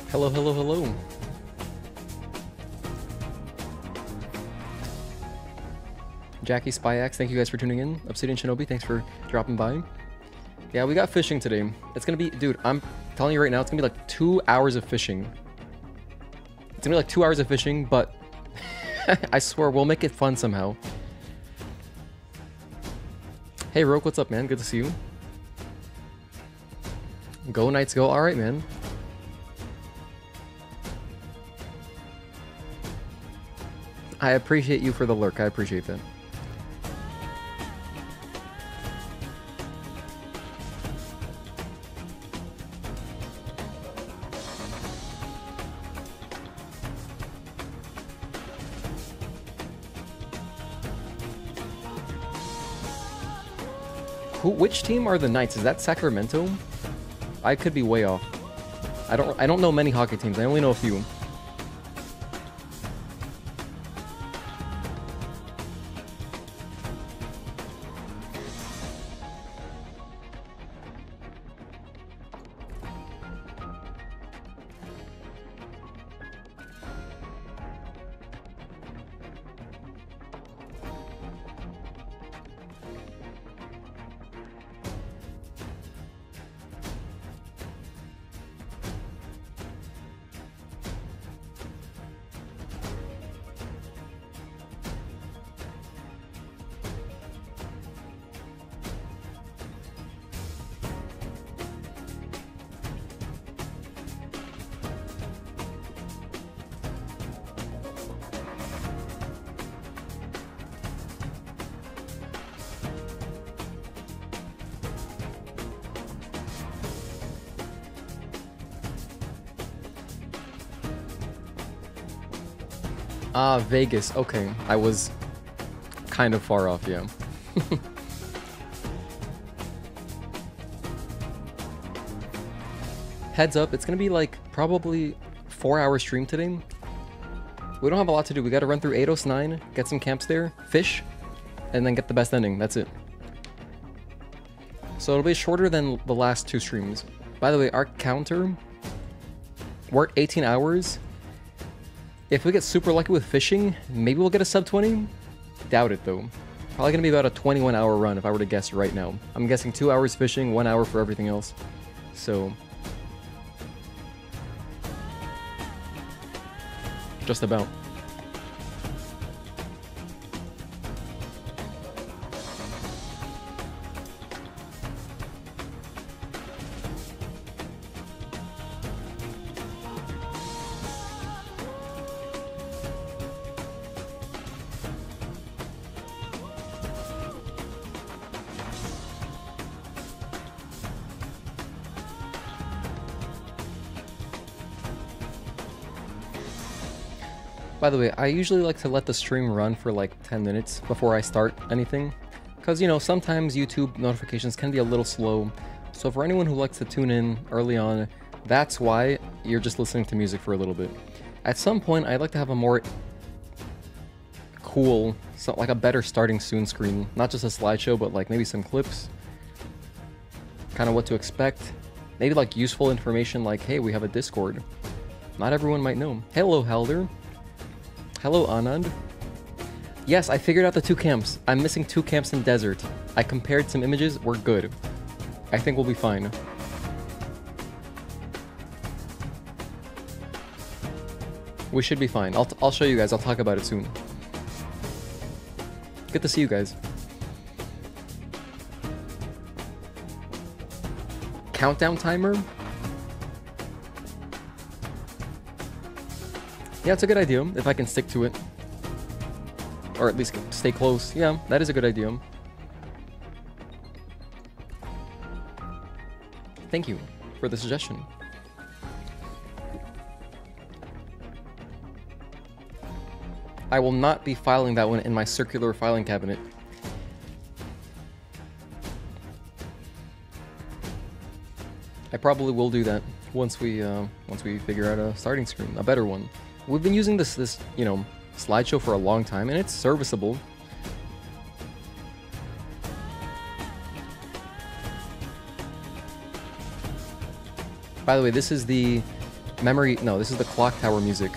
Hello, hello, hello. Jackie, Spyax, thank you guys for tuning in. Obsidian Shinobi, thanks for dropping by. Yeah, we got fishing today. It's gonna be, dude, I'm telling you right now, it's gonna be like 2 hours of fishing. It's gonna be like 2 hours of fishing, but I swear we'll make it fun somehow. Hey, Roke, what's up, man? Good to see you. Go Knights, go. All right, man. I appreciate you for the lurk. I appreciate that. Which team are the Knights? Is that Sacramento? I could be way off. I don't know many hockey teams. I only know a few. Ah, Vegas. Okay, I was kind of far off, yeah. Heads up, it's gonna be like probably 4-hour stream today. We don't have a lot to do. We gotta run through Eidos 9, get some camps there, fish, and then get the best ending. That's it. So it'll be shorter than the last 2 streams. By the way, our counter, we're at 18 hours. If we get super lucky with fishing, maybe we'll get a sub 20. Doubt it though. Probably gonna be about a 21-hour run if I were to guess right now. I'm guessing 2 hours fishing, 1 hour for everything else. So just about. By the way, I usually like to let the stream run for like 10 minutes before I start anything. Because, you know, sometimes YouTube notifications can be a little slow. So for anyone who likes to tune in early on, that's why you're just listening to music for a little bit. At some point, I'd like to have a more cool, like a better starting soon screen. Not just a slideshow, but like maybe some clips. Kind of what to expect. Maybe like useful information like, hey, we have a Discord. Not everyone might know. Hello, Helder. Hello, Anand. Yes, I figured out the 2 camps. I'm missing 2 camps in desert. I compared some images. We're good. I think we'll be fine. We should be fine. I'll show you guys. I'll talk about it soon. Good to see you guys. Countdown timer? Yeah, it's a good idea, if I can stick to it. Or at least stay close. Yeah, that is a good idea. Thank you for the suggestion. I will not be filing that one in my circular filing cabinet. I probably will do that once we figure out a starting screen, a better one. We've been using this you know, slideshow for a long time, and it's serviceable. By the way, this is the Memory, no, this is the clock tower music.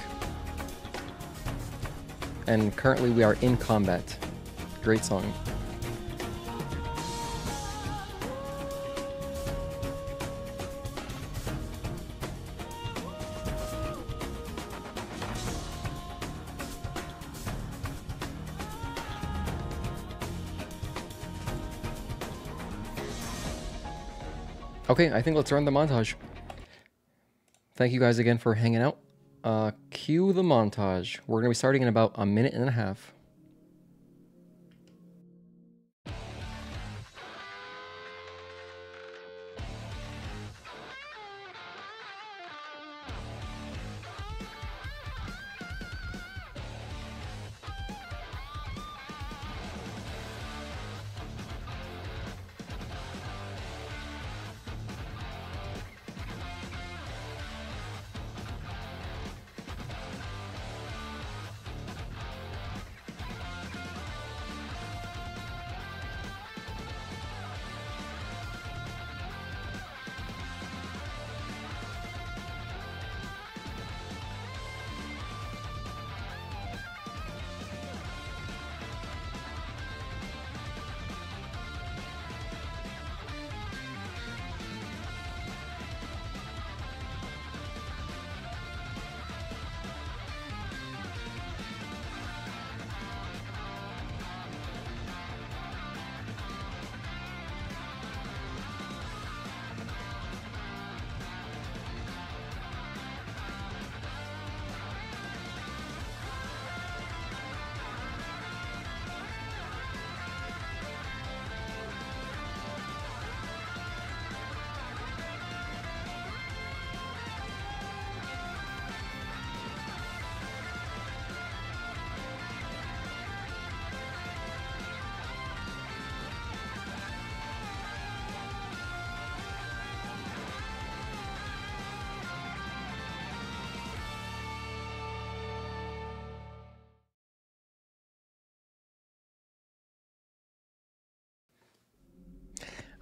And currently we are in combat. Great song. Okay, I think let's run the montage. Thank you guys again for hanging out. Cue the montage. We're going to be starting in about a minute and a half.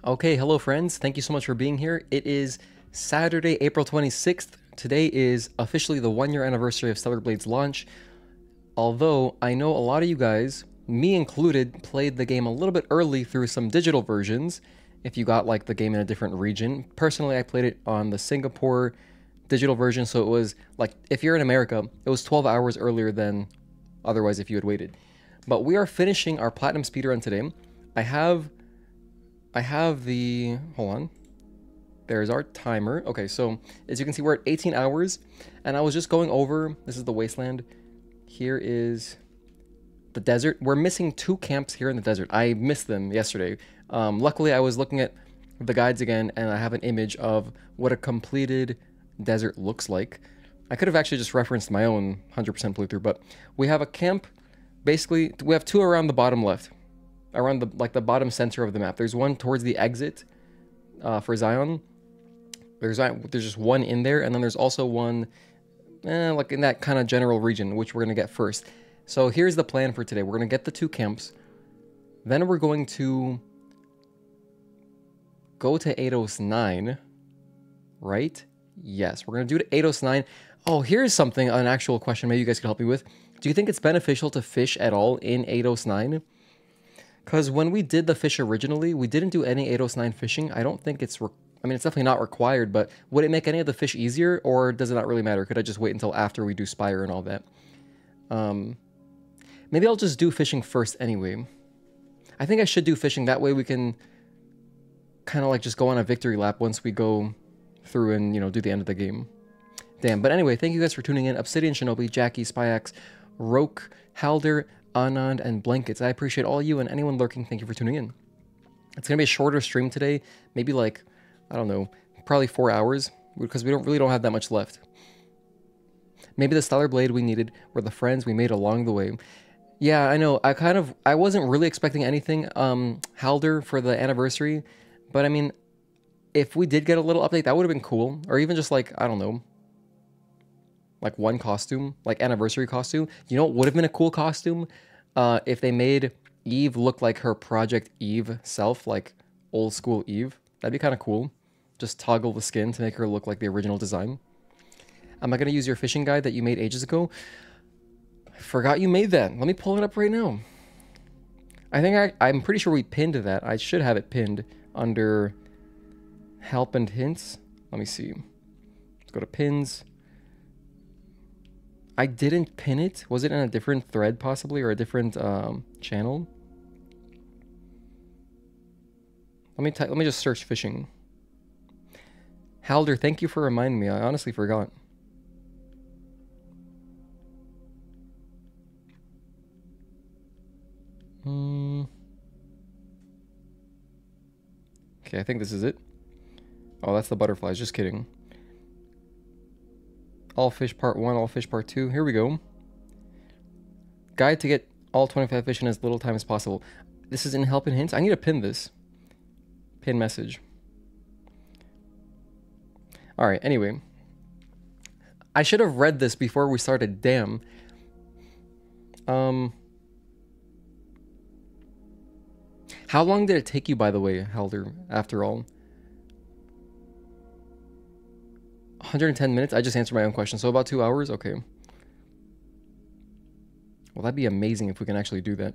Okay, hello friends. Thank you so much for being here. It is Saturday, April 26th. Today is officially the 1-year anniversary of Stellar Blade's launch. Although I know a lot of you guys, me included, played the game a little bit early through some digital versions. If you got like the game in a different region. Personally, I played it on the Singapore digital version, so it was like, if you're in America, it was 12 hours earlier than otherwise if you had waited. But we are finishing our platinum speedrun today. I have the, hold on, there's our timer. Okay, so as you can see, we're at 18 hours, and I was just going over, this is the Wasteland, here is the desert. We're missing 2 camps here in the desert. I missed them yesterday. Luckily, I was looking at the guides again, and I have an image of what a completed desert looks like. I could have actually just referenced my own 100% playthrough, but we have a camp, basically, we have 2 around the bottom left. Around the bottom center of the map. There's one towards the exit for Xion. There's just one in there, and then there's also one like in that kind of general region, which we're gonna get first. So here's the plan for today. We're gonna get the 2 camps, then we're going to go to Eidos 9, right? Yes, we're gonna do to Eidos 9. Oh, here's something, an actual question maybe you guys could help me with. Do you think it's beneficial to fish at all in Eidos 9? Because when we did the fish originally, we didn't do any Eidos 9 fishing. I don't think it's, I mean, it's definitely not required, but would it make any of the fish easier, or does it not really matter? Could I just wait until after we do Spire and all that? Maybe I'll just do fishing first anyway. I think I should do fishing, that way we can kind of like just go on a victory lap once we go through and, you know, do the end of the game. Damn, but anyway, thank you guys for tuning in. Obsidian, Shinobi, Jackie, Spyax, Roke, Halder, Anand, and Blankets. I appreciate all you and anyone lurking. Thank you for tuning in. It's going to be a shorter stream today. Maybe like, I don't know, probably 4 hours, because we really don't have that much left. Maybe the Stellar Blade we needed were the friends we made along the way. Yeah, I know. I wasn't really expecting anything, Halder, for the anniversary. But I mean, if we did get a little update, that would have been cool. Or even just like, I don't know, like one costume, like anniversary costume. You know what would have been a cool costume? If they made Eve look like her Project Eve self, like old school Eve. That'd be kind of cool. Just toggle the skin to make her look like the original design. Am I going to use your fishing guide that you made ages ago? I forgot you made that. Let me pull it up right now. I think I'm pretty sure we pinned that. I should have it pinned under help and hints. Let me see. Let's go to pins. I didn't pin it. Was it in a different thread possibly, or a different channel? Let me just search fishing. Halder, thank you for reminding me. I honestly forgot. Okay, I think this is it. Oh, that's the butterflies. Just kidding. All fish part 1, all fish part 2. Here we go. Guide to get all 25 fish in as little time as possible. This is in help and hints. I need to pin this. Pin message. Alright, anyway. I should have read this before we started, damn. How long did it take you, by the way, Helder, after all? 110 minutes? I just answered my own question. So about 2 hours? Okay. Well, that'd be amazing if we can actually do that.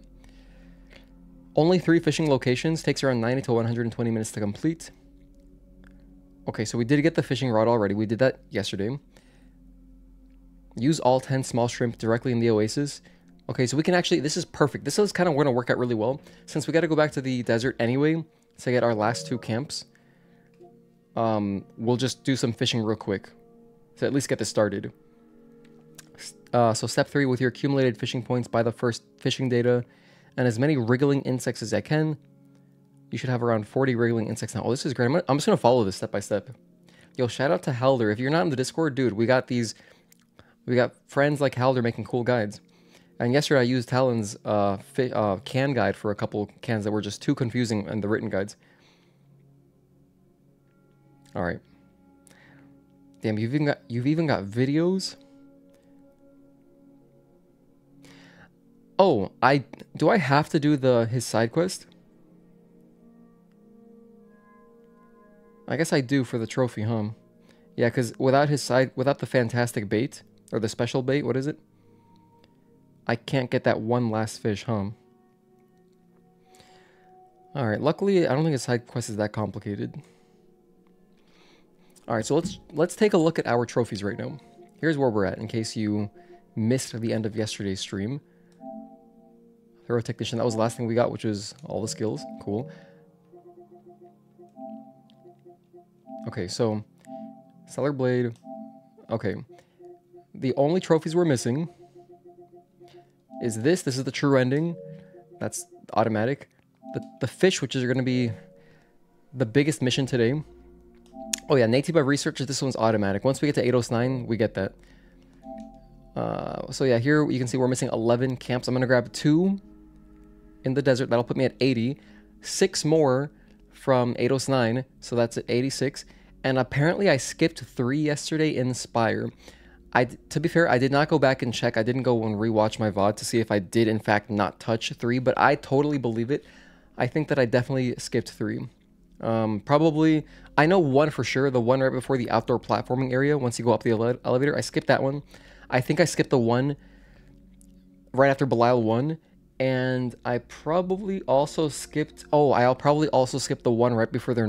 Only 3 fishing locations. Takes around 90 to 120 minutes to complete. Okay, so we did get the fishing rod already. We did that yesterday. Use all 10 small shrimp directly in the Oasis. Okay, so we can actually... This is perfect. This is kind of going to work out really well. Since we got to go back to the desert anyway to get our last 2 camps. We'll just do some fishing real quick. To at least get this started. So step 3, with your accumulated fishing points, buy the first fishing data and as many wriggling insects as I can. You should have around 40 wriggling insects now. Oh, this is great. I'm just going to follow this step by step. Yo, shout out to Halder. If you're not in the Discord, dude, we got friends like Halder making cool guides. And yesterday I used Talon's can guide for a couple cans that were just too confusing in the written guides. Alright. Damn, you've even got videos? Oh, do I have to do his side quest? I guess I do for the trophy, huh? Yeah, because without the fantastic bait, or the special bait, what is it? I can't get that one last fish, huh? Alright, luckily, I don't think his side quest is that complicated. Alright, so let's take a look at our trophies right now. Here's where we're at, in case you missed the end of yesterday's stream. Thorough Technician, that was the last thing we got, which was all the skills. Cool. Okay, so Stellar Blade. Okay. The only trophies we're missing is this. This is the true ending. That's automatic. The fish, which is going to be the biggest mission today. Oh yeah, native by researchers. This one's automatic. Once we get to Eidos 9, we get that. So yeah, here you can see we're missing 11 camps. I'm going to grab 2 in the desert. That'll put me at 80. 6 more from Eidos 9, so that's at 86. And apparently I skipped 3 yesterday in Spire. To be fair, I did not go back and check. I didn't go and rewatch my VOD to see if I did in fact not touch 3, but I totally believe it. I think that I definitely skipped 3. Probably, I know 1 for sure, the one right before the outdoor platforming area, once you go up the elevator. I skipped that one. I think I skipped the one right after Belial 1. And I probably also skipped... Oh, I'll probably also skip the one right before their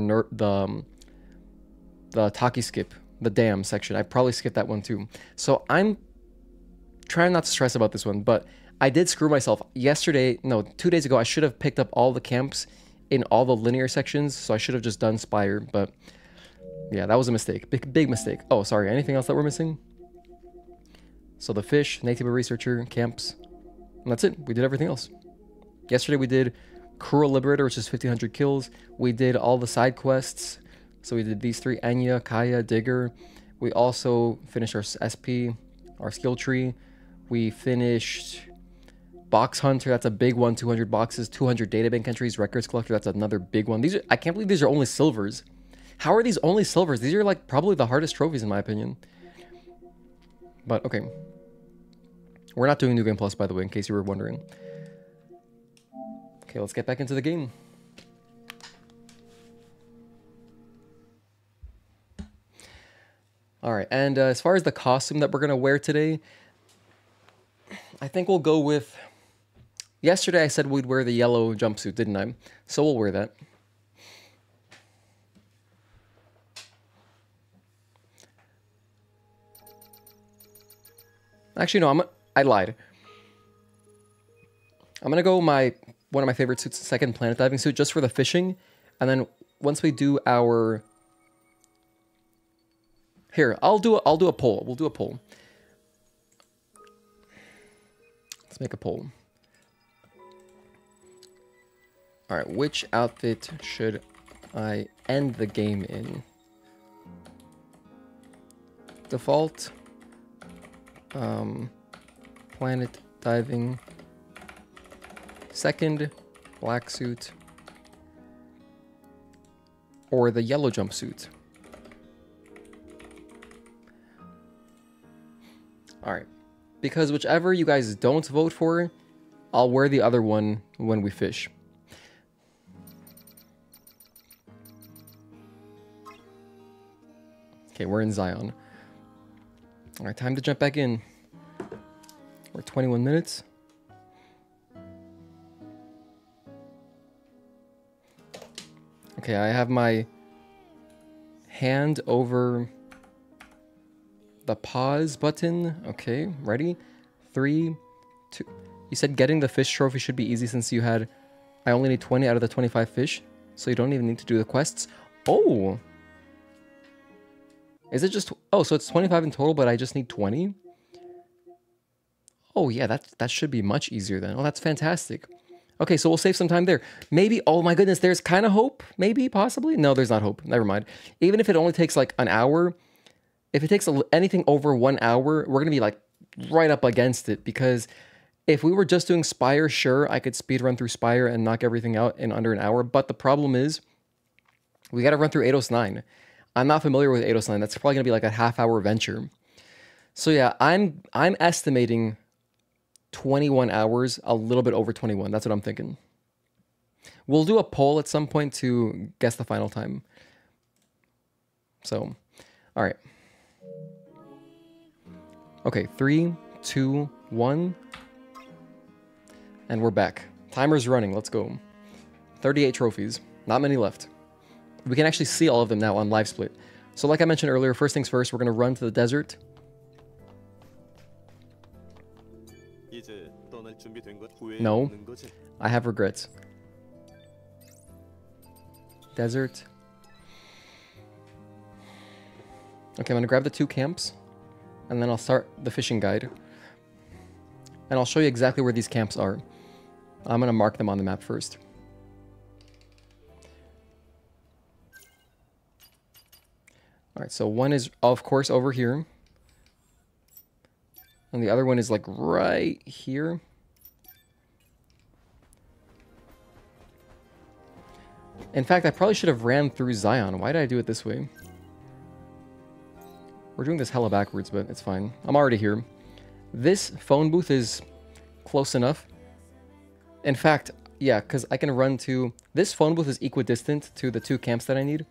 the Taki skip, the dam section. I probably skipped that one too. So I'm trying not to stress about this one, but I did screw myself. Yesterday, no, 2 days ago, I should have picked up all the camps in all the linear sections, so I should have just done Spire, but yeah, that was a mistake. Big mistake. Oh, sorry, anything else that we're missing? So the fish, native researcher, camps... And that's it. We did everything else. Yesterday we did Cruel Liberator, which is 1,500 kills. We did all the side quests. So we did these 3, Anya, Kaya, Digger. We also finished our SP, our skill tree. We finished Box Hunter. That's a big one, 200 boxes, 200 databank entries, Records Collector. That's another big one. I can't believe these are only silvers. How are these only silvers? These are like probably the hardest trophies in my opinion. But okay. We're not doing New Game Plus, by the way, in case you were wondering. Okay, let's get back into the game. All right, and as far as the costume that we're gonna wear today, I think we'll go with... Yesterday I said we'd wear the yellow jumpsuit, didn't I? So we'll wear that. Actually, no, I lied. I'm gonna go one of my favorite suits, second planet diving suit, just for the fishing. And then once we do our... Here, I'll do a poll. We'll do a poll. Let's make a poll. All right, which outfit should I end the game in? Default. Planet diving. Second, black suit. Or the yellow jumpsuit. Alright. Because whichever you guys don't vote for, I'll wear the other one when we fish. Okay, we're in Xion. Alright, time to jump back in. We're 21 minutes. Okay, I have my hand over the pause button. Okay, ready? 3, 2... You said getting the fish trophy should be easy since you had... I only need 20 out of the 25 fish, so you don't even need to do the quests. Oh! Is it just... Oh, so it's 25 in total, but I just need 20? Oh, yeah, that should be much easier then. Oh, that's fantastic. Okay, so we'll save some time there. Maybe... Oh, my goodness, there's kind of hope? Maybe, possibly? No, there's not hope. Never mind. Even if it only takes, like, an hour... If it takes anything over 1 hour, we're going to be, like, right up against it. Because if we were just doing Spire, sure, I could speed run through Spire and knock everything out in under an hour. But the problem is, we got to run through Eidos 9. I'm not familiar with Eidos 9. That's probably going to be like a half-hour venture. So yeah, I'm estimating 21 hours, a little bit over 21. That's what I'm thinking. We'll do a poll at some point to guess the final time. So, all right. Okay, 3, 2, 1. And we're back. Timer's running. Let's go. 38 trophies. Not many left. We can actually see all of them now on live split. So like I mentioned earlier, first things first, we're going to run to the desert. No, I have regrets. Desert. Okay, I'm going to grab the 2 camps, and then I'll start the fishing guide. And I'll show you exactly where these camps are. I'm going to mark them on the map first. Alright, so one is, of course, over here. And the other one is, like, right here. In fact, I probably should have ran through Xion. Why did I do it this way? We're doing this hella backwards, but it's fine. I'm already here. This phone booth is close enough. In fact, yeah, because I can run to... This phone booth is equidistant to the 2 camps that I need.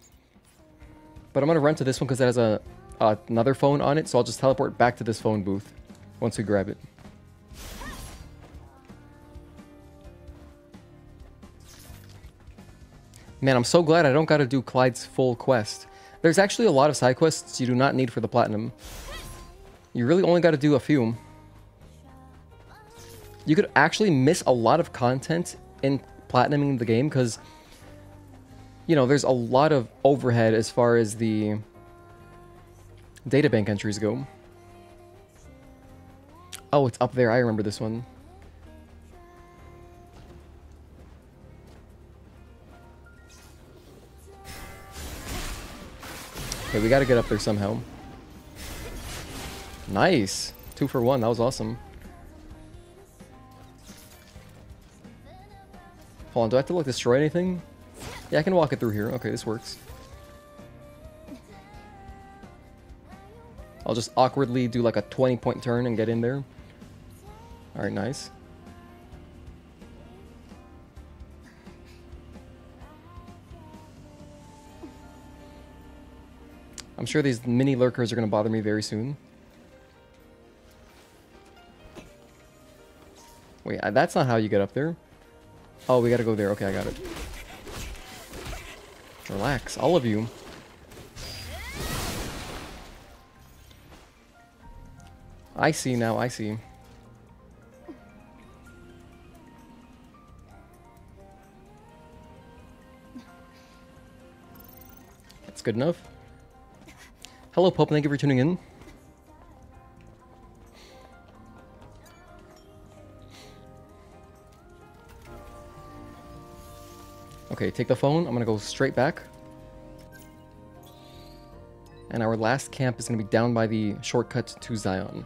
But I'm going to run to this one because it has another phone on it, so I'll just teleport back to this phone booth once we grab it. Man, I'm so glad I don't got to do Clyde's full quest. There's actually a lot of side quests you do not need for the platinum. You really only got to do a few. You could actually miss a lot of content in platinuming the game because... You know, there's a lot of overhead as far as the databank entries go. Oh, it's up there. I remember this one. Okay, we gotta get up there somehow. Nice. 2 for 1. That was awesome. Hold on, do I have to, like, destroy anything? Yeah, I can walk it through here. Okay, this works. I'll just awkwardly do like a 20-point turn and get in there. Alright, nice. I'm sure these mini lurkers are going to bother me very soon. Wait, that's not how you get up there. Oh, we got to go there. Okay, I got it. Relax, all of you. I see now, I see. That's good enough. Hello, Pope, thank you for tuning in. Okay, take the phone. I'm gonna go straight back. And our last camp is gonna be down by the shortcut to Xion.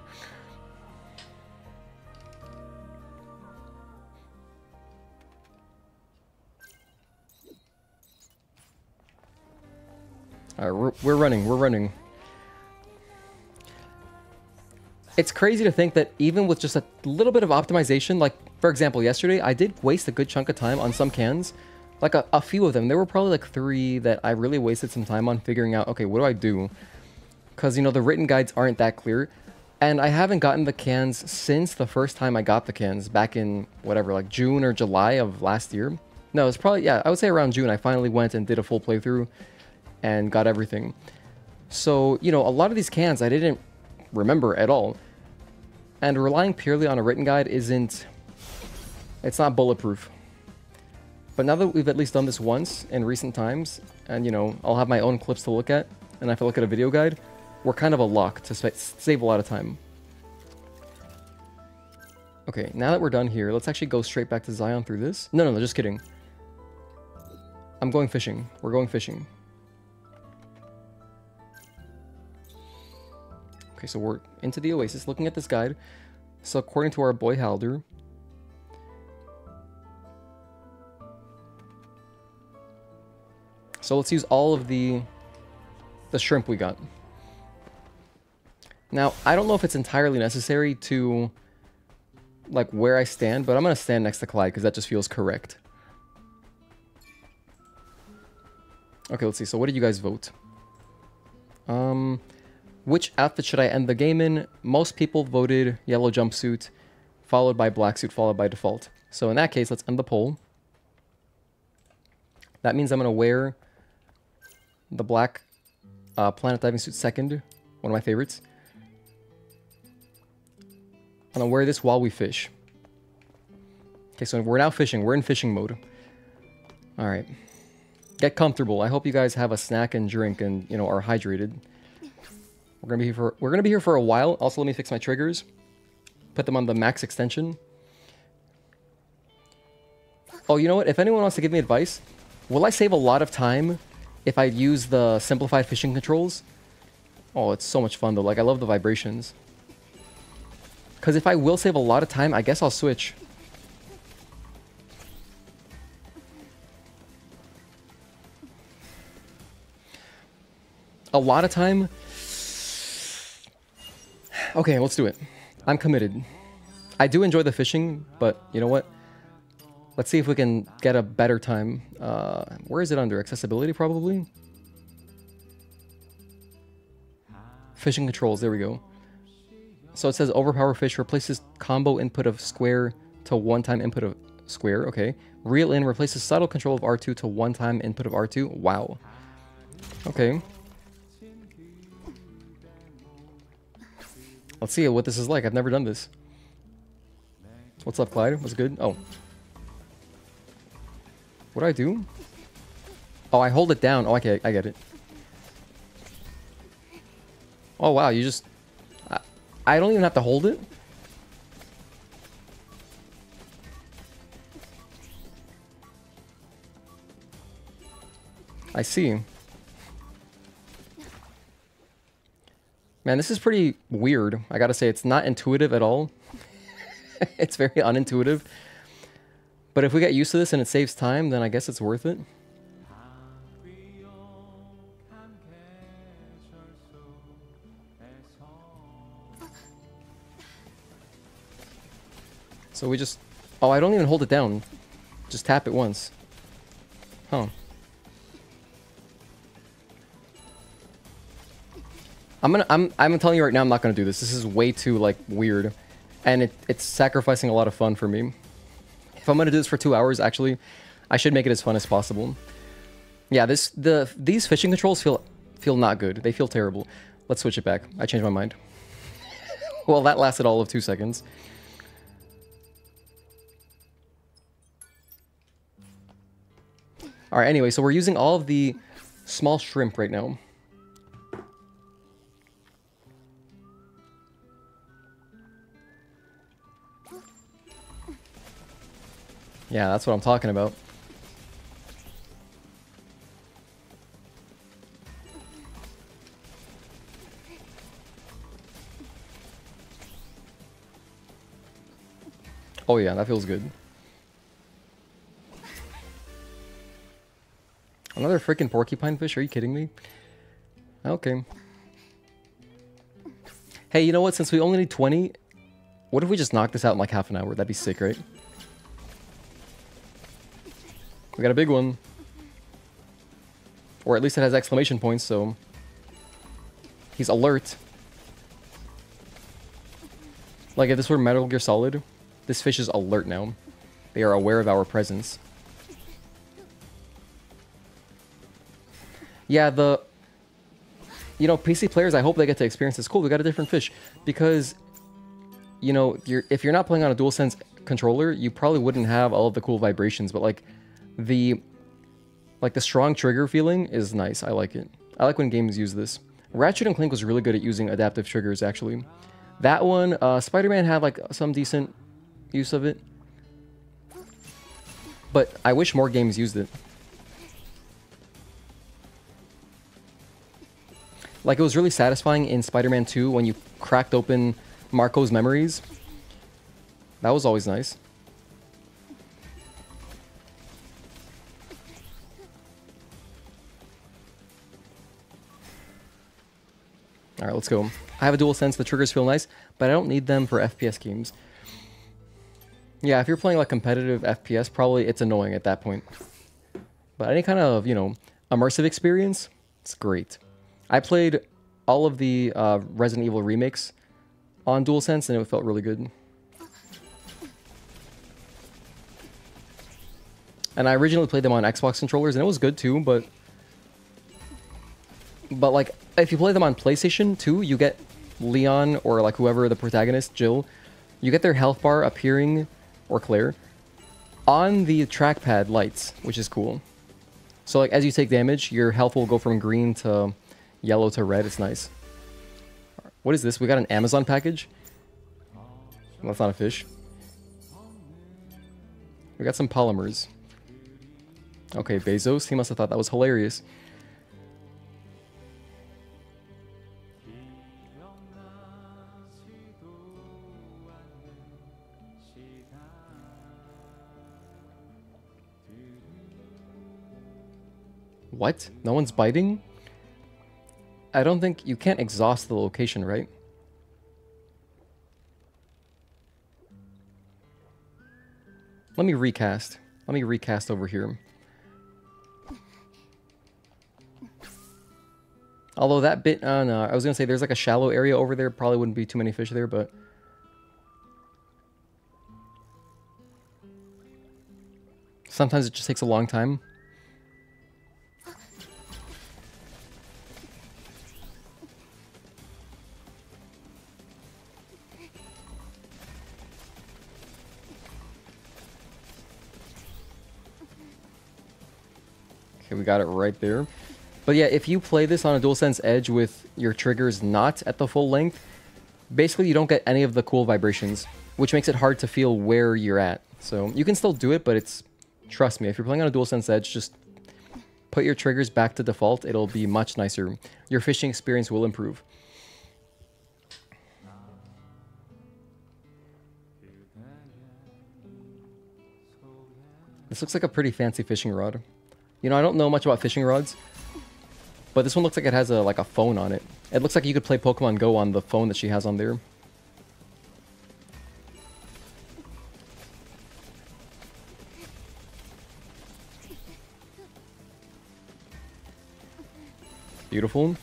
Alright, we're running. It's crazy to think that even with just a little bit of optimization, like, for example, yesterday, I did waste a good chunk of time on some cans. Like, a few of them. There were probably, like, 3 that I really wasted some time on figuring out, okay, what do I do? Because, you know, the written guides aren't that clear. And I haven't gotten the cans since the first time I got the cans, back in, whatever, like, June or July of last year. No, it's probably, yeah, I would say around June, I finally went and did a full playthrough and got everything. So, you know, a lot of these cans I didn't remember at all. And relying purely on a written guide isn't... It's not bulletproof. But now that we've at least done this once in recent times, and, you know, I'll have my own clips to look at, and if I look at a video guide, we're kind of a lock to save a lot of time. Okay, now that we're done here, let's actually go straight back to Xion through this. No, just kidding. I'm going fishing. We're going fishing. Okay, so we're into the Oasis, looking at this guide. So according to our boy Halder, so let's use all of the shrimp we got. Now, I don't know if it's entirely necessary to, like, where I stand, but I'm going to stand next to Clyde because that just feels correct. Okay, let's see. So what did you guys vote? Which outfit should I end the game in? Most people voted yellow jumpsuit, followed by black suit, followed by default. So in that case, let's end the poll. That means I'm going to wear the black planet diving suit second, one of my favorites. I'm going to wear this while we fish. Okay, so we're now fishing. We're in fishing mode. All right. Get comfortable. I hope you guys have a snack and drink and, you know, are hydrated. We're gonna be here for a while. Also, let me fix my triggers. Put them on the max extension. Oh, you know what? If anyone wants to give me advice, will I save a lot of time if I use the simplified fishing controls? Oh, it's so much fun though. Like, I love the vibrations. Because if I will save a lot of time, I guess I'll switch. A lot of time? Okay, let's do it. I'm committed. I do enjoy the fishing, but you know what? Let's see if we can get a better time. Where is it under? Accessibility, probably? Fishing controls, there we go. So it says overpower fish replaces combo input of square to one-time input of square. Okay. Reel in replaces subtle control of R2 to one-time input of R2. Wow. Okay. Let's see what this is like. I've never done this. What's up, Clyde? What's good? Oh. What do I do? Oh, I hold it down. Oh, okay, I get it. Oh, wow, you just... I don't even have to hold it? I see. Man, this is pretty weird. I gotta say, it's not intuitive at all. It's very unintuitive. But if we get used to this and it saves time, then I guess it's worth it. So we just... Oh, I don't even hold it down. Just tap it once. Huh. I'm telling you right now, I'm not gonna do this. This is way too like weird, and it's sacrificing a lot of fun for me. If I'm gonna do this for 2 hours, actually, I should make it as fun as possible. Yeah, these fishing controls feel not good. They feel terrible. Let's switch it back. I changed my mind. Well, that lasted all of 2 seconds. All right. Anyway, so we're using all of the small shrimp right now. Yeah, that's what I'm talking about. Oh yeah, that feels good. Another freaking porcupine fish? Are you kidding me? Okay. Hey, you know what? Since we only need 20, what if we just knock this out in like half an hour? That'd be sick, right? We got a big one. Or at least it has exclamation points, so... He's alert. Like, if this were Metal Gear Solid, this fish is alert now. They are aware of our presence. Yeah, you know, PC players, I hope they get to experience this. Cool, we got a different fish. Because, you know, if you're not playing on a DualSense controller, you probably wouldn't have all of the cool vibrations. But, like, the strong trigger feeling is nice. I like it. I like when games use this. Ratchet & Clank was really good at using adaptive triggers, actually. That one, Spider-Man had, like, some decent use of it. But I wish more games used it. Like, it was really satisfying in Spider-Man 2 when you cracked open Marco's memories. That was always nice. Alright, let's go. I have a DualSense, the triggers feel nice, but I don't need them for FPS games. Yeah, if you're playing like competitive FPS, probably it's annoying at that point. But any kind of, you know, immersive experience, it's great. I played all of the Resident Evil remakes on DualSense, and it felt really good. And I originally played them on Xbox controllers, and it was good too, but like, if you play them on PlayStation 2, you get Leon, or like whoever the protagonist, Jill, you get their health bar appearing, or Claire, on the trackpad lights, which is cool. So like, as you take damage, your health will go from green to yellow to red. It's nice. What is this? We got an Amazon package? That's not a fish. We got some polymers. Okay, Bezos, he must have thought that was hilarious. What? No one's biting? I don't think... You can't exhaust the location, right? Let me recast. Let me recast over here. Although that bit on... I was going to say, there's like a shallow area over there. Probably wouldn't be too many fish there, but... Sometimes it just takes a long time. Okay, we got it right there. But yeah, if you play this on a DualSense Edge with your triggers not at the full length, basically you don't get any of the cool vibrations, which makes it hard to feel where you're at. So you can still do it, but it's... Trust me, if you're playing on a DualSense Edge, just put your triggers back to default. It'll be much nicer. Your fishing experience will improve. This looks like a pretty fancy fishing rod. You know, I don't know much about fishing rods, but this one looks like it has a phone on it. It looks like you could play Pokemon Go on the phone that she has on there. Beautiful.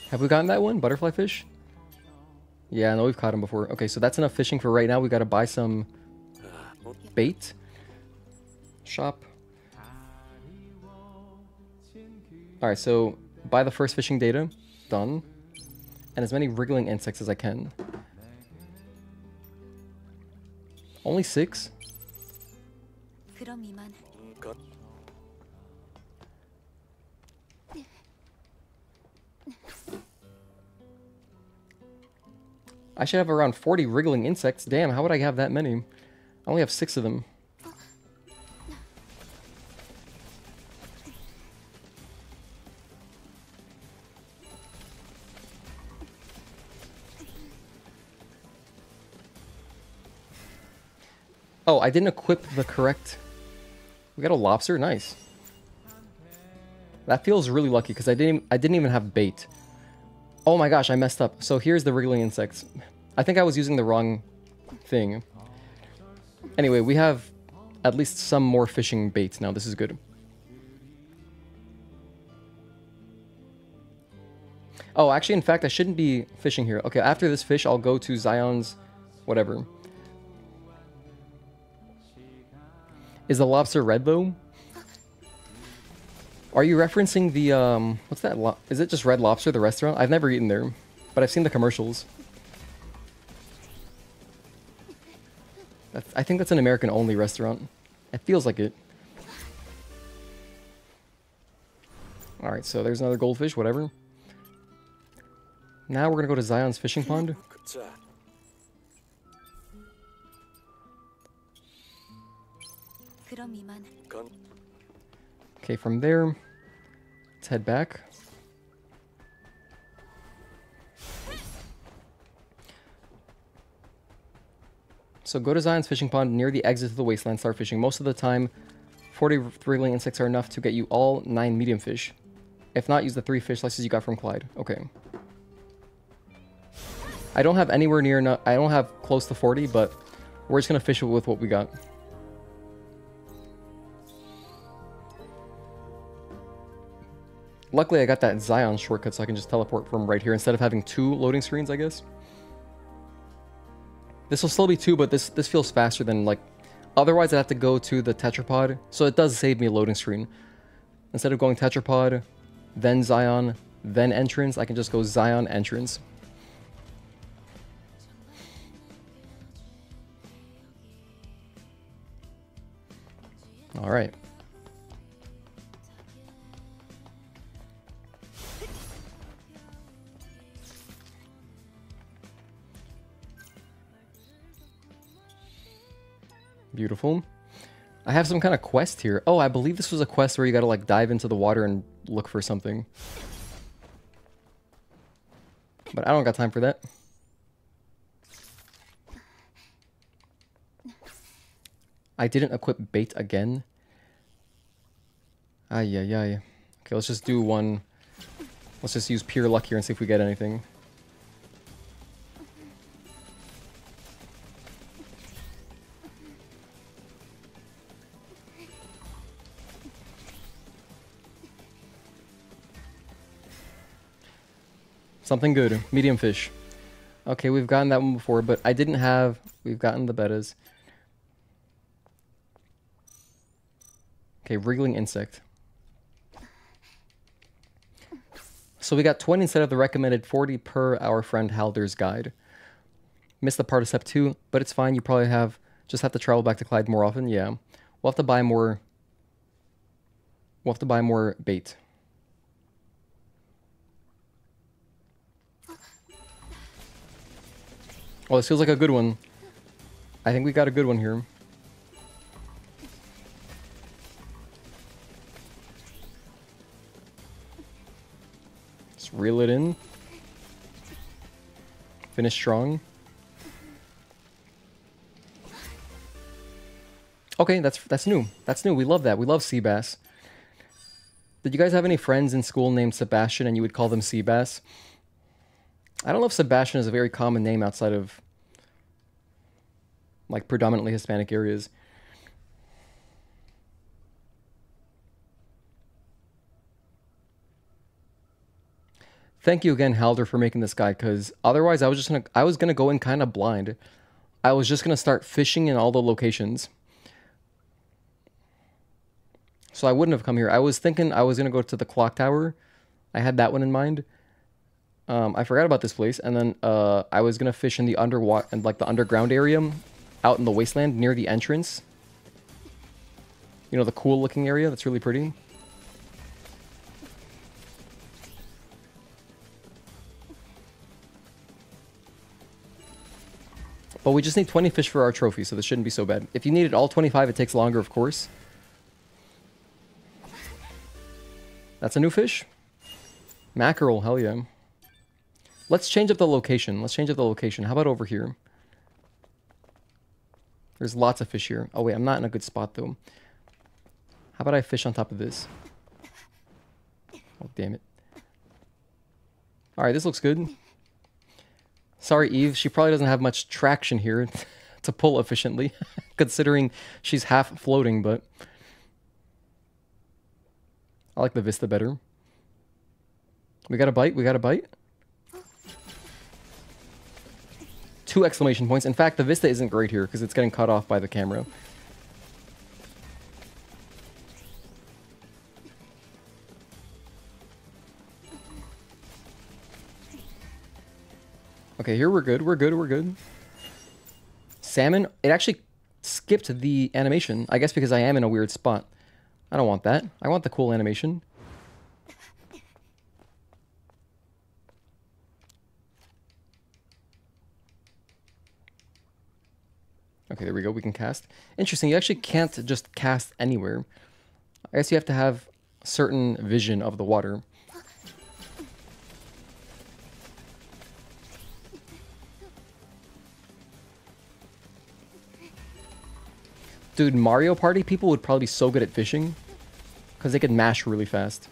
Have we gotten that one? Butterfly fish? Yeah, no, we've caught him before. Okay, so that's enough fishing for right now. We got to buy some bait. Shop. Alright, so buy the first fishing data. Done. And as many wriggling insects as I can. Only 6? I should have around 40 wriggling insects. Damn, how would I have that many? I only have 6 of them. Oh, I didn't equip the correct... We got a lobster? Nice. That feels really lucky because I didn't even have bait. Oh my gosh, I messed up. So here's the wriggling insects. I think I was using the wrong thing. Anyway, we have at least some more fishing bait now. This is good. Oh, actually, in fact, I shouldn't be fishing here. Okay, after this fish, I'll go to Xion's... whatever. Is the lobster red, though? Are you referencing the, what's that? Is it just Red Lobster, the restaurant? I've never eaten there, but I've seen the commercials. I think that's an American-only restaurant. It feels like it. Alright, so there's another goldfish, whatever. Now we're gonna go to Xion's fishing pond. Okay, from there, let's head back. So go to Xion's fishing pond near the exit to the Wasteland, start fishing. Most of the time, 40 wriggling insects are enough to get you all 9 medium fish. If not, use the 3 fish slices you got from Clyde. Okay. I don't have anywhere near, I don't have close to 40, but we're just going to fish with what we got. Luckily, I got that Xion shortcut, so I can just teleport from right here instead of having 2 loading screens, I guess. This will still be 2, but this feels faster than, like... Otherwise, I'd have to go to the tetrapod, so it does save me a loading screen. Instead of going tetrapod, then Xion, then entrance, I can just go Xion, entrance. Alright. Beautiful. I have some kind of quest here. Oh, I believe this was a quest where you gotta like dive into the water and look for something. But I don't got time for that. I didn't equip bait again. Ay, ay, ay. Okay, let's just do one. Let's just use pure luck here and see if we get anything. Something good. Medium fish. Okay, we've gotten that one before, but I didn't have... We've gotten the betas. Okay, wriggling insect. So we got 20 instead of the recommended 40 per our friend Halder's guide. Missed the part of step 2, but it's fine. You probably just have to travel back to Clyde more often. Yeah. We'll have to buy more... We'll have to buy more bait. Oh, this feels like a good one. I think we got a good one here. Just reel it in. Finish strong. Okay, that's new. That's new. We love that. We love sea bass. Did you guys have any friends in school named Sebastian and you would call them sea bass? I don't know if Sebastian is a very common name outside of, like, predominantly Hispanic areas. Thank you again, Halder, for making this guide, because otherwise I was gonna go in kind of blind. I was just gonna start fishing in all the locations. So I wouldn't have come here. I was thinking I was gonna go to the clock tower. I had that one in mind. I forgot about this place, and then I was gonna fish in the underwater and like the underground area, out in the wasteland near the entrance. You know, the cool looking area that's really pretty. But we just need 20 fish for our trophy, so this shouldn't be so bad. If you needed all 25, it takes longer, of course. That's a new fish. Mackerel, hell yeah. Let's change up the location. Let's change up the location. How about over here? There's lots of fish here. Oh wait, I'm not in a good spot though. How about I fish on top of this? Oh, damn it. Alright, this looks good. Sorry, Eve. She probably doesn't have much traction here to pull efficiently, considering she's half floating, but I like the vista better. We got a bite. We got a bite. 2 exclamation points. In fact, the vista isn't great here because it's getting cut off by the camera. Okay, here we're good. We're good. We're good. Salmon. It actually skipped the animation. I guess because I am in a weird spot. I don't want that. I want the cool animation. Okay, there we go. We can cast. Interesting. You actually can't just cast anywhere. I guess you have to have certain vision of the water. Dude, Mario Party people would probably be so good at fishing because they could mash really fast.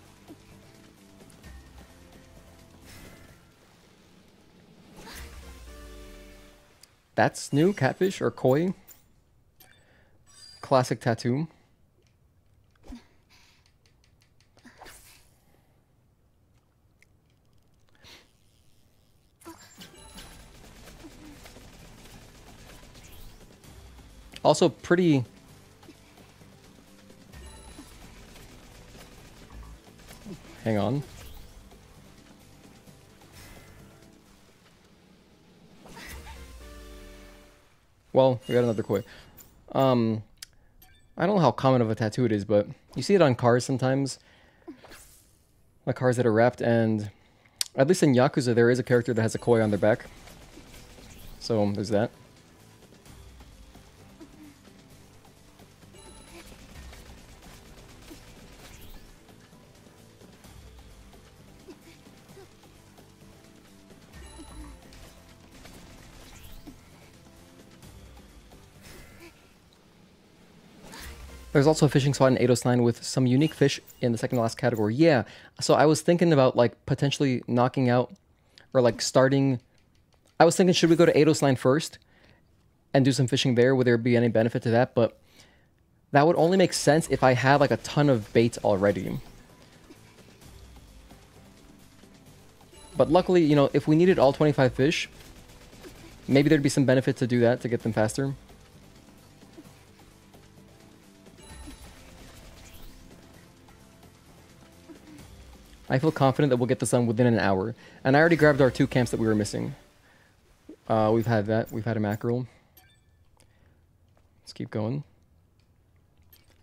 That's new, catfish or koi. Classic tattoo. Also pretty... Hang on. Well, we got another koi. I don't know how common of a tattoo it is, but you see it on cars sometimes. Like cars that are wrapped, and at least in Yakuza there is a character that has a koi on their back. So there's that. There's also a fishing spot in Eidos 9 with some unique fish in the second to last category. Yeah, so I was thinking about like potentially knocking out or like starting... I was thinking, should we go to Eidos 9 first and do some fishing there? Would there be any benefit to that? But that would only make sense if I had like a ton of bait already. But luckily, you know, if we needed all 25 fish, maybe there'd be some benefit to do that to get them faster. I feel confident that we'll get this done within an hour. And I already grabbed our 2 camps that we were missing. We've had that. We've had a mackerel. Let's keep going.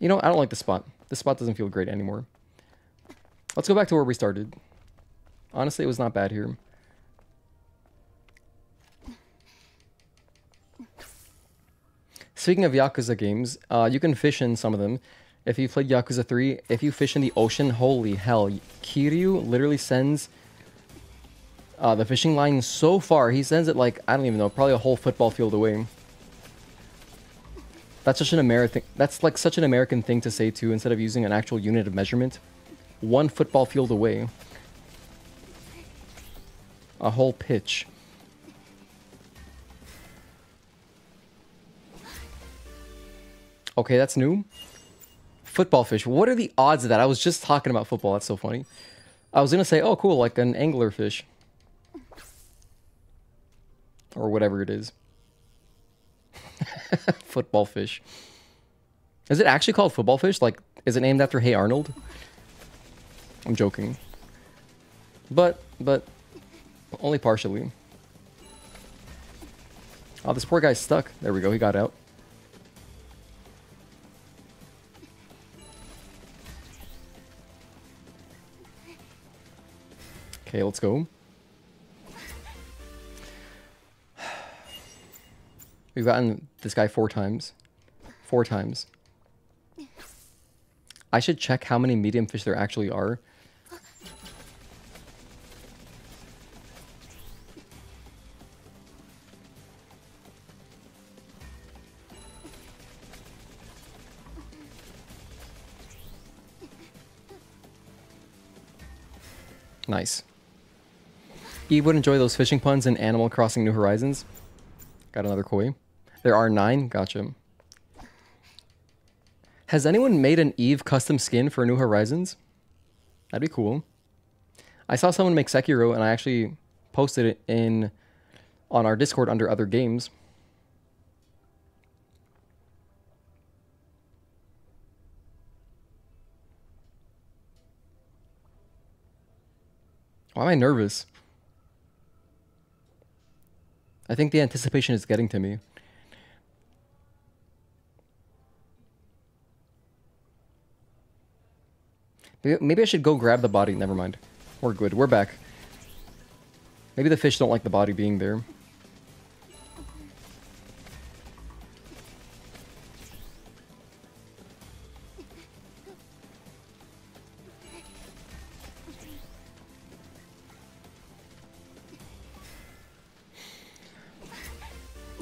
You know, I don't like this spot. This spot doesn't feel great anymore. Let's go back to where we started. Honestly, it was not bad here. Speaking of Yakuza games, you can fish in some of them. If you played Yakuza 3, if you fish in the ocean, holy hell. Kiryu literally sends the fishing line so far. He sends it like, I don't even know, probably a whole football field away. That's such an American... That's like such an American thing to say too, instead of using an actual unit of measurement. 1 football field away. A whole pitch. Okay, that's new. Football fish. What are the odds of that? I was just talking about football. That's so funny. I was gonna say, oh cool, like an anglerfish. Or whatever it is. Football fish. Is it actually called football fish? Like, is it named after Hey Arnold? I'm joking. But only partially. Oh, this poor guy's stuck. There we go, he got out. Okay, let's go. We've gotten this guy 4 times. 4 times. I should check how many medium fish there actually are. Nice. Eve would enjoy those fishing puns in Animal Crossing New Horizons. Got another koi. There are 9. Gotcha. Has anyone made an Eve custom skin for New Horizons? That'd be cool. I saw someone make Sekiro, and I actually posted it on our Discord under other games. Why am I nervous? I think the anticipation is getting to me. Maybe I should go grab the body. Never mind. We're good. We're back. Maybe the fish don't like the body being there.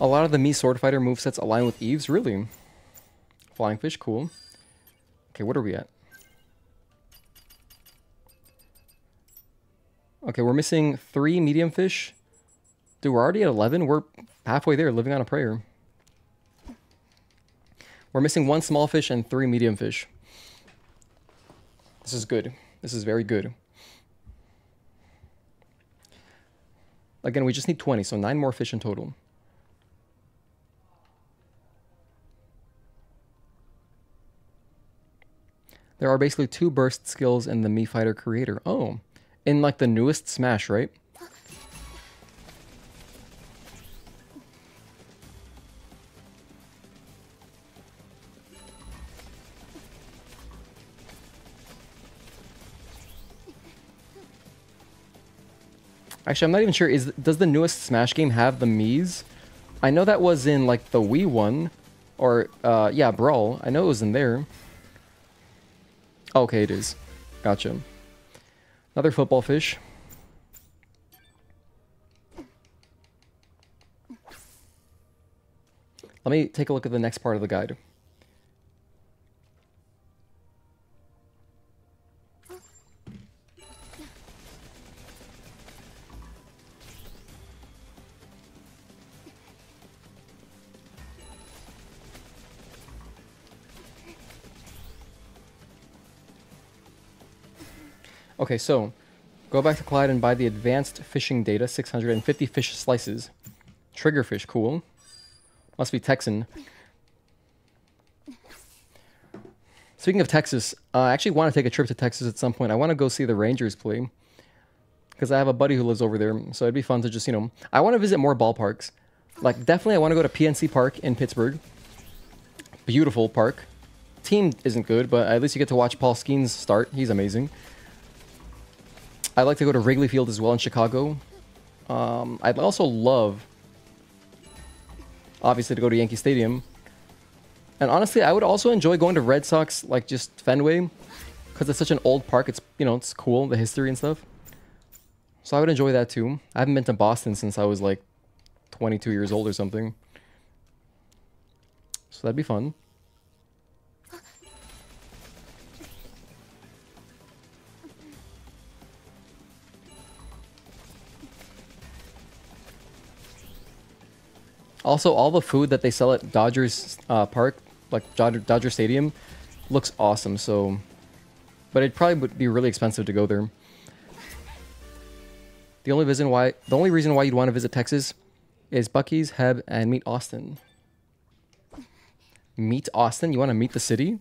A lot of the Mii Sword Fighter movesets align with Eve's? Really? Flying fish, cool. Okay, what are we at? Okay, we're missing 3 medium fish. Dude, we're already at 11. We're halfway there, living on a prayer. We're missing 1 small fish and 3 medium fish. This is good. This is very good. Again, we just need 20, so 9 more fish in total. There are basically 2 burst skills in the Mii Fighter creator. Oh, in like the newest Smash, right? Actually, I'm not even sure. Does the newest Smash game have the Miis? I know that was in like the Wii one, or yeah, Brawl. I know it was in there. Okay, it is. Gotcha. Another football fish. Let me take a look at the next part of the guide. Okay, so go back to Clyde and buy the advanced fishing data, 650 fish slices. Triggerfish, cool. Must be Texan. Speaking of Texas, I actually want to take a trip to Texas at some point. I want to go see the Rangers play. Because I have a buddy who lives over there, so it'd be fun to just, you know... I want to visit more ballparks. Like, definitely I want to go to PNC Park in Pittsburgh. Beautiful park. Team isn't good, but at least you get to watch Paul Skeens start. He's amazing. I'd like to go to Wrigley Field as well in Chicago. I'd also love, obviously, to go to Yankee Stadium. And honestly, I would also enjoy going to Red Sox, like just Fenway, because it's such an old park. It's, you know, it's cool, the history and stuff. So I would enjoy that too. I haven't been to Boston since I was like 22 years old or something. So that'd be fun. Also, all the food that they sell at Dodgers Park, like Dodger Stadium, looks awesome. So, but it probably would be really expensive to go there. The only reason why you'd want to visit Texas is Buc-ee's, Heb, and meet Austin. Meet Austin? You want to meet the city?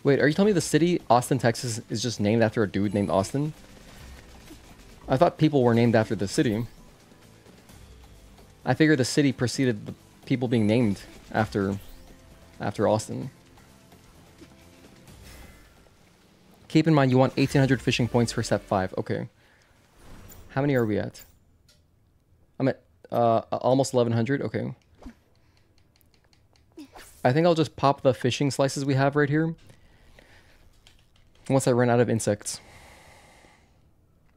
Wait, are you telling me the city, Austin, Texas, is just named after a dude named Austin? I thought people were named after the city. I figured the city preceded the people being named after Austin. Keep in mind, you want 1,800 fishing points for step 5. Okay. How many are we at? I'm at almost 1,100. Okay. I think I'll just pop the fishing slices we have right here once I run out of insects.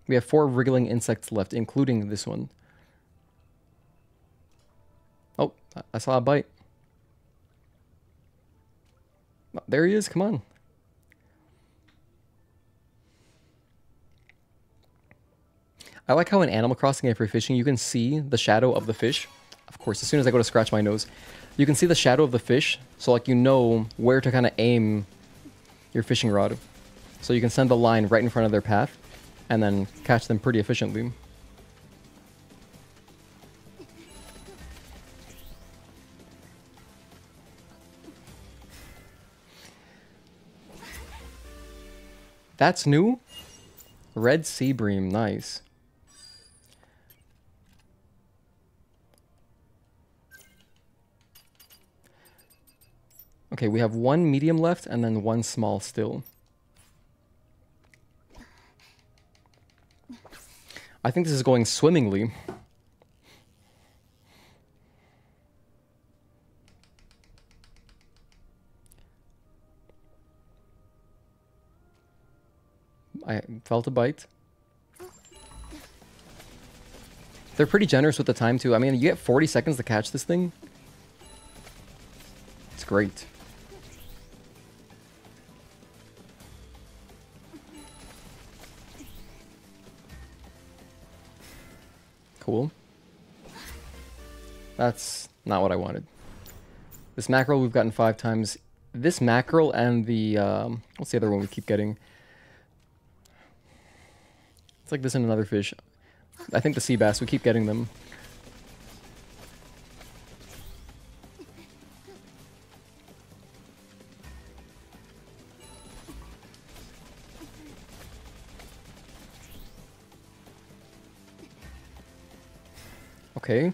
We have 4 wriggling insects left, including this one. Oh, I saw a bite. Oh, there he is. Come on. I like how in Animal Crossing, if you're fishing, you can see the shadow of the fish. Of course, as soon as I go to scratch my nose, you can see the shadow of the fish. So like you know where to kind of aim your fishing rod. So you can send the line right in front of their path and then catch them pretty efficiently. That's new? Red sea bream, nice. Okay, we have 1 medium left and then 1 small still. I think this is going swimmingly. I felt a bite. They're pretty generous with the time too. I mean, you get 40 seconds to catch this thing. It's great. Cool. That's not what I wanted. This mackerel we've gotten 5 times. This mackerel and the what's the other one we keep getting? It's like this and another fish. I think the sea bass, we keep getting them. Okay.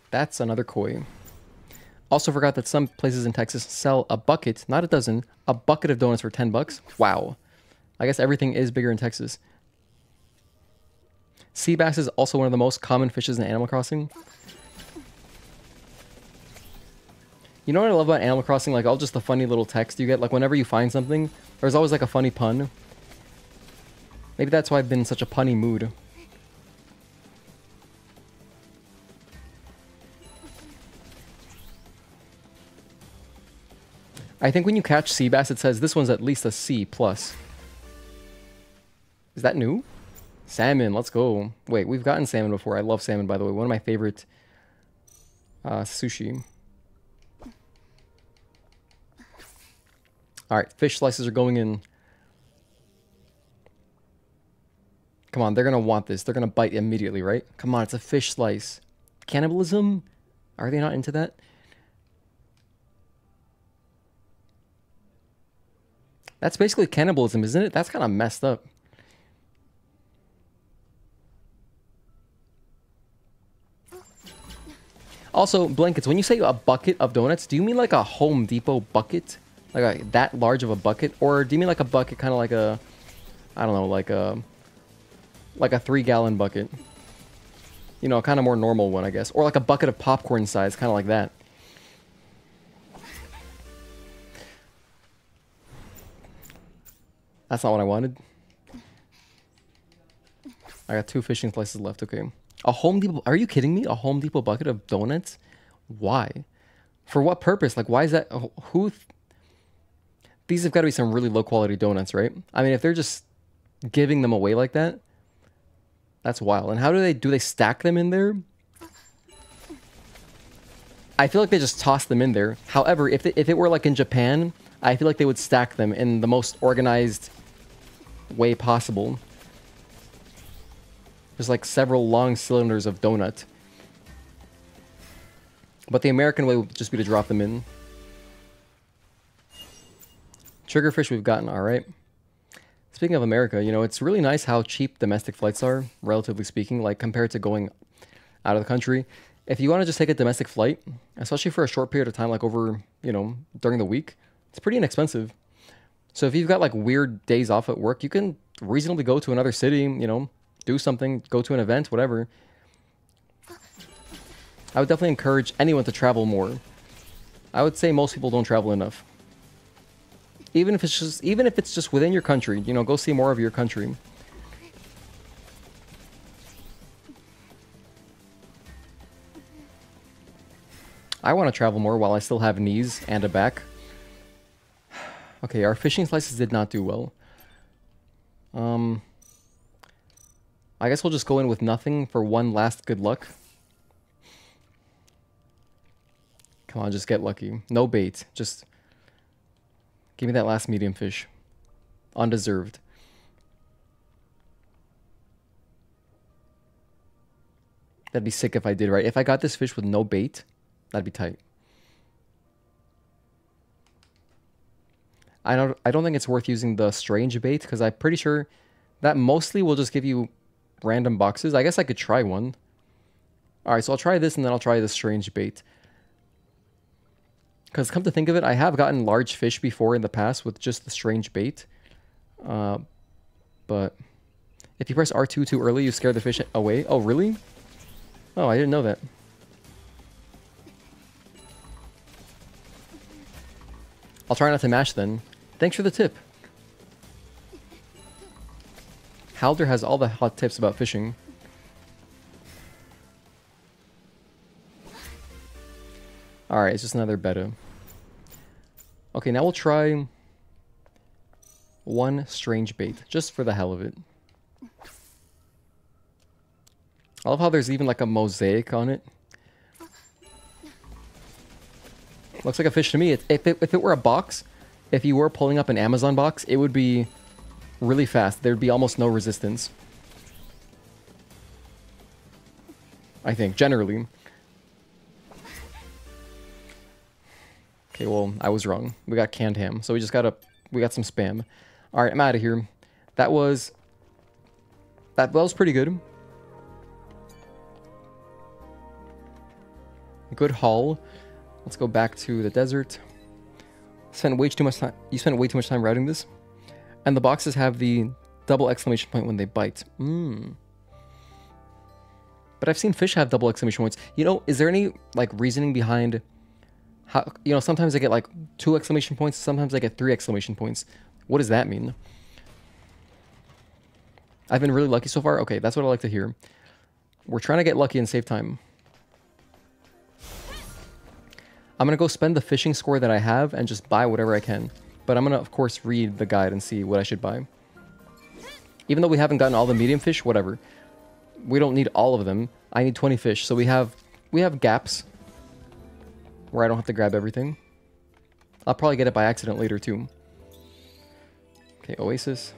That's another koi. Also forgot that some places in Texas sell a bucket, not a dozen, a bucket of donuts for 10 bucks. Wow. I guess everything is bigger in Texas. Sea bass is also one of the most common fishes in Animal Crossing. You know what I love about Animal Crossing? Like all just the funny little text you get. Like whenever you find something, there's always like a funny pun. Maybe that's why I've been in such a punny mood. I think when you catch sea bass, it says this one's at least a C+. Is that new? Salmon, let's go. Wait, we've gotten salmon before. I love salmon, by the way. One of my favorite sushi. Alright, fish slices are going in. Come on, they're going to want this. They're going to bite immediately, right? Come on, it's a fish slice. Cannibalism? Are they not into that? That's basically cannibalism, isn't it? That's kind of messed up. Also, Blankets, when you say a bucket of donuts, do you mean like a Home Depot bucket? Like that large of a bucket? Or do you mean like a bucket kind of like a, I don't know, like a 3-gallon bucket? You know, kind of more normal one, I guess. Or like a bucket of popcorn size, kind of like that. That's not what I wanted. I got 2 fishing slices left, okay. A Home Depot, are you kidding me? A Home Depot bucket of donuts? Why? For what purpose? Like, why is that? These have got to be some really low quality donuts, right? I mean, if they're just giving them away like that, that's wild. And how do they stack them in there? I feel like they just toss them in there. However, if it were like in Japan, I feel like they would stack them in the most organized way possible. There's like several long cylinders of donut. But the American way would just be to drop them in. Triggerfish we've gotten, alright. Speaking of America, you know, it's really nice how cheap domestic flights are, relatively speaking, like compared to going out of the country. If you want to just take a domestic flight, especially for a short period of time, like over, you know, during the week, it's pretty inexpensive. So if you've got like weird days off at work, you can reasonably go to another city, you know, do something, go to an event, whatever. I would definitely encourage anyone to travel more. I would say most people don't travel enough. Even if it's just within your country, you know, go see more of your country. I want to travel more while I still have knees and a back. Okay, our fishing slices did not do well. I guess we'll just go in with nothing for one last good luck. Come on, just get lucky. No bait. Just give me that last medium fish. Undeserved. That'd be sick if I did, right? If I got this fish with no bait, that'd be tight. I don't think it's worth using the strange bait, because I'm pretty sure that mostly will just give you random boxes. I guess I could try one. Alright, so I'll try this and then I'll try the strange bait. Because come to think of it, I have gotten large fish before in the past with just the strange bait. But if you press R2 too early, you scare the fish away. Oh, really? Oh, I didn't know that. I'll try not to mash then. Thanks for the tip. Halder has all the hot tips about fishing. Alright, it's just another beta. Okay, now we'll try one strange bait, just for the hell of it. I love how there's even like a mosaic on it. Looks like a fish to me. If it were a box, if you were pulling up an Amazon box, it would be really fast. There'd be almost no resistance. I think, generally. Okay, well, I was wrong. We got canned ham, so we got some spam. All right, I'm out of here. That was pretty good. Good haul. Let's go back to the desert. Spent way too much time. You spent way too much time routing this, and the boxes have the double exclamation point when they bite. But I've seen fish have double exclamation points. You know, is there any like reasoning behind how, you know, sometimes they get like 2 exclamation points, sometimes they get 3 exclamation points. What does that mean? I've been really lucky so far. Okay, that's what I like to hear. We're trying to get lucky and save time. I'm going to go spend the fishing score that I have and just buy whatever I can. But I'm going to, of course, read the guide and see what I should buy. Even though we haven't gotten all the medium fish, whatever. We don't need all of them. I need 20 fish, so we have gaps where I don't have to grab everything. I'll probably get it by accident later, too. Okay, Oasis.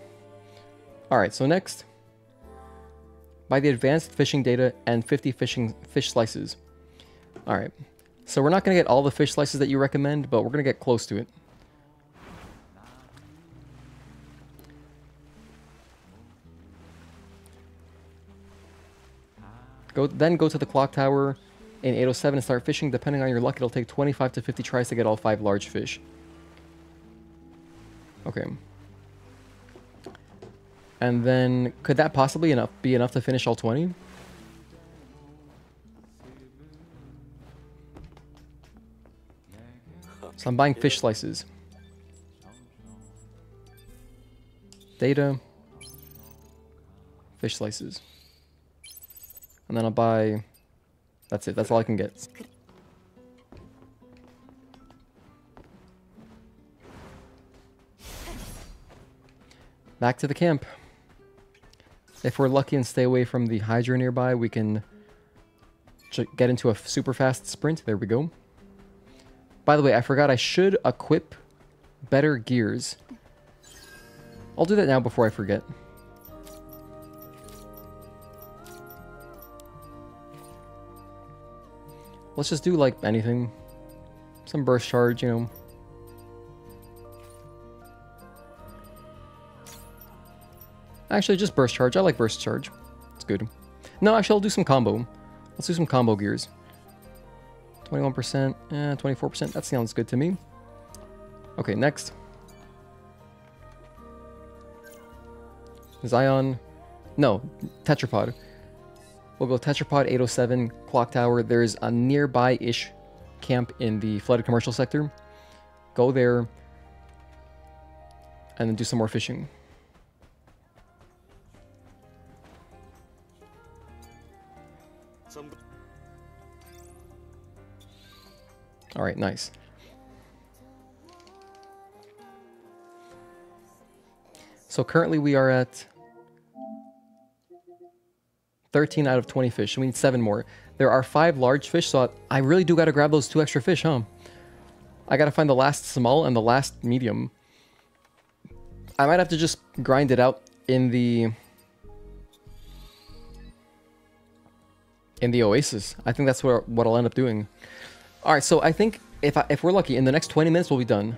Alright, so next. Buy the advanced fishing data and 50 fish slices. Alright. So we're not going to get all the fish slices that you recommend, but we're going to get close to it. Then go to the clock tower in 807 and start fishing. Depending on your luck, it'll take 25 to 50 tries to get all 5 large fish. Okay. And then, could that possibly be enough to finish all 20? So I'm buying fish slices. Data. Fish slices. And then I'll buy... That's it. That's all I can get. Back to the camp. If we're lucky and stay away from the Hydra nearby, we can get into a super fast sprint. There we go. By the way, I forgot I should equip better gears. I'll do that now before I forget. Let's just do like anything. Some burst charge, you know. Actually, just burst charge. I like burst charge. It's good. No, actually, I'll do some combo. Let's do some combo gears. 21%, 24%. That sounds good to me. Okay, next. Xion. No, Tetrapod. We'll go Tetrapod 807, Clock Tower. There's a nearby-ish camp in the flooded commercial sector. Go there. And then do some more fishing. Alright, nice. So currently we are at 13 out of 20 fish. We need 7 more. There are 5 large fish, so I really do got to grab those 2 extra fish, huh? I got to find the last small and the last medium. I might have to just grind it out in the Oasis. I think that's what I'll end up doing. All right, so I think if we're lucky, in the next 20 minutes we'll be done.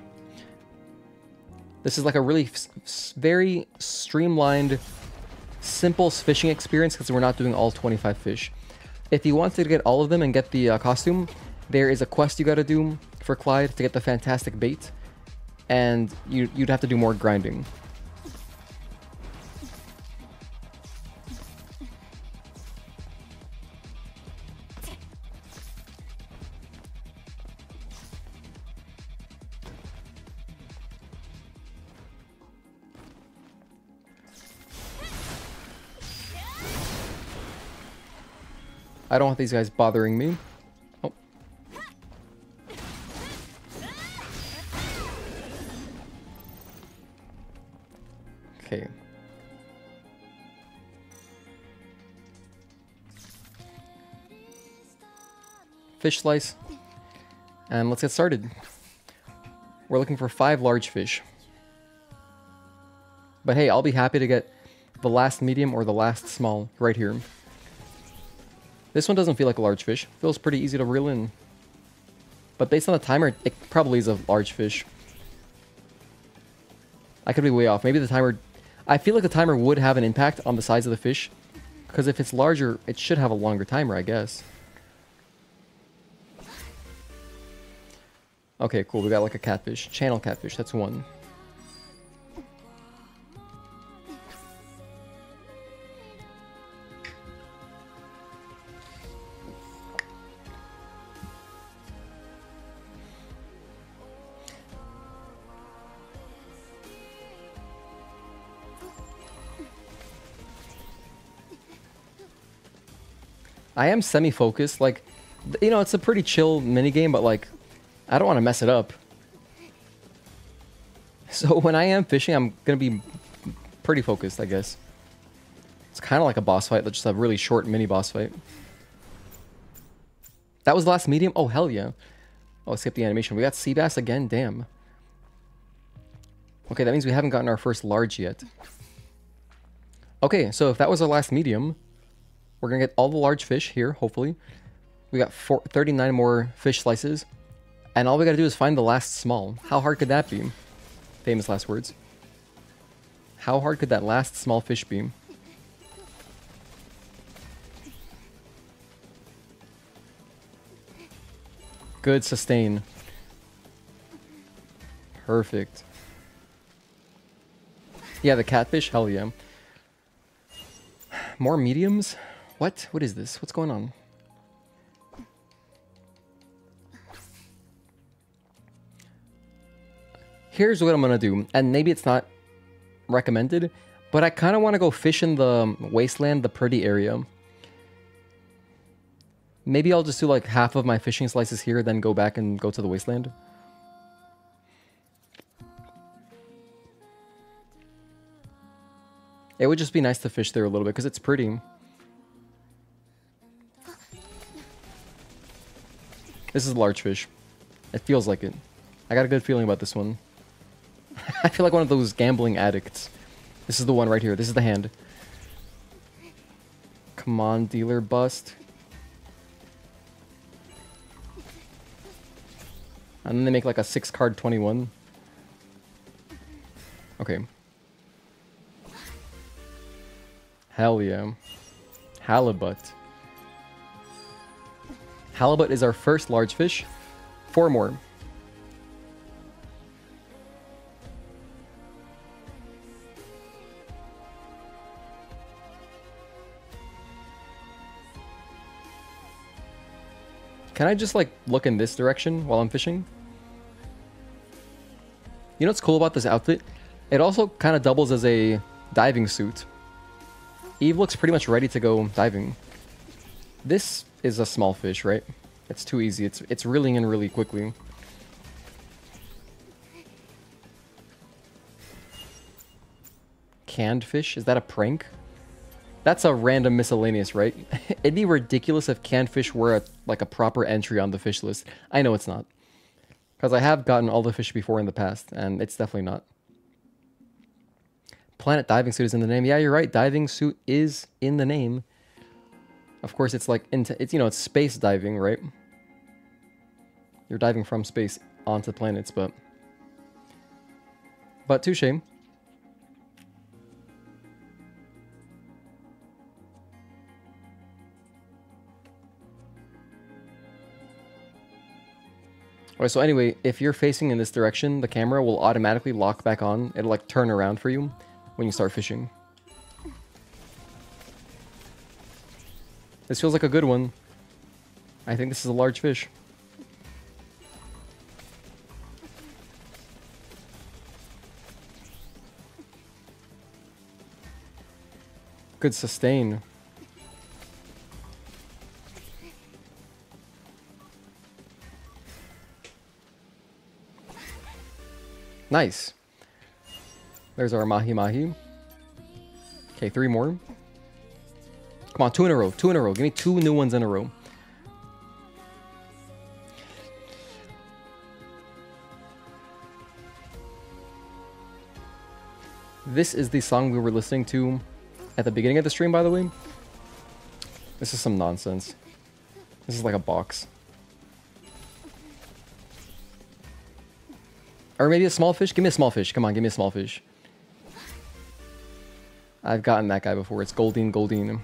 This is like a really very streamlined, simple fishing experience because we're not doing all 25 fish. If you wanted to get all of them and get the costume, there is a quest you got to do for Clyde to get the fantastic bait, and you'd have to do more grinding. I don't want these guys bothering me. Oh. Okay. Fish slice. And let's get started. We're looking for 5 large fish. But hey, I'll be happy to get the last medium or the last small right here. This one doesn't feel like a large fish. Feels pretty easy to reel in. But based on the timer, it probably is a large fish. I could be way off. Maybe the timer... I feel like the timer would have an impact on the size of the fish. Because if it's larger, it should have a longer timer, I guess. Okay, cool. We got like a catfish. Channel catfish. That's 1. I am semi-focused, like, you know, it's a pretty chill minigame, but, like, I don't want to mess it up. So when I am fishing, I'm going to be pretty focused, I guess. It's kind of like a boss fight, just a really short mini-boss fight. That was the last medium? Oh, hell yeah. Oh, I skipped the animation. We got sea bass again? Damn. Okay, that means we haven't gotten our first large yet. Okay, so if that was our last medium... We're going to get all the large fish here, hopefully. We got 39 more fish slices. And all we got to do is find the last small. How hard could that be? Famous last words. How hard could that last small fish be? Good sustain. Perfect. Yeah, the catfish? Hell yeah. More mediums? What? What is this? What's going on? Here's what I'm gonna do, and maybe it's not recommended, but I kind of want to go fish in the Wasteland, the pretty area. Maybe I'll just do like half of my fishing slices here, then go back and go to the Wasteland. It would just be nice to fish there a little bit, because it's pretty. This is a large fish. It feels like it. I got a good feeling about this one. I feel like one of those gambling addicts. This is the one right here. This is the hand. Come on, dealer bust. And then they make like a 6-card 21. Okay. Hell yeah. Halibut. Halibut is our first large fish. 4 more. Can I just like look in this direction while I'm fishing? You know what's cool about this outfit? It also kind of doubles as a diving suit. Eve looks pretty much ready to go diving. This is a small fish, right? It's too easy. It's reeling in really quickly. Canned fish? Is that a prank? That's a random miscellaneous, right? It'd be ridiculous if canned fish were like a proper entry on the fish list. I know it's not. Because I have gotten all the fish before in the past, and it's definitely not. Planet diving suit is in the name. Yeah, you're right. Diving suit is in the name. Of course, it's like it's you know, it's space diving, right? You're diving from space onto planets, but touche. Alright, so anyway, if you're facing in this direction, the camera will automatically lock back on. It'll like turn around for you when you start fishing. This feels like a good one. I think this is a large fish. Good sustain. Nice. There's our mahi mahi. Okay, 3 more. Come on, 2 in a row. 2 in a row. Give me 2 new ones in a row. This is the song we were listening to at the beginning of the stream, by the way. This is some nonsense. This is like a box. Or maybe a small fish? Give me a small fish. Come on, give me a small fish. I've gotten that guy before. It's Goldine, Goldine.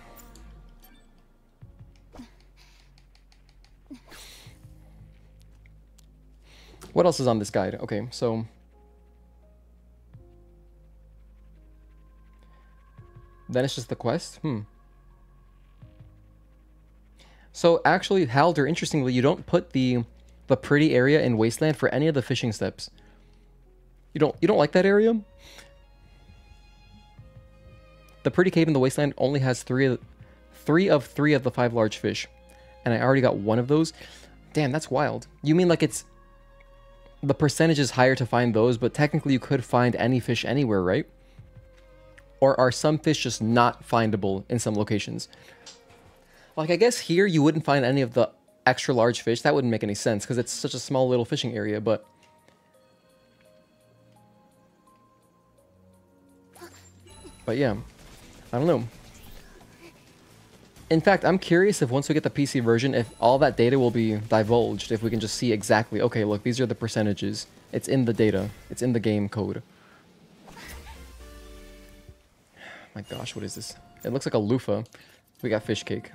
What else is on this guide? Okay, so... then it's just the quest? So actually, Halder, interestingly, you don't put the pretty area in Wasteland for any of the fishing steps. You don't like that area? The pretty cave in the Wasteland only has 3 of the 5 large fish. And I already got 1 of those. Damn, that's wild. You mean like it's... the percentage is higher to find those, but technically you could find any fish anywhere, right? Or are some fish just not findable in some locations? Like, I guess here you wouldn't find any of the extra large fish. That wouldn't make any sense because it's such a small little fishing area, but... but yeah, I don't know. In fact, I'm curious if once we get the PC version, if all that data will be divulged, if we can just see exactly, okay, look, these are the percentages. It's in the data. It's in the game code. My gosh, what is this? It looks like a loofah. We got fish cake.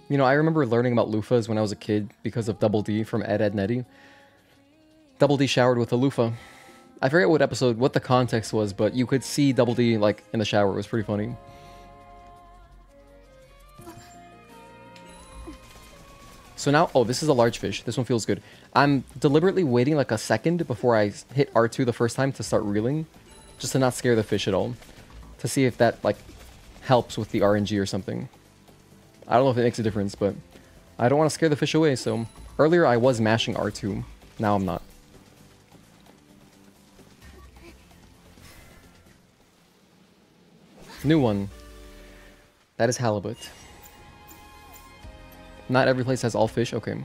You know, I remember learning about loofahs when I was a kid because of Double D from Ed, Ed, and Eddy. Double D showered with a loofah. I forget what episode, what the context was, but you could see Double D, like, in the shower. It was pretty funny. So now, oh, this is a large fish. This one feels good. I'm deliberately waiting like a second before I hit R2 the first time to start reeling. Just to not scare the fish at all. To see if that, like, helps with the RNG or something. I don't know if it makes a difference, but I don't want to scare the fish away, so... earlier I was mashing R2. Now I'm not. New one. That is halibut. Not every place has all fish. Okay.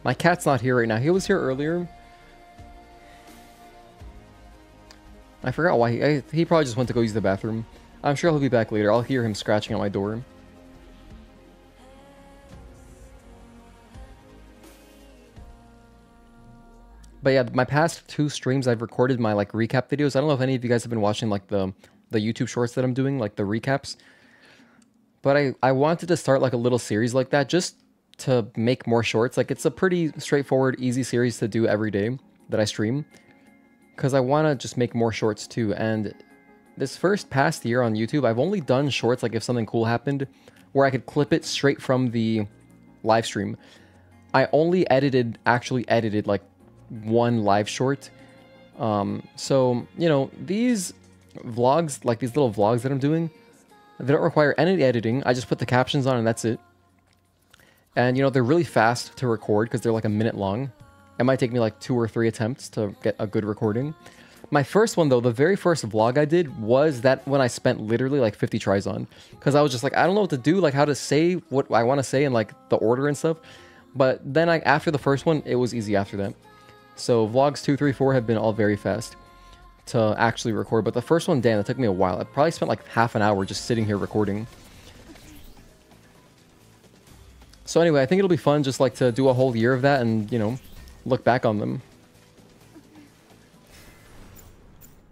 My cat's not here right now. He was here earlier. I forgot why. He probably just went to go use the bathroom. I'm sure he'll be back later. I'll hear him scratching at my door. But yeah, my past 2 streams, I've recorded my like recap videos. I don't know if any of you guys have been watching like the YouTube shorts that I'm doing, like the recaps. But I wanted to start like a little series like that just to make more shorts. Like it's a pretty straightforward, easy series to do every day that I stream. Because I want to just make more shorts too. And this past year on YouTube, I've only done shorts like if something cool happened where I could clip it straight from the live stream. I only actually edited like 1 live short. So, you know, these vlogs, like these little vlogs that I'm doing, they don't require any editing. I just put the captions on and that's it. And, you know, they're really fast to record because they're like a minute long. It might take me like 2 or 3 attempts to get a good recording. My first one, though, the very first vlog I did was that one I spent literally like 50 tries on. Because I was just like, I don't know what to do, like how to say what I want to say and like the order and stuff. But then after the first one, it was easy after that. So vlogs 2, 3, 4 have been all very fast to actually record. But the first one, damn, it took me a while. I probably spent like half an hour just sitting here recording. So anyway, I think it'll be fun just like to do a whole year of that and, you know, look back on them.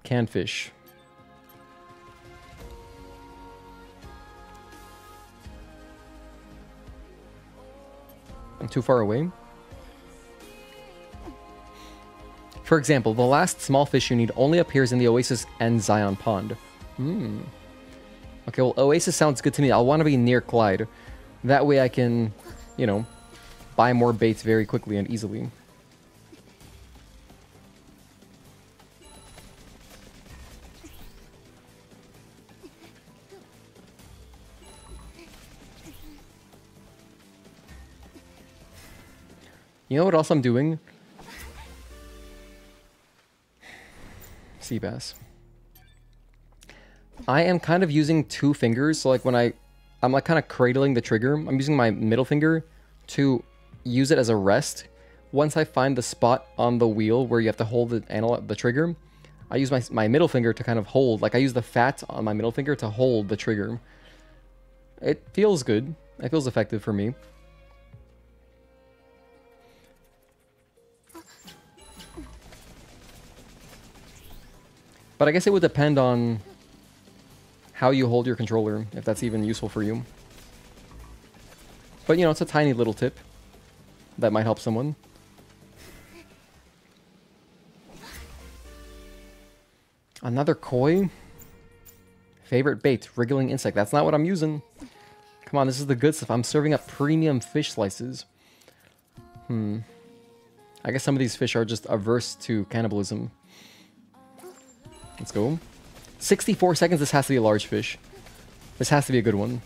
Canned fish. I'm too far away. For example, the last small fish you need only appears in the Oasis and Xion pond. Okay, well, Oasis sounds good to me. I'll want to be near Clyde. That way I can, you know, buy more baits very quickly and easily. You know what else I'm doing? Sea bass. I am kind of using 2 fingers, so like when I'm like kind of cradling the trigger. I'm using my middle finger to use it as a rest. Once I find the spot on the wheel where you have to hold the trigger, I use my middle finger to kind of hold. Like I use the fat on my middle finger to hold the trigger. It feels good. It feels effective for me. But I guess it would depend on how you hold your controller, if that's even useful for you. But, you know, it's a tiny little tip that might help someone. Another koi? Favorite bait, wriggling insect. That's not what I'm using. Come on, this is the good stuff. I'm serving up premium fish slices. I guess some of these fish are just averse to cannibalism. Let's go. 64 seconds. This has to be a large fish. This has to be a good one.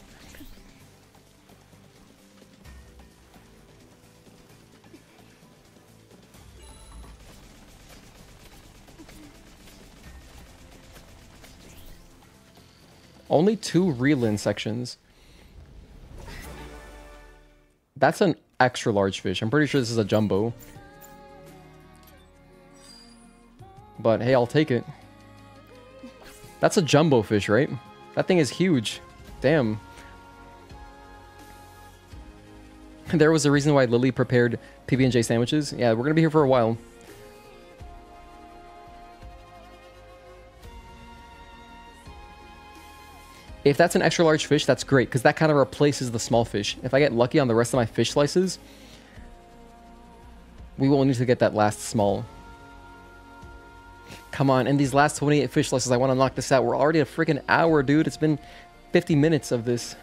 Only 2 reel-in sections. That's an extra large fish. I'm pretty sure this is a jumbo. But hey, I'll take it. That's a jumbo fish, right? That thing is huge. Damn. There was a reason why Lily prepared PB&J sandwiches. Yeah, we're gonna be here for a while. If that's an extra large fish, that's great, because that kind of replaces the small fish. If I get lucky on the rest of my fish slices, we will need to get that last small. Come on, in these last 28 fish slices, I want to knock this out. We're already a freaking hour, dude. It's been 50 minutes of this.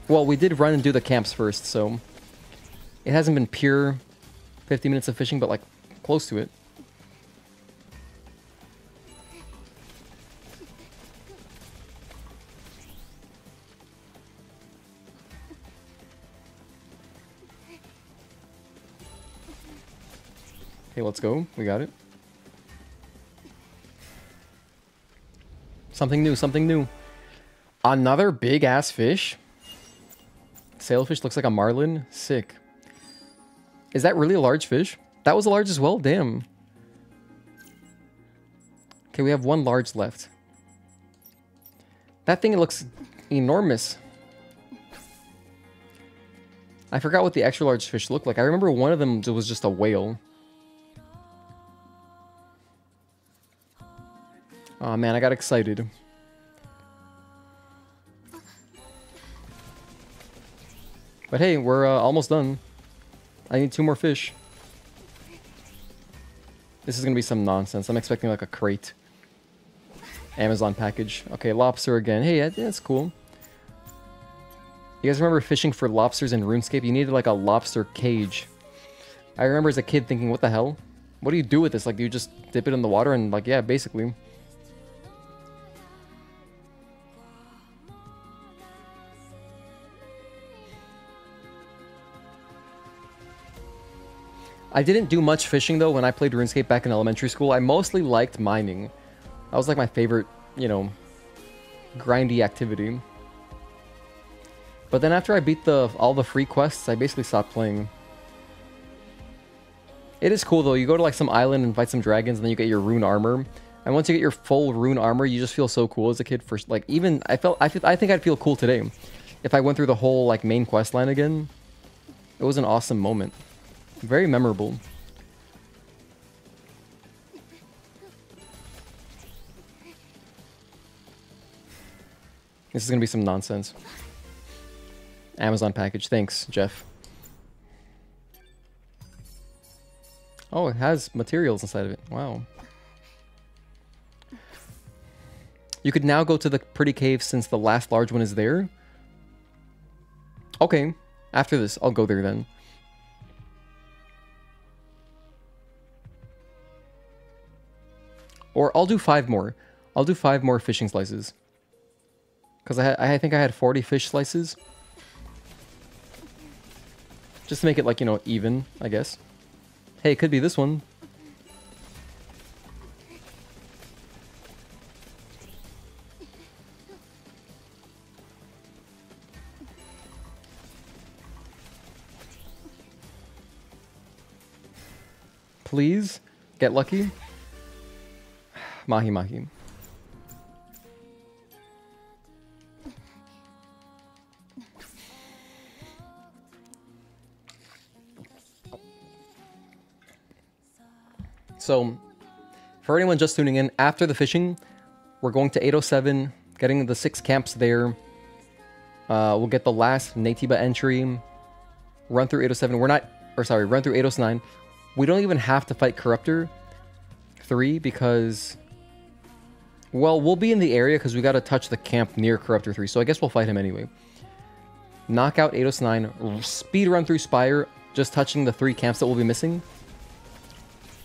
Well, we did run and do the camps first, so it hasn't been pure 50 minutes of fishing, but like close to it. Okay, let's go. We got it. Something new, something new. Another big-ass fish. Sailfish looks like a marlin. Sick. Is that really a large fish? That was a large as well? Damn. Okay, we have one large left. That thing looks enormous. I forgot what the extra large fish looked like. I remember one of them was just a whale. Oh man, I got excited. But hey, we're almost done. I need 2 more fish. This is gonna be some nonsense. I'm expecting like a crate. Amazon package. Okay, lobster again. Hey, yeah, that's cool. You guys remember fishing for lobsters in RuneScape? You needed like a lobster cage. I remember as a kid thinking, what the hell? What do you do with this? Like, do you just dip it in the water and like, yeah, basically. I didn't do much fishing though when I played RuneScape back in elementary school. I mostly liked mining. That was like my favorite, you know, grindy activity. But then after I beat all the free quests, I basically stopped playing. It is cool though. You go to like some island and fight some dragons, and then you get your rune armor. And once you get your full rune armor, you just feel so cool as a kid. For like, even I think I'd feel cool today if I went through the whole like main quest line again. It was an awesome moment. Very memorable. This is gonna be some nonsense. Amazon package. Thanks, Jeff. Oh, it has materials inside of it. Wow. You could now go to the pretty cave since the last large one is there. Okay. After this, I'll go there then. Or I'll do 5 more. I'll do 5 more fishing slices. Because I think I had 40 fish slices. Just to make it like, you know, even, I guess. Hey, it could be this one. Please, get lucky. Mahi mahi. So, for anyone just tuning in, after the fishing, we're going to 807, getting the 6 camps there. We'll get the last Natiba entry, run through 807. Run through 809. We don't even have to fight Corruptor 3 because, well, we'll be in the area because we got to touch the camp near Corruptor 3. So I guess we'll fight him anyway. Knock out 809, speed run through Spire, just touching the 3 camps that we'll be missing.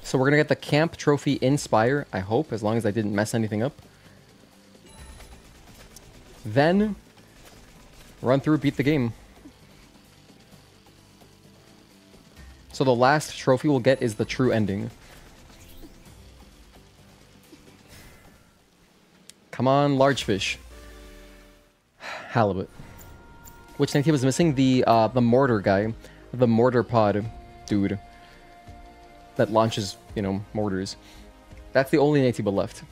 So we're going to get the camp trophy in Spire, I hope, as long as I didn't mess anything up. Then, run through, beat the game. So the last trophy we'll get is the true ending. Come on, large fish. Halibut. Which native is missing? The mortar guy. The mortar pod dude. That launches, you know, mortars. That's the only native left.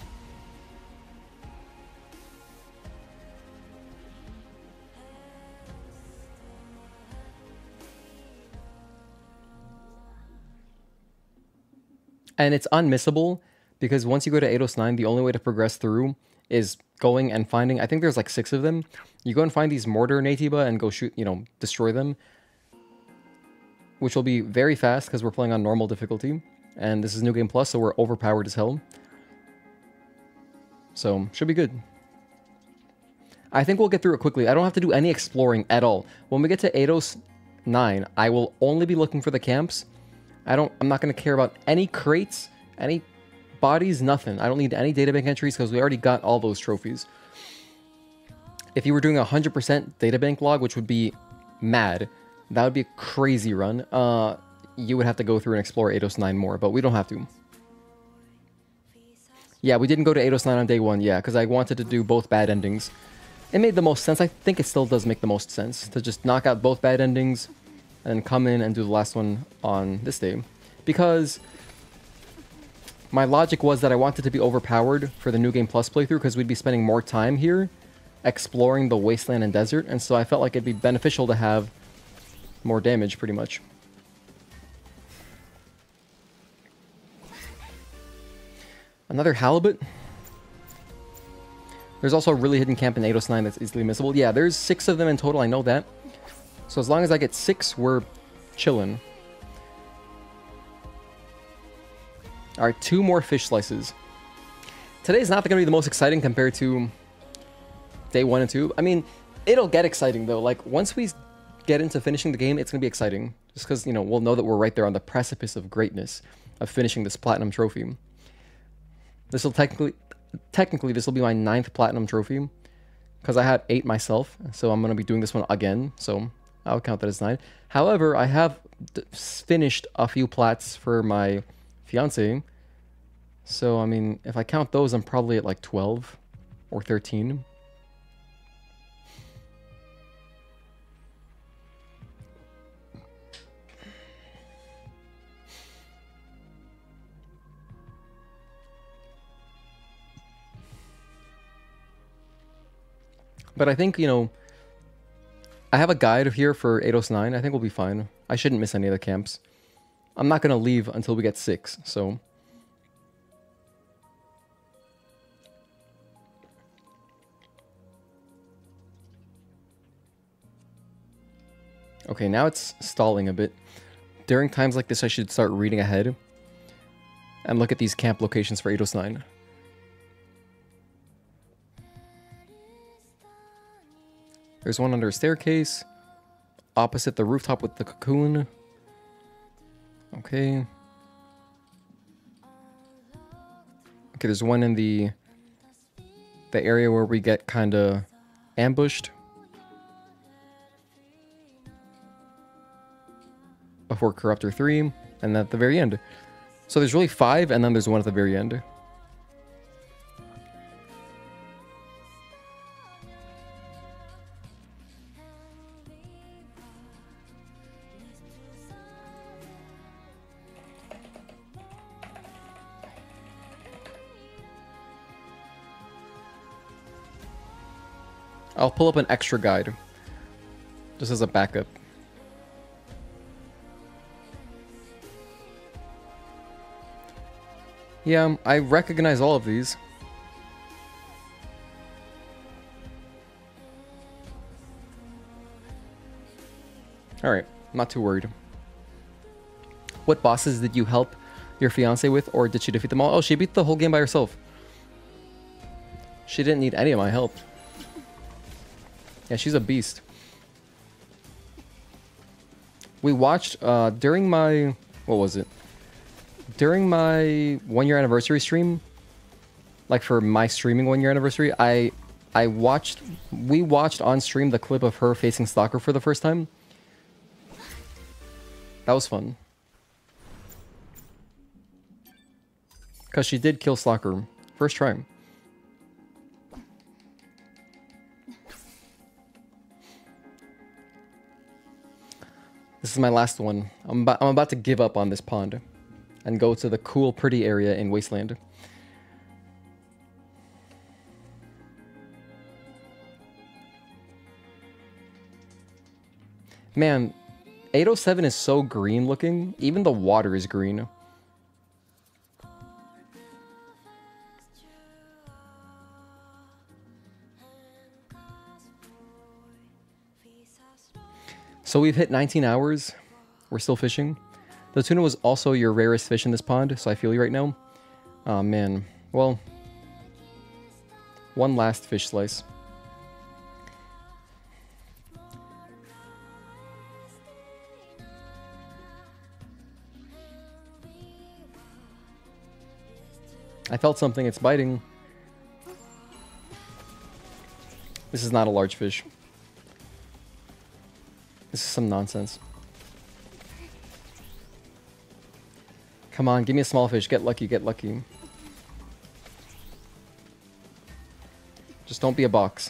And it's unmissable because once you go to Eidos 9, the only way to progress through is going and finding, I think there's like 6 of them. You go and find these mortar Natiba and go shoot, you know, destroy them. Which will be very fast because we're playing on normal difficulty. And this is New Game Plus, so we're overpowered as hell. So, should be good. I think we'll get through it quickly. I don't have to do any exploring at all. When we get to Eidos 9, I will only be looking for the camps. I'm not going to care about any crates, any bodies, nothing. I don't need any databank entries because we already got all those trophies. If you were doing 100% databank log, which would be mad, that would be a crazy run. you would have to go through and explore Eidos 9 more, but we don't have to. Yeah, we didn't go to Eidos 9 on day 1, yeah, because I wanted to do both bad endings. It made the most sense. I think it still does make the most sense to just knock out both bad endings and then come in and do the last one on this day. Because my logic was that I wanted to be overpowered for the New Game Plus playthrough because we'd be spending more time here exploring the Wasteland and Desert, and so I felt like it'd be beneficial to have more damage, pretty much. Another halibut. There's also a really hidden camp in Eidos 9 that's easily missable. Yeah, there's 6 of them in total, I know that. So as long as I get 6, we're chillin'. Alright, 2 more fish slices. Today's not going to be the most exciting compared to day 1 and 2. I mean, it'll get exciting though. Like, once we get into finishing the game, it's going to be exciting. Just because, you know, we'll know that we're right there on the precipice of greatness, of finishing this platinum trophy. This will technically this will be my 9th platinum trophy, because I had 8 myself, so I'm going to be doing this one again, so I'll count that as 9. However, I have finished a few plats for my fiance, so I mean, if I count those, I'm probably at like 12 or 13. But I think, you know, I have a guide here for Eidos 9. I think we'll be fine. I shouldn't miss any of the camps. I'm not going to leave until we get 6, so... Okay, now it's stalling a bit. During times like this, I should start reading ahead and look at these camp locations for Eidos 9. There's one under a staircase, opposite the rooftop with the cocoon. Okay. Okay, there's one in the area where we get kind of ambushed before Corruptor 3, and at the very end. So there's really 5, and then there's one at the very end. I'll pull up an extra guide, just as a backup. Yeah, I recognize all of these. Alright, not too worried. What bosses did you help your fiance with, or did she defeat them all? Oh, she beat the whole game by herself. She didn't need any of my help. Yeah, she's a beast. We watched, during my... What was it? During my 1-year anniversary stream, like for my streaming 1-year anniversary, we watched on stream the clip of her facing Stalker for the first time. That was fun. Because she did kill Stalker. First try. This is my last one. I'm about to give up on this pond and go to the cool, pretty area in Wasteland. Man, 807 is so green looking. Even the water is green. So we've hit 19 hours. We're still fishing. The tuna was also your rarest fish in this pond, so I feel you right now. Oh man. Well, one last fish slice. I felt something. It's biting. This is not a large fish. This is some nonsense. Come on, give me a small fish. Get lucky, get lucky. Just don't be a box.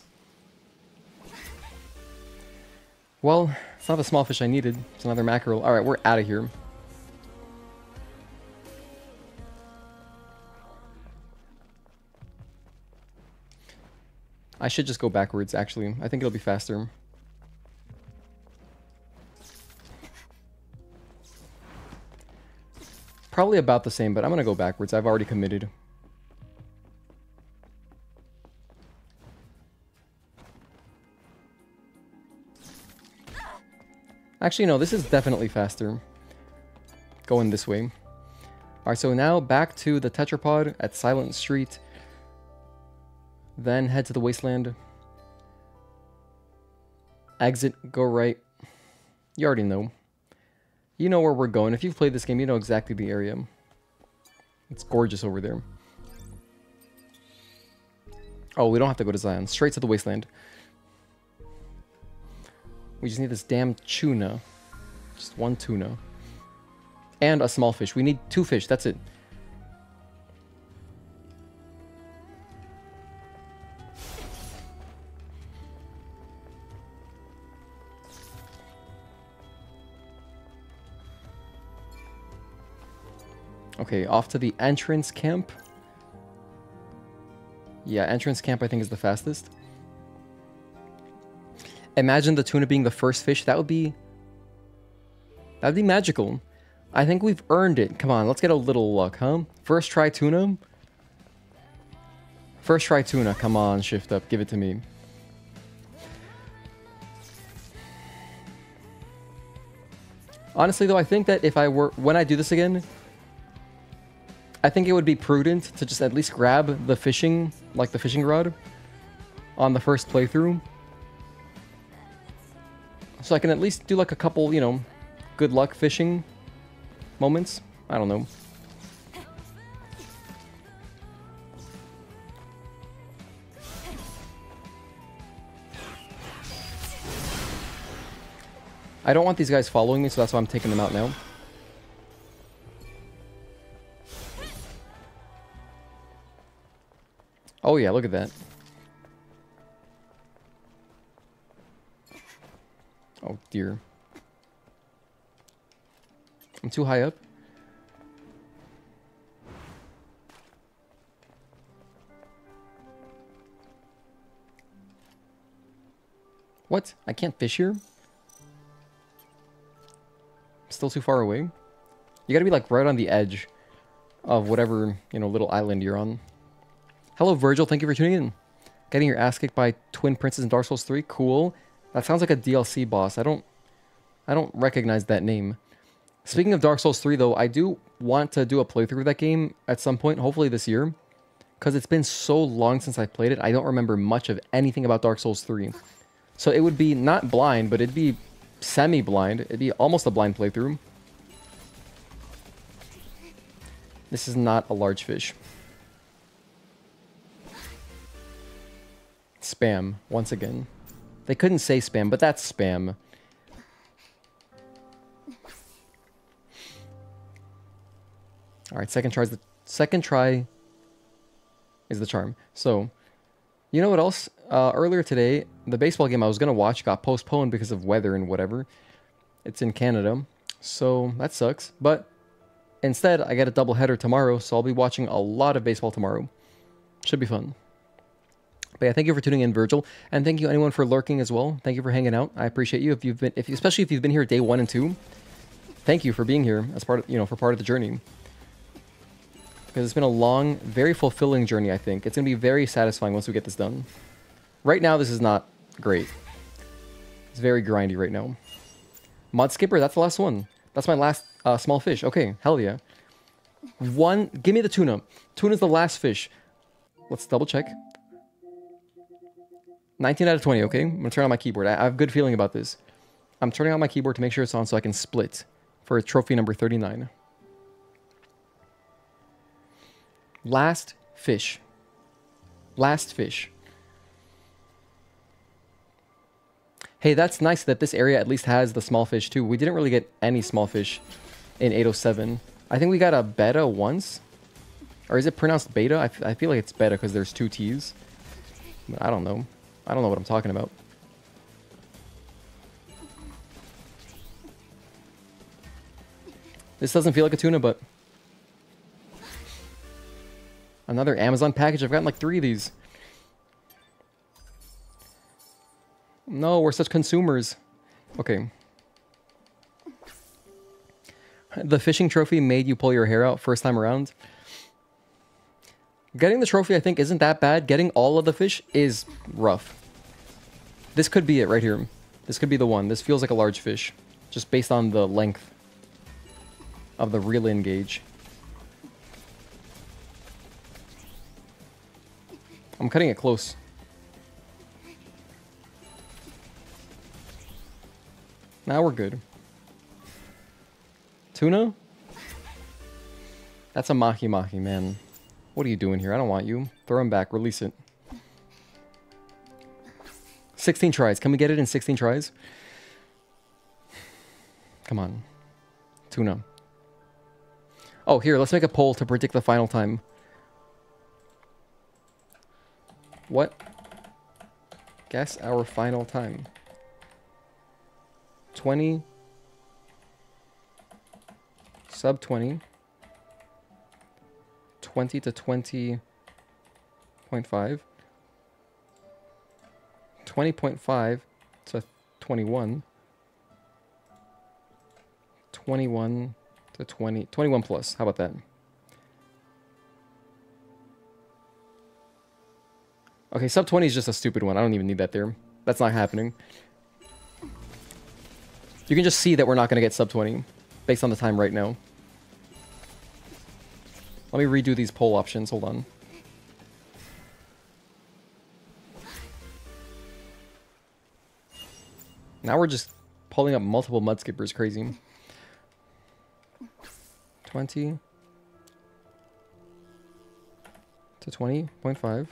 Well, it's not the small fish I needed. It's another mackerel. Alright, we're out of here. I should just go backwards, actually. I think it'll be faster. Probably about the same, but I'm gonna go backwards. I've already committed. Actually, no, this is definitely faster. Going this way. Alright, so now back to the tetrapod at Silent Street. Then head to the Wasteland. Exit, go right. You already know. You know where we're going. If you've played this game, you know exactly the area. It's gorgeous over there. Oh, we don't have to go to Xion. Straight to the Wasteland. We just need this damn tuna. Just one tuna. And a small fish. We need 2 fish. That's it. Okay, off to the entrance camp. Yeah, entrance camp I think is the fastest. Imagine the tuna being the first fish. That'd be magical. I think we've earned it. Come on, let's get a little luck, huh? First try tuna. First try tuna. Come on, shift up. Give it to me. Honestly, though, I think that when I do this again, I think it would be prudent to just at least grab the fishing, like the fishing rod, on the first playthrough. So I can at least do like a couple, you know, good luck fishing moments. I don't know. I don't want these guys following me, so that's why I'm taking them out now. Oh yeah, look at that. Oh dear. I'm too high up. What? I can't fish here? Still too far away? You gotta be like right on the edge of whatever, you know, little island you're on. Hello, Virgil. Thank you for tuning in. Getting your ass kicked by Twin Princes in Dark Souls 3. Cool. That sounds like a DLC boss. I don't recognize that name. Speaking of Dark Souls 3, though, I do want to do a playthrough of that game at some point, hopefully this year. Because it's been so long since I played it, I don't remember much of anything about Dark Souls 3. So it would be not blind, but it'd be semi-blind. It'd be almost a blind playthrough. This is not a large fish. Spam, once again. They couldn't say spam, but that's spam. Alright, second try is the charm. So, you know what else? Earlier today, the baseball game I was going to watch got postponed because of weather and whatever. It's in Canada, so that sucks. But instead, I get a doubleheader tomorrow, so I'll be watching a lot of baseball tomorrow. Should be fun. But yeah, thank you for tuning in, Virgil, and thank you anyone for lurking as well. Thank you for hanging out. I appreciate you especially if you've been here day 1 and 2. Thank you for being here as part of, you know, for part of the journey. Because it's been a long, very fulfilling journey, I think. It's going to be very satisfying once we get this done. Right now, this is not great. It's very grindy right now. Mud Skipper, that's the last one. That's my last small fish. Okay, hell yeah. Give me the tuna. Tuna's the last fish. Let's double check. 19 out of 20, okay? I'm going to turn on my keyboard. I have a good feeling about this. I'm turning on my keyboard to make sure it's on so I can split for trophy number 39. Last fish. Last fish. Hey, that's nice that this area at least has the small fish too. We didn't really get any small fish in 807. I think we got a beta once. Or is it pronounced beta? I feel like it's beta because there's 2 T's. But I don't know. I don't know what I'm talking about. This doesn't feel like a tuna, but... Another Amazon package. I've gotten like 3 of these. No, we're such consumers. Okay. The fishing trophy made you pull your hair out first time around. Getting the trophy, I think, isn't that bad. Getting all of the fish is rough. This could be it right here. This could be the one. This feels like a large fish. Just based on the length of the reel-in gauge. I'm cutting it close. Now we're good. Tuna? That's a mahi-mahi, man. What are you doing here? I don't want you. Throw him back. Release it. 16 tries. Can we get it in 16 tries? Come on. Tuna. Oh, here. Let's make a poll to predict the final time. What? Guess our final time. 20. Sub 20. 20 to 20.5. 20.5 to 21. 21 to 20. 21 plus. How about that? Okay, sub 20 is just a stupid one. I don't even need that there. That's not happening. You can just see that we're not going to get sub 20 based on the time right now. Let me redo these poll options. Hold on. Now we're just pulling up multiple mud skippers. Crazy. 20 to 20.5.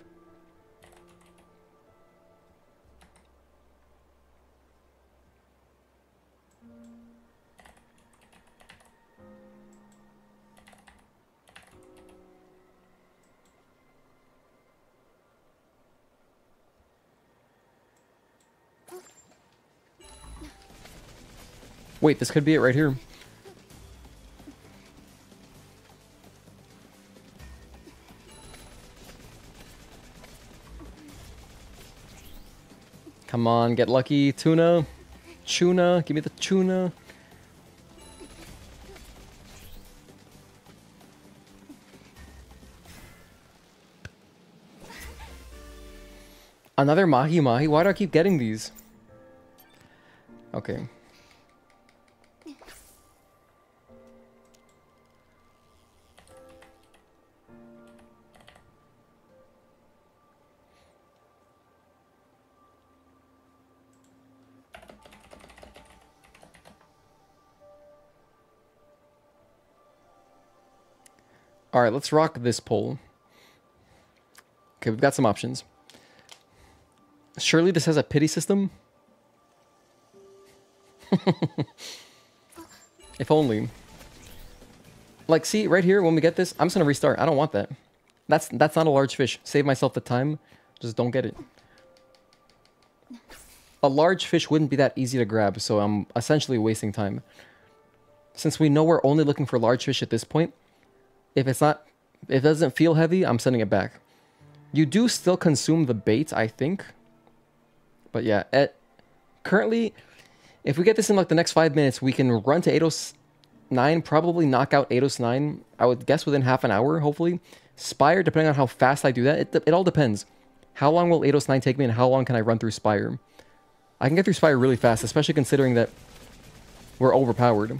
Wait, this could be it right here. Come on, get lucky. Tuna. Tuna. Give me the tuna. Another mahi-mahi? Why do I keep getting these? Okay. Alright, let's rock this poll. Okay, we've got some options. Surely this has a pity system? If only. Like, see, right here, when we get this, I'm just gonna restart. I don't want that. That's not a large fish. Save myself the time. Just don't get it. A large fish wouldn't be that easy to grab, so I'm essentially wasting time. Since we know we're only looking for large fish at this point, if it doesn't feel heavy, I'm sending it back. You do still consume the bait, I think. But yeah, currently, if we get this in like the next 5 minutes, we can run to Eidos 9, probably knock out Eidos 9, I would guess within half an hour, hopefully. Spire, depending on how fast I do that, it all depends. How long will Eidos 9 take me and how long can I run through Spire? I can get through Spire really fast, especially considering that we're overpowered.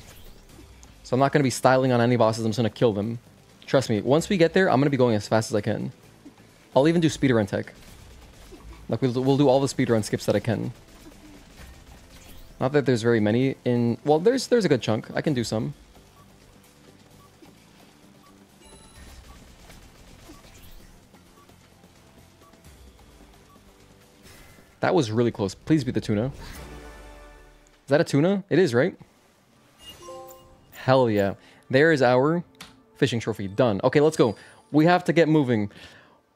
So I'm not going to be styling on any bosses, I'm just going to kill them. Trust me, once we get there, I'm going to be going as fast as I can. I'll even do speedrun tech. Like, we'll do all the speedrun skips that I can. Not that there's very many in... Well, there's a good chunk. I can do some. That was really close. Please be the tuna. Is that a tuna? It is, right? Hell yeah. There is our fishing trophy. Done. Okay, let's go. We have to get moving.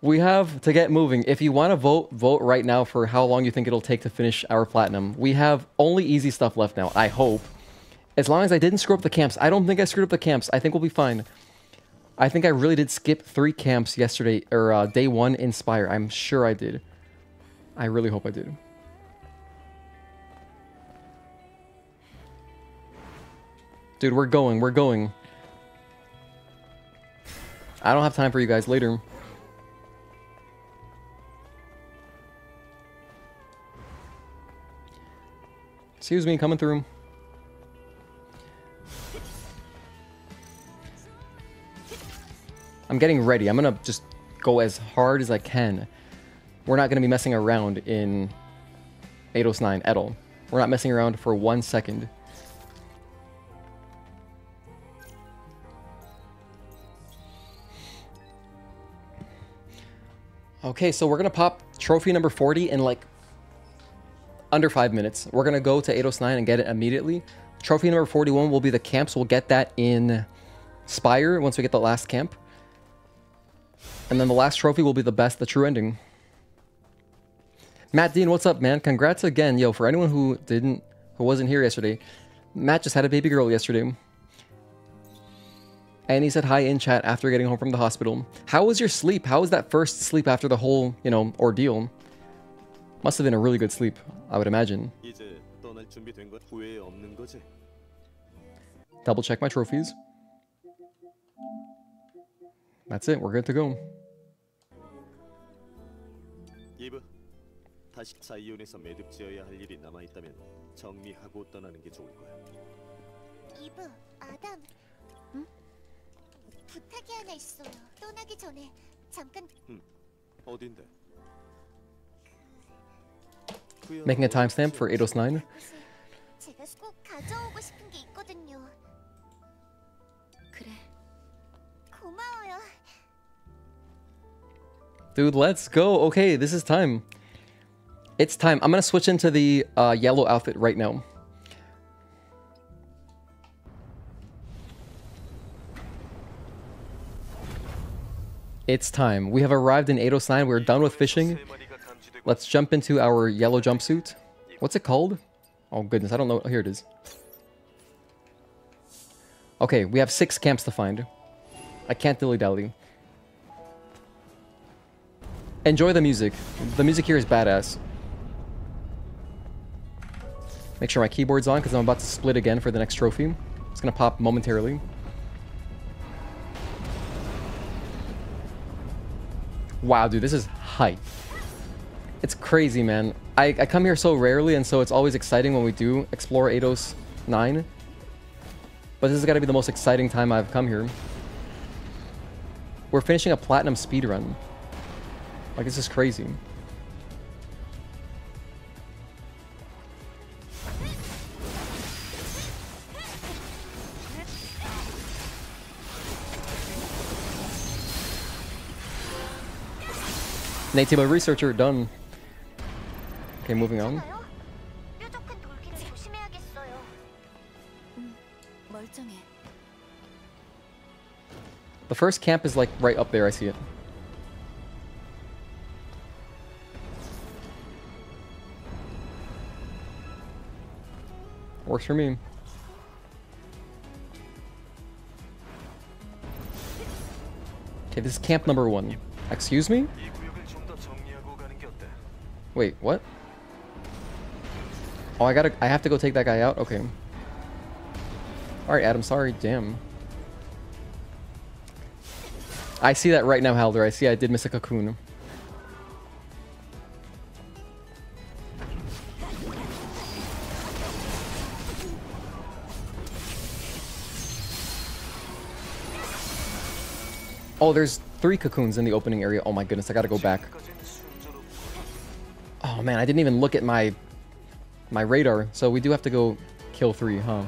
We have to get moving. If you want to vote, vote right now for how long you think it'll take to finish our platinum. We have only easy stuff left now, I hope. As long as I didn't screw up the camps. I don't think I screwed up the camps. I think we'll be fine. I think I really did skip 3 camps yesterday, or day 1 in Spire. I'm sure I did. I really hope I did. Dude, we're going, we're going. I don't have time for you guys later. Excuse me, coming through. I'm getting ready. I'm gonna just go as hard as I can. We're not gonna be messing around in Eidos 9 at all. We're not messing around for 1 second. Okay, so we're gonna pop trophy number 40 in like under 5 minutes. We're gonna go to Eidos 9 and get it immediately. Trophy number 41 will be the camps. We'll get that in Spire once we get the last camp. And then the last trophy will be the true ending. Matt Dean, what's up, man? Congrats again. Yo, for anyone who wasn't here yesterday, Matt just had a baby girl yesterday. And he said hi in chat after getting home from the hospital. How was your sleep? How was that first sleep after the whole, you know, ordeal? Must have been a really good sleep, I would imagine. Double check my trophies. That's it, we're good to go. 다시 사이온에서 매듭지어야 할 일이 남아 있다면 정리하고 떠나는 게 좋을 거야. 이브, 아담. 응? 부탁이 하나 있어요. 떠나기 전에 잠깐. 어딘데? Making a timestamp for Eidos 9. 제가 꼭 가져오고 싶은 게 있거든요. 그래. 고마워요. Dude, let's go. Okay, this is time. It's time. I'm gonna switch into the yellow outfit right now. It's time. We have arrived in Eidos 9. We're done with fishing. Let's jump into our yellow jumpsuit. What's it called? Oh goodness, I don't know. Here it is. Okay, we have 6 camps to find. I can't dilly-dally. Enjoy the music. The music here is badass. Make sure my keyboard's on because I'm about to split again for the next trophy. It's gonna pop momentarily. Wow, dude, this is hype. It's crazy, man. I come here so rarely, and so it's always exciting when we do explore Eidos 9. But this has got to be the most exciting time I've come here. We're finishing a platinum speedrun. Like, this is crazy. Native researcher done. Okay, moving on. The first camp is like right up there, I see it. Works for me. Okay, this is camp number 1. Excuse me? Wait, what? Oh, I have to go take that guy out? Okay. Alright, Adam, sorry, damn. I see that right now, Halder. I see I did miss a cocoon. Oh, there's 3 cocoons in the opening area. Oh my goodness, I gotta go back. Oh man, I didn't even look at my radar, so we do have to go kill 3, huh?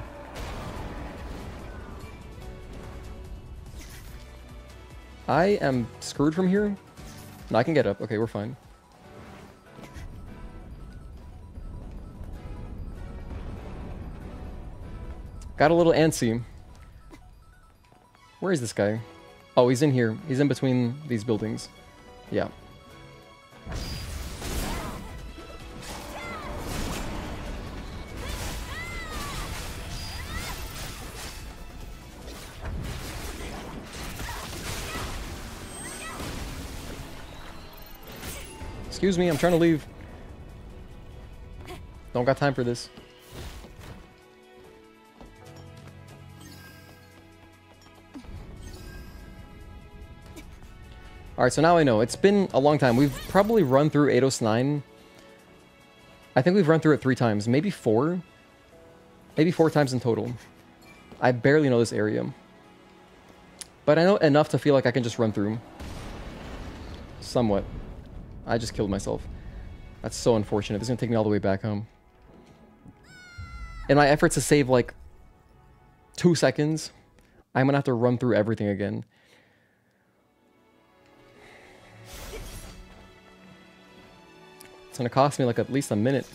I am screwed from here? No, I can get up. Okay, we're fine. Got a little antsy. Where is this guy? Oh, he's in here. He's in between these buildings. Yeah. Excuse me, I'm trying to leave. Don't got time for this. Alright, so now I know. It's been a long time. We've probably run through Eidos 9. I think we've run through it 3 times. Maybe 4? Maybe 4 times in total. I barely know this area. But I know enough to feel like I can just run through. Somewhat. I just killed myself. That's so unfortunate. This is going to take me all the way back home. In my efforts to save like 2 seconds, I'm going to have to run through everything again. It's going to cost me like at least a minute.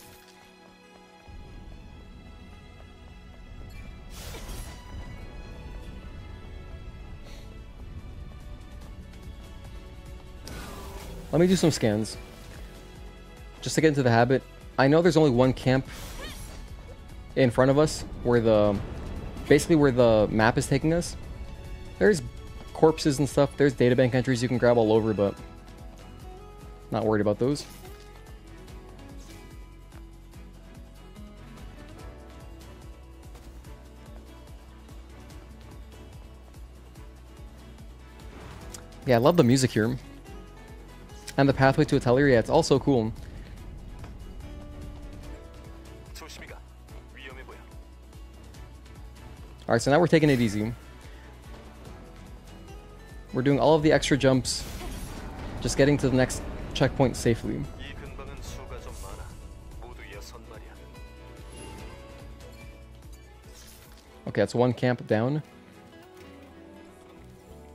Let me do some scans. Just to get into the habit. I know there's only one camp in front of us where the... basically where the map is taking us. There's corpses and stuff. There's databank entries you can grab all over, but... not worried about those. Yeah, I love the music here. And the pathway to Atelier, yeah, it's also cool. Alright, so now we're taking it easy. We're doing all of the extra jumps. Just getting to the next checkpoint safely. Okay, that's one camp down.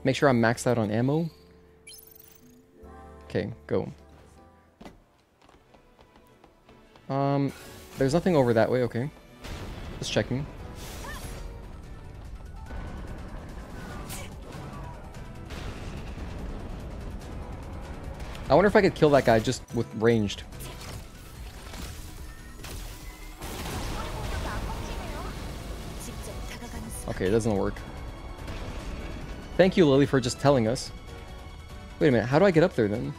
Make sure I'm maxed out on ammo. Okay, go. There's nothing over that way, okay. Just checking. I wonder if I could kill that guy just with ranged. Okay, it doesn't work. Thank you, Lily, for just telling us. Wait a minute, how do I get up there then?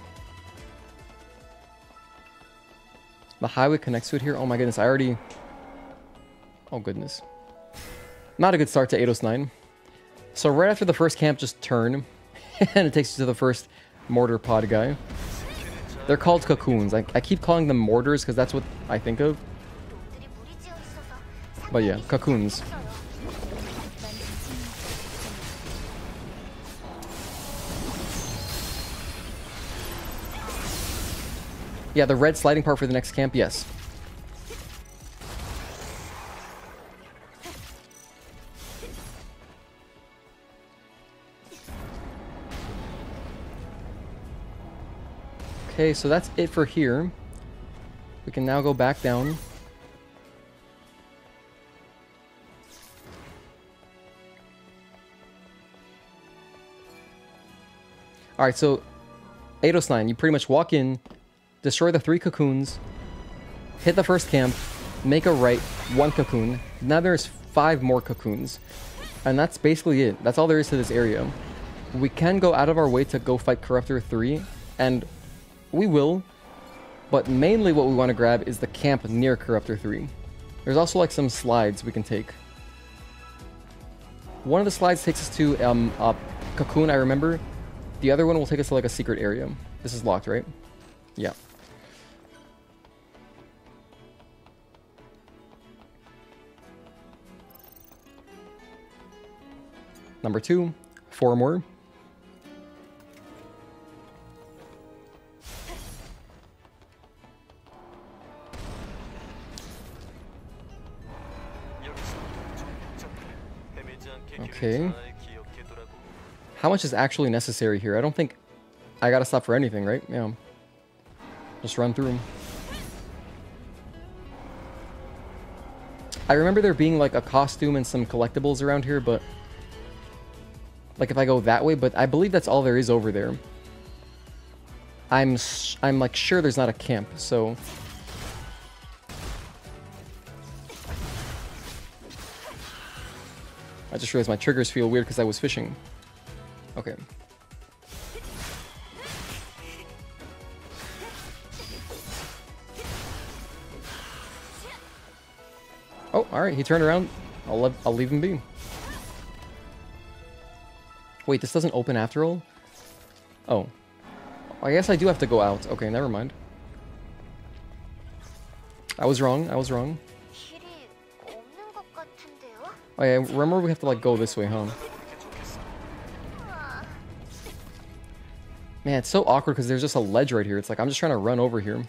The highway connects to it here? Oh my goodness, I already... oh goodness. Not a good start to Eidos 9. So right after the first camp, just turn. And it takes you to the first mortar pod guy. They're called cocoons. I keep calling them mortars because that's what I think of. But yeah, cocoons. Yeah, the red sliding part for the next camp, yes. Okay, so that's it for here. We can now go back down. Alright, so Eidos 9, you pretty much walk in, destroy the 3 cocoons, hit the first camp, make a right, 1 cocoon. Now there's 5 more cocoons. And that's basically it. That's all there is to this area. We can go out of our way to go fight Corruptor 3, and we will, but mainly what we want to grab is the camp near Corruptor 3. There's also like some slides we can take. One of the slides takes us to a cocoon, I remember. The other one will take us to like a secret area. This is locked, right? Yeah. Number 2, 4 more. Okay. How much is actually necessary here? I don't think I gotta stop for anything, right? Yeah. Just run through them. I remember there being like a costume and some collectibles around here, but Like if I go that way, but I believe that's all there is over there. I'm like sure there's not a camp, so I just realized my triggers feel weird because I was fishing. Okay. Oh, all right. He turned around. I'll leave him be. Wait, this doesn't open after all? Oh. I guess I do have to go out. Okay, never mind. I was wrong. I was wrong. Oh yeah, remember we have to like go this way, huh? Man, it's so awkward because there's just a ledge right here. It's like I'm just trying to run over here.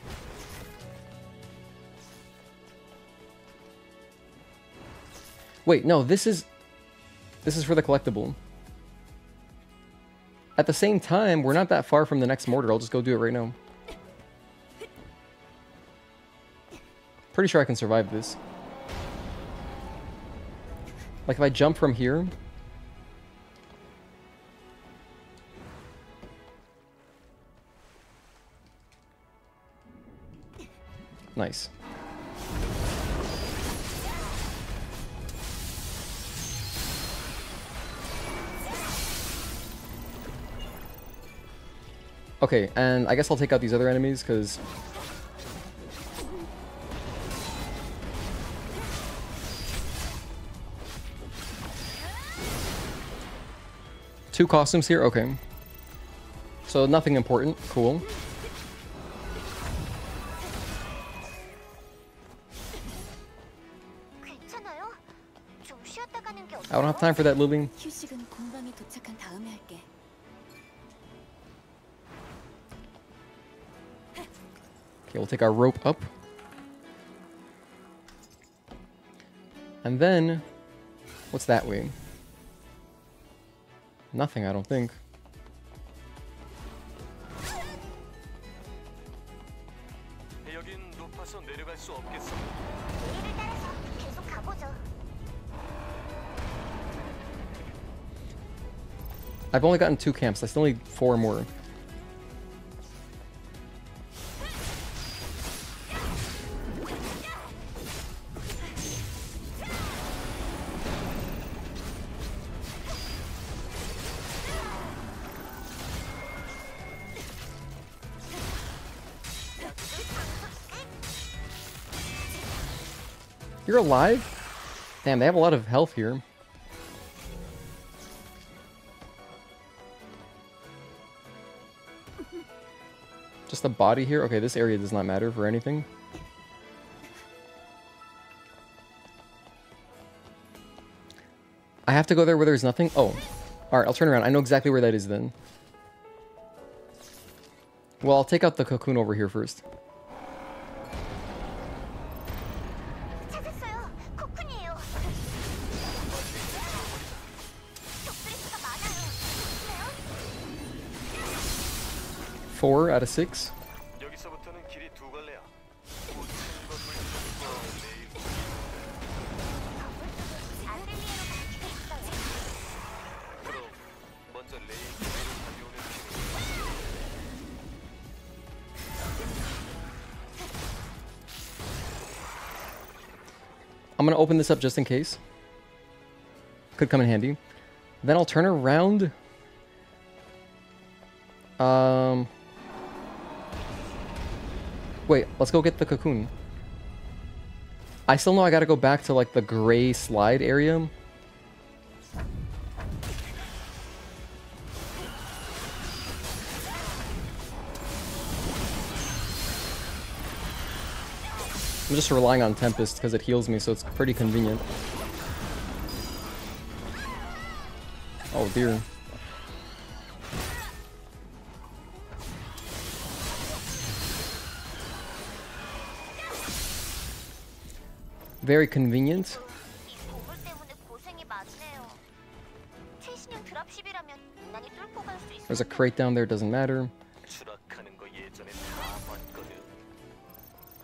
Wait, no, this is for the collectible. At the same time, we're not that far from the next mortar. I'll just go do it right now. Pretty sure I can survive this. Like if I jump from here. Nice. Okay, and I guess I'll take out these other enemies because two costumes here? Okay. So nothing important. Cool. I don't have time for that, Lily. Okay, we'll take our rope up. And then, what's that way? Nothing, I don't think. I've only gotten 2 camps. I still need 4 more. You're alive? Damn, they have a lot of health here. Just the body here? Okay, this area does not matter for anything. I have to go there where there's nothing? Oh. Alright, I'll turn around. I know exactly where that is then. Well, I'll take out the cocoon over here first. Four out of 6. I'm gonna open this up just in case. Could come in handy. Then I'll turn around. Wait, let's go get the cocoon. I still know I gotta go back to like the gray slide area. I'm just relying on Tempest because it heals me, so it's pretty convenient. Oh dear. Very convenient. There's a crate down there, doesn't matter.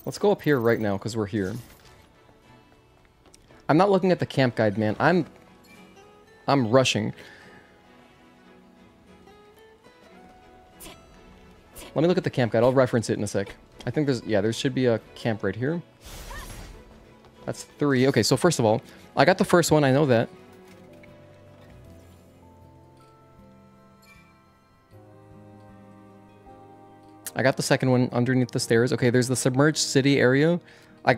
Let's go up here right now because we're here. I'm not looking at the camp guide, man. I'm rushing. Let me look at the camp guide. I'll reference it in a sec. I think there's... Yeah, there should be a camp right here. That's 3. Okay, so first of all, I got the first one. I know that. I got the second one underneath the stairs. Okay, there's the submerged city area.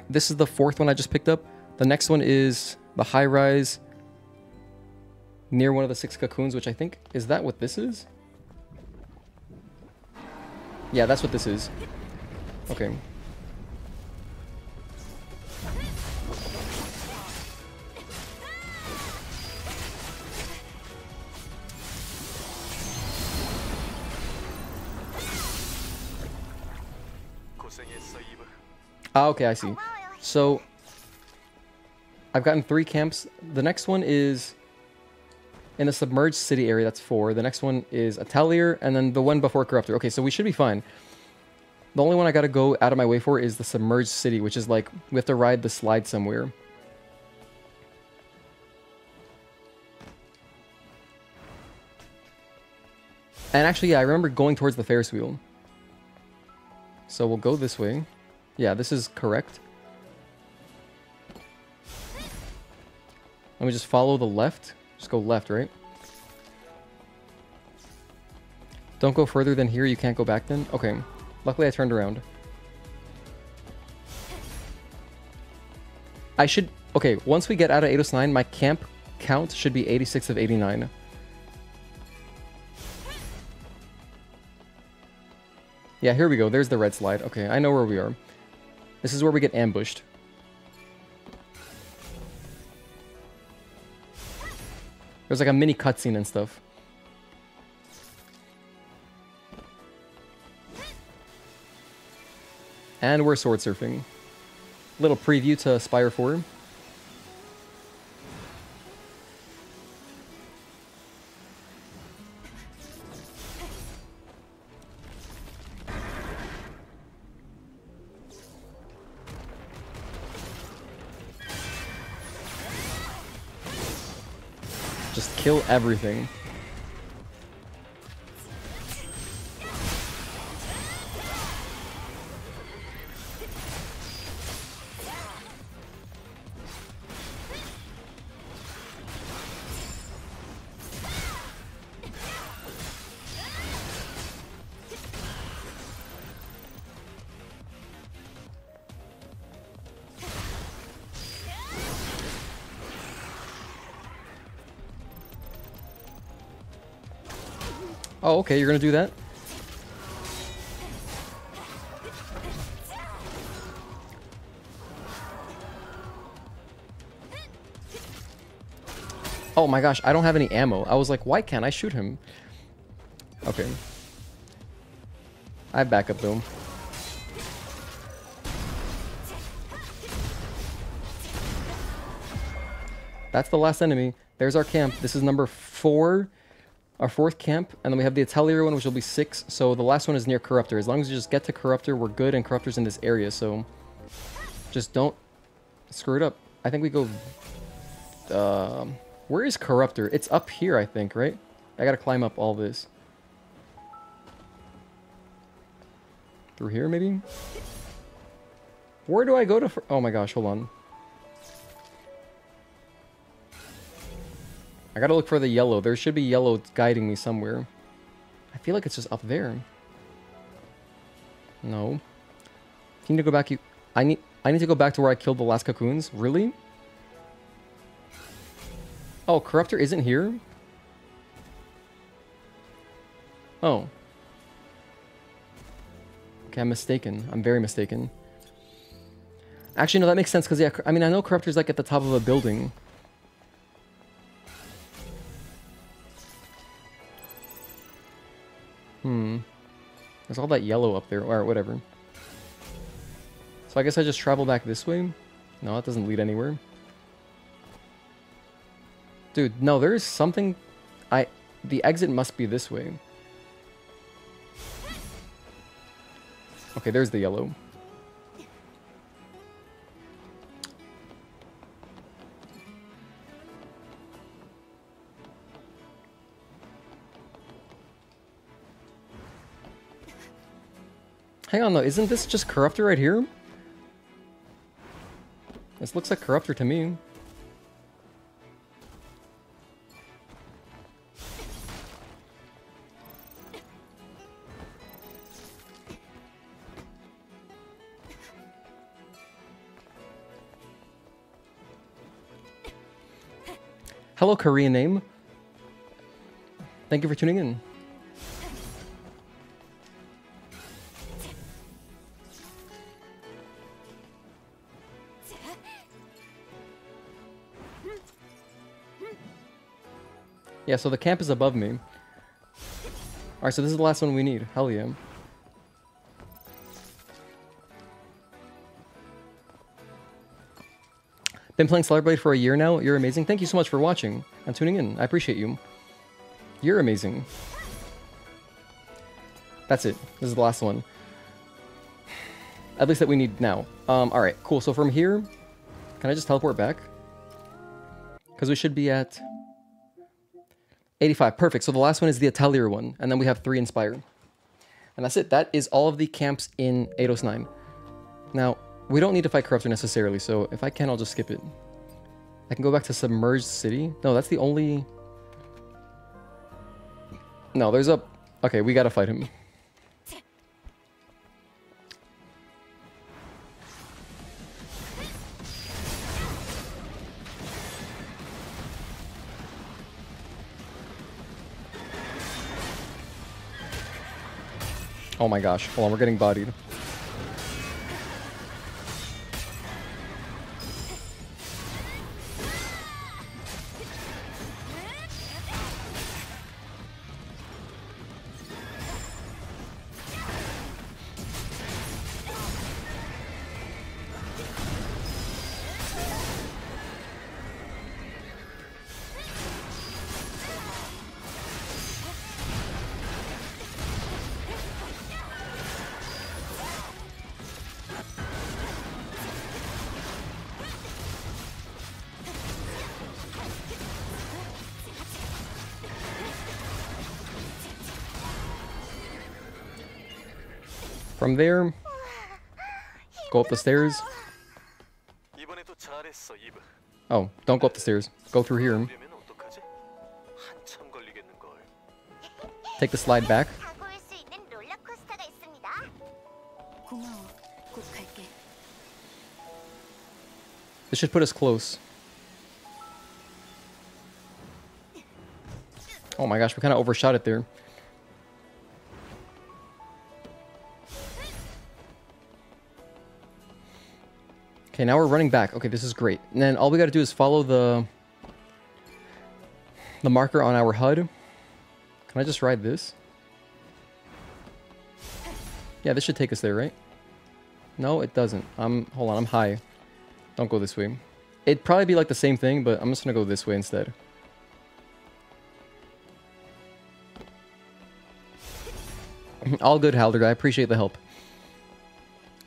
This is the 4th one I just picked up. The next one is the high-rise near one of the 6 cocoons, which I think... Is that what this is? Yeah, that's what this is. Okay. Ah, okay, I see. So, I've gotten 3 camps. The next one is in the submerged city area. That's 4. The next one is Atelier, and then the one before Corruptor. Okay, so we should be fine. The only one I gotta go out of my way for is the submerged city, which is like, we have to ride the slide somewhere. And actually, yeah, I remember going towards the Ferris wheel. So we'll go this way. Yeah, this is correct. Let me just follow the left. Just go left, right? Don't go further than here. You can't go back then? Okay. Luckily, I turned around. I should... Okay, once we get out of Eidos 9, my camp count should be 86 of 89. Yeah, here we go. There's the red slide. Okay, I know where we are. This is where we get ambushed. There's like a mini cutscene and stuff. And we're sword surfing. Little preview to Spire 4. Just kill everything. Oh, okay, you're gonna do that? Oh my gosh, I don't have any ammo. I was like, why can't I shoot him? Okay. I have backup though. That's the last enemy. There's our camp. This is number 4. Our 4th camp, and then we have the Atelier one, which will be 6. So the last one is near Corruptor. As long as you just get to Corruptor, we're good, and Corruptor's in this area, so just don't screw it up. I think we go... where is Corruptor? It's up here, I think, right? I gotta climb up all this. Through here, maybe? Where do I go to... Oh my gosh, hold on. I gotta look for the yellow. There should be yellow guiding me somewhere. I feel like it's just up there. No. You need to go back. I need to go back to where I killed the last cocoons. Really? Oh, Corruptor isn't here? Oh. Okay, I'm mistaken. I'm very mistaken. Actually, no, that makes sense because, yeah, I mean, I know Corruptor's like at the top of a building. There's all that yellow up there, or whatever. So I guess I just travel back this way? No, that doesn't lead anywhere. Dude, no, there is something... The exit must be this way. Okay, there's the yellow. Hang on though, isn't this just Corruptor right here? This looks like Corruptor to me. Hello, Korean name. Thank you for tuning in. Yeah, so the camp is above me. Alright, so this is the last one we need. Hell yeah. Been playing Stellar Blade for a year now. You're amazing. Thank you so much for watching and tuning in. I appreciate you. You're amazing. That's it. This is the last one. At least that we need now. Alright, cool. So from here, can I just teleport back? Because we should be at 85. Perfect. So the last one is the Atelier one. And then we have 3 in Spire. And that's it. That is all of the camps in Eidos 9. Now, we don't need to fight Corruptor necessarily. So if I can, I'll just skip it. I can go back to Submerged City. No, that's the only... No, there's a... Okay, we gotta fight him. Oh my gosh. Hold on, we're getting bodied. From there, go up the stairs. Oh, don't go up the stairs. Go through here. Take the slide back. 가고일 수 있는 롤러코스터가 있습니다. 고마워. 꼭 갈게. This should put us close. Oh my gosh, we kind of overshot it there. Okay, now we're running back. Okay, this is great. And then all we gotta do is follow the marker on our HUD. Can I just ride this? Yeah, this should take us there, right? No, it doesn't. Hold on, I'm high. Don't go this way. It'd probably be like the same thing, but I'm just gonna go this way instead. All good, Halder. I appreciate the help.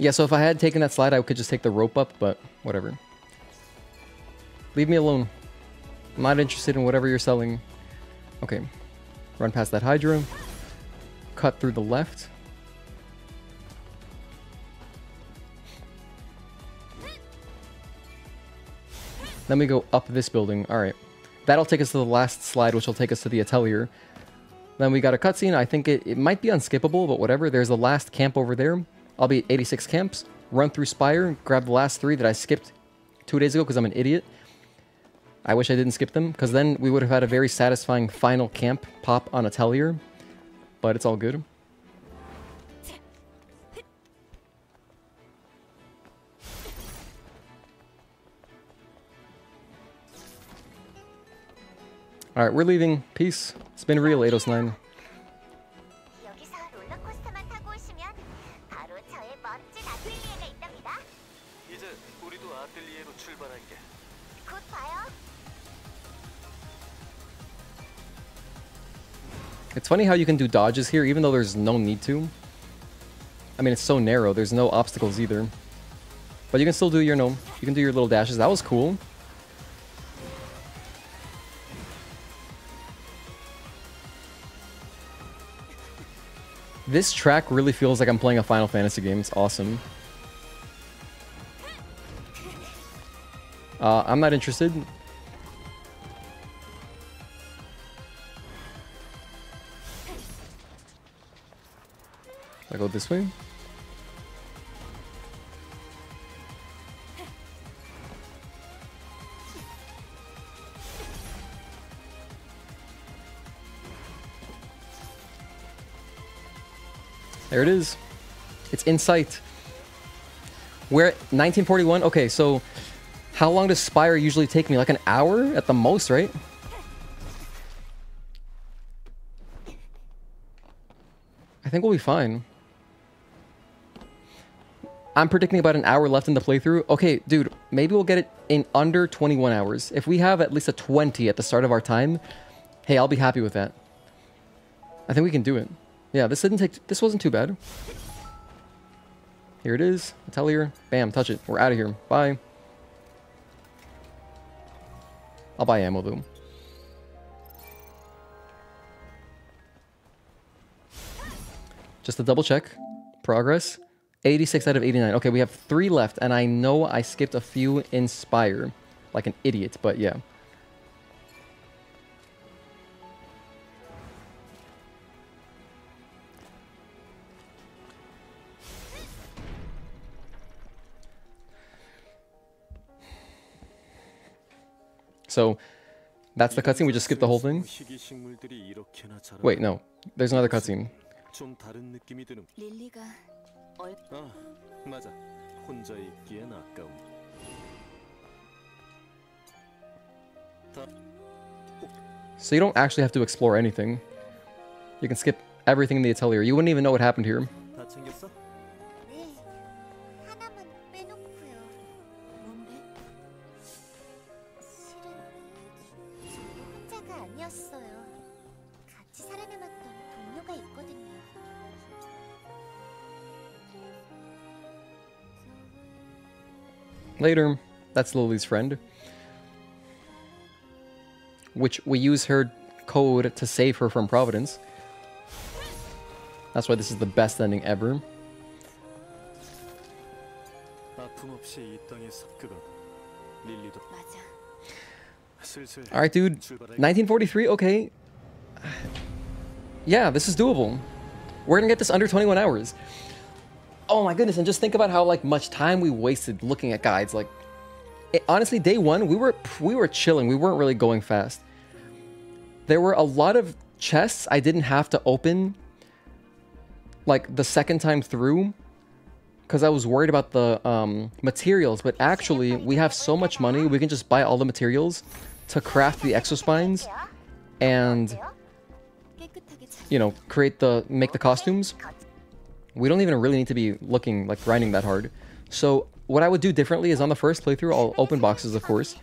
Yeah, so if I had taken that slide, I could just take the rope up, but whatever. Leave me alone. I'm not interested in whatever you're selling. Okay. Run past that Hydra. Cut through the left. Then we go up this building. Alright. That'll take us to the last slide, which will take us to the Atelier. Then we got a cutscene. I think it might be unskippable, but whatever. There's the last camp over there. I'll be at 86 camps, run through Spire, grab the last 3 that I skipped 2 days ago because I'm an idiot. I wish I didn't skip them, because then we would have had a very satisfying final camp pop on Atelier. But it's all good. Alright, we're leaving. Peace. It's been real, Eidos 9. 여기서 롤러코스터만 타고 오시면 바로 저의 멋진 아틀리에가 있답니다. 이제 우리도 아틀리에로 출발할게. 곧 봐요. It's funny how you can do dodges here, even though there's no need to. I mean, it's so narrow. There's no obstacles either. But you can still do your, you can do your little dashes. That was cool. This track really feels like I'm playing a Final Fantasy game. It's awesome. I'm not interested. I go this way? There it is. It's in sight. We're at 1941. Okay, so how long does Spire usually take me? Like an hour at the most, right? I think we'll be fine. I'm predicting about an hour left in the playthrough. Okay, dude, maybe we'll get it in under 21 hours. If we have at least a 20 at the start of our time, hey, I'll be happy with that. I think we can do it. Yeah, this wasn't too bad. Here it is. Atelier. Bam, touch it. We're out of here. Bye. I'll buy ammo though. Just to double check. Progress. 86 out of 89. Okay, we have 3 left, and I know I skipped a few in Spire. Like an idiot, but yeah. So, that's the cutscene. We just skipped the whole thing. Wait, no. There's another cutscene. 릴리가 아, 맞아. 혼자 있기엔 아까움. So you don't actually have to explore anything. You can skip everything in the atelier. You wouldn't even know what happened here. 다 챙겼어? 네, 하나만 빼놓고요. 뭔데? 실은 저 혼자가 아니었어요. 같이 살아남았던 동료가 있거든요. Later. That's Lily's friend. Which we use her code to save her from Providence. That's why this is the best ending ever. 아픔 없이 이 땅에 섞여가. 릴리도 맞아. 슬슬 Alright, dude. 1943? Okay. Yeah, this is doable. We're gonna get this under 21 hours. Oh my goodness, and just think about how like much time we wasted looking at guides. Like, honestly, day one, we were chilling. We weren't really going fast. There were a lot of chests I didn't have to open like the second time through because I was worried about the materials. But actually, we have so much money, we can just buy all the materials to craft the exospines and, 깨끗하게 잘. you know, make the costumes. We don't even really need to be looking, like, grinding that hard. So, what I would do differently is on the first playthrough, I'll open boxes, of course.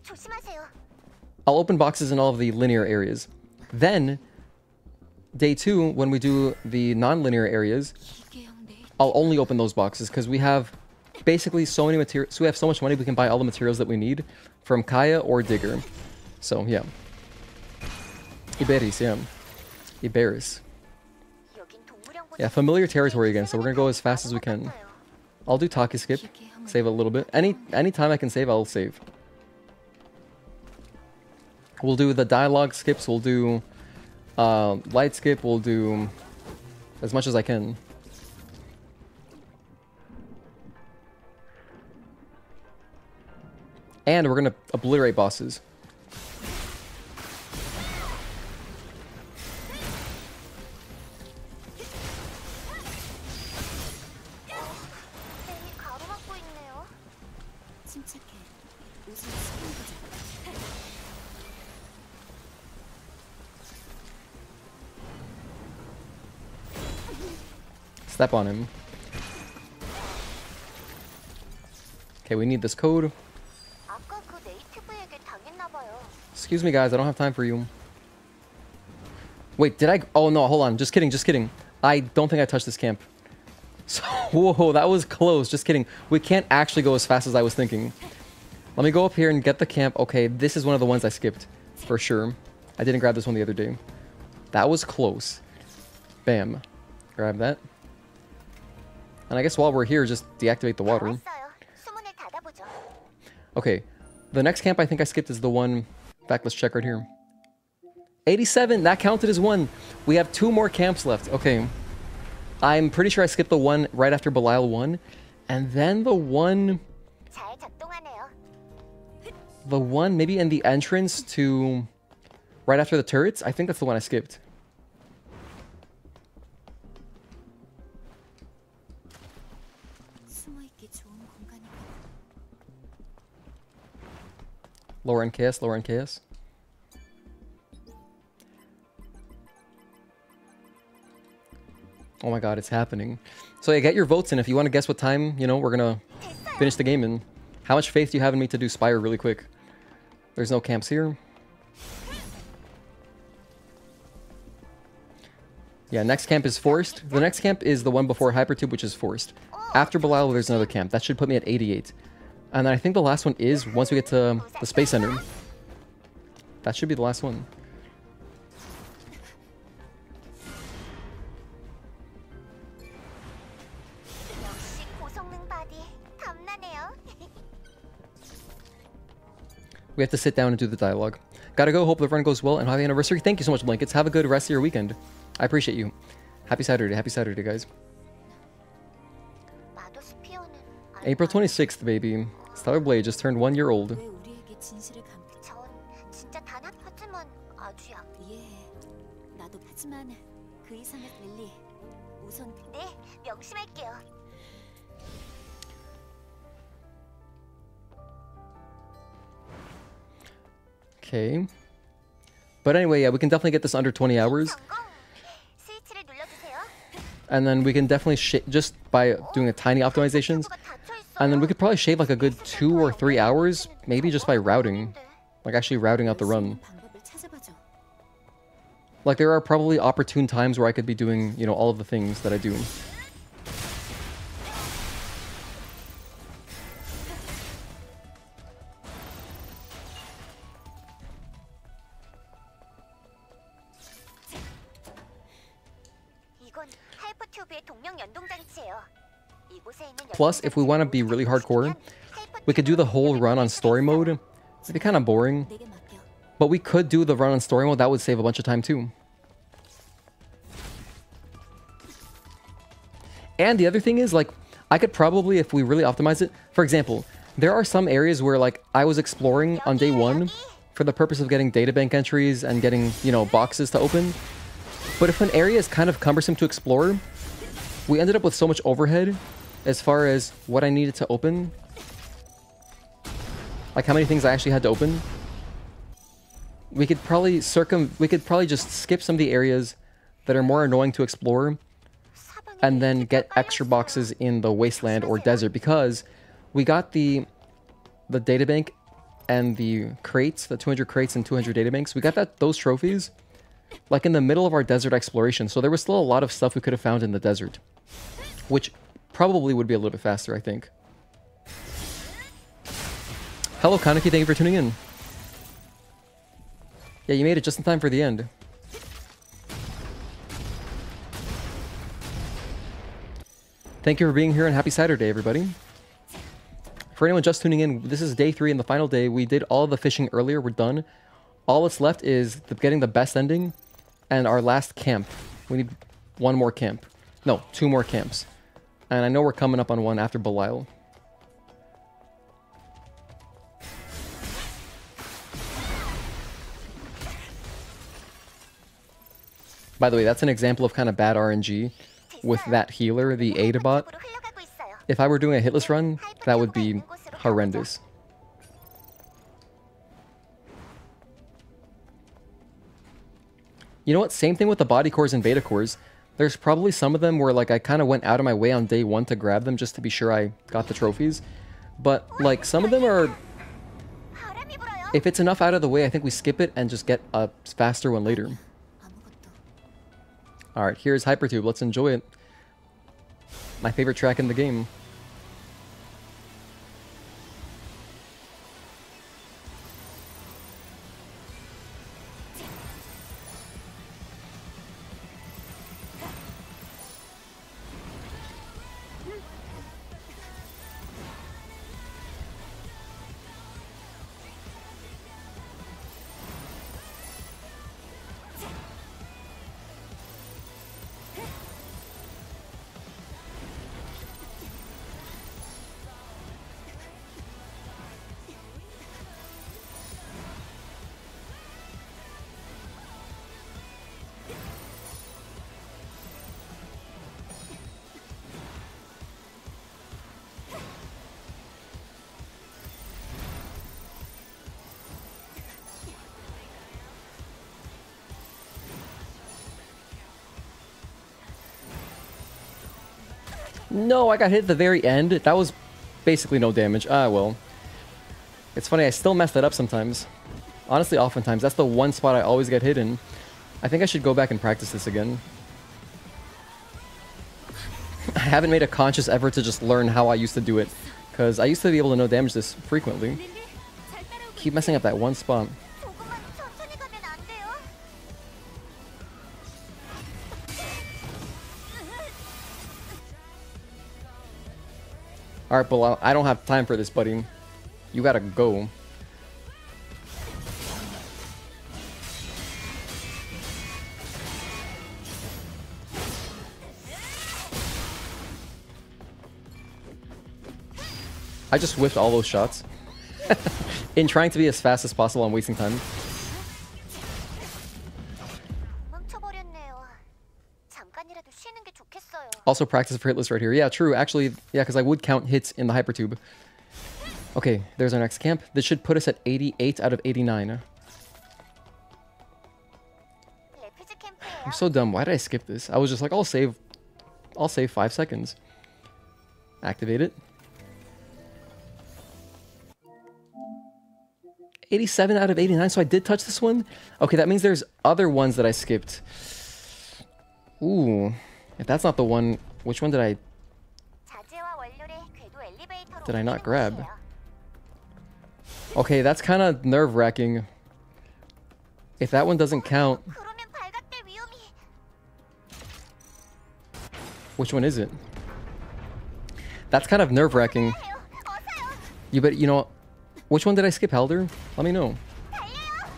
조심하세요. I'll open boxes in all of the linear areas. Then, day 2, when we do the non-linear areas, 기계형 내 I'll only open those boxes because we have basically so many materials. So we have so much money, we can buy all the materials that we need from Kaya or Digger. So, yeah. Iberis, yeah. Iberis. 여긴 동물연구소. Yeah, familiar territory again, so we're gonna go as fast as we can. I'll do Taki skip, save a little bit. Any time I can save, I'll save. We'll do the dialogue skips, we'll do light skip, we'll do as much as I can. And we're gonna obliterate bosses. 이 가로막고 있네요. 침착해. 우선 시켜보자. Step on him. Okay, we need this code. 아까 그 네이티브에게 당했나 봐요. Excuse me, guys. I don't have time for you. Wait, did I? Oh, no. Hold on. Just kidding. Just kidding. I don't think I touched this camp. So, whoa, that was close. Just kidding. We can't actually go as fast as I was thinking. Let me go up here and get the camp. Okay, this is one of the ones I skipped. For sure. I didn't grab this one the other day. That was close. Bam. Grab that. And I guess while we're here, just deactivate the 다 water. 왔어요. 수문을 닫아보죠. Okay. The next camp I think I skipped is the one... In fact, let's check right here. 87! That counted as one! We have 2 more camps left. Okay. I'm pretty sure I skipped the one right after Belial 1. And then the one... 잘 작동하네요. The one maybe in the entrance to... Right after the turrets? I think that's the one I skipped. 숨어있기 좋은 공간이군. Lower NKS, lower NKS. Oh my god, it's happening. So yeah, get your votes in if you want to guess what time, you know, we're gonna finish the game in. How much faith do you have in me to do Spire really quick? There's no camps here. Yeah, next camp is forced. The next camp is the one before Hypertube, which is forced. After Belial, there's another camp. That should put me at 88. And then I think the last one is once we get to the Space Center. That should be the last one. 역시 고성능 바디 탐나네요. We have to sit down and do the dialogue. Gotta go. Hope the run goes well and happy anniversary. Thank you so much, Blankets. Have a good rest of your weekend. I appreciate you. Happy Saturday. Happy Saturday, guys. 마도 스피어는 April 26th, baby. Stellar Blade just turned 1 year old. 왜 우리에게 진실을 감히 전 진짜 단 하지만 아주 약. 이해해. 나도 하지만 그 이상의 릴리. 우선 네, 명심할게요. Okay. But anyway, yeah, we can definitely get this under 20 hours. 성공. 스위치를 눌러주세요. And then we can definitely just by doing a tiny optimizations. 가 닫혀 있어요. And then we could probably shave like a good 2 or 3 hours, maybe just by routing. Like actually routing out the run. 방법을 찾아봐줘. Like there are probably opportune times where I could be doing, you know, all of the things that I do. 이건 하이퍼튜브의 동력 연동 장치예요. 이곳에 있는 Plus, if we want to be really hardcore, we could do the whole run on story mode. It'd be kind of boring. 내게 맡겨. But we could do the run on story mode. That would save a bunch of time too. And the other thing is, like, I could probably, if we really optimize it, for example, there are some areas where, like, I was exploring on day 1 for the purpose of getting databank entries and getting, you know, boxes to open. But if an area is kind of cumbersome to explore, we ended up with so much overhead as far as what I needed to open. Like how many things I actually had to open. We could probably just skip some of the areas that are more annoying to explore and then get extra boxes in the Wasteland or desert, because we got the databank and the crates, the 200 crates and 200 databanks. We got those trophies like in the middle of our desert exploration, so there was still a lot of stuff we could have found in the desert, which probably would be a little bit faster, I think. Hello Kaneki, thank you for tuning in. Yeah, you made it just in time for the end. Thank you for being here and happy Saturday, everybody. For anyone just tuning in, this is day 3 and the final day. We did all the fishing earlier. We're done. All that's left is getting the best ending and our last camp. We need 1 more camp. No, 2 more camps. And I know we're coming up on one after Belial. By the way, that's an example of kind of bad RNG with that healer, the Ada bot. If I were doing a hitless run, that would be horrendous. You know what? Same thing with the body cores and beta cores. There's probably some of them where like I kind of went out of my way on day 1 to grab them just to be sure I got the trophies. But like some of them are... If it's enough out of the way, I think we skip it and just get a faster one later. Alright, here's Hypertube. Let's enjoy it. My favorite track in the game. No, I got hit at the very end. That was basically no damage. Ah, well. It's funny, I still mess that up sometimes. Honestly, oftentimes. That's the one spot I always get hit in. I think I should go back and practice this again. I haven't made a conscious effort to just learn how I used to do it. Because I used to be able to no damage this frequently. Keep messing up that one spot. 조금만 천천히 가면 안 돼요? Alright, but I don't have time for this, buddy. You gotta go. I just whiffed all those shots. In trying to be as fast as possible, I'm wasting time. 망쳐버렸네요. 잠깐이라도 쉬는 게 좋겠어요. Also practice for hitless right here. Yeah, true. Actually, yeah, because I would count hits in the hypertube. Okay, there's our next camp. This should put us at 88 out of 89. 레피즈 캠프예요. I'm so dumb. Why did I skip this? I was just like, I'll save 5 seconds. Activate it. 87 out of 89, so I did touch this one? Okay, that means there's other ones that I skipped. Ooh, if that's not the one, which one did I 자재와 원료를 궤도 엘리베이터로 Did I not 옮기는 grab? 곳이에요. Okay, that's kind of nerve-wracking. If that one doesn't count, 그러면 발각될 위험이. which one is it? That's kind of nerve-wracking. 해요. 어서요. You know, which one did I skip, Helder? Let me know. 달려요.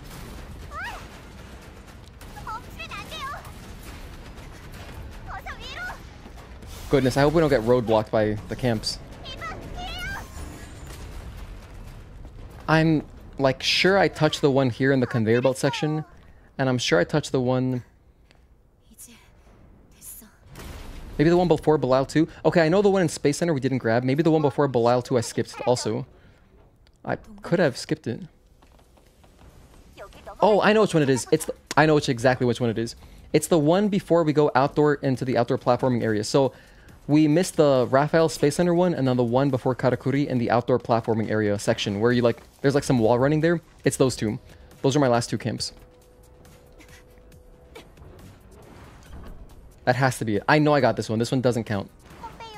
멈추면 안 돼요. 어서 위로. Goodness, I hope we don't get roadblocked by the camps. 이봐, 뒤에요. I'm, like, sure I touched the one here in the conveyor belt section, and I'm sure I touched the one... 이제 됐어. Maybe the one before Belial 2? Okay, I know the one in Space Center we didn't grab. Maybe the one before Belial 2 I skipped also. I could have skipped it. 여기 넘어. Oh, I know which one it is. I know exactly which one it is. It's the one before we go outdoor into the outdoor platforming area. So we missed the Raphael Space Center one, and then the one before Karakuri in the outdoor platforming area section where there's like some wall running there. It's those two. Those are my last two camps. That has to be it. I know I got this one. This one doesn't count.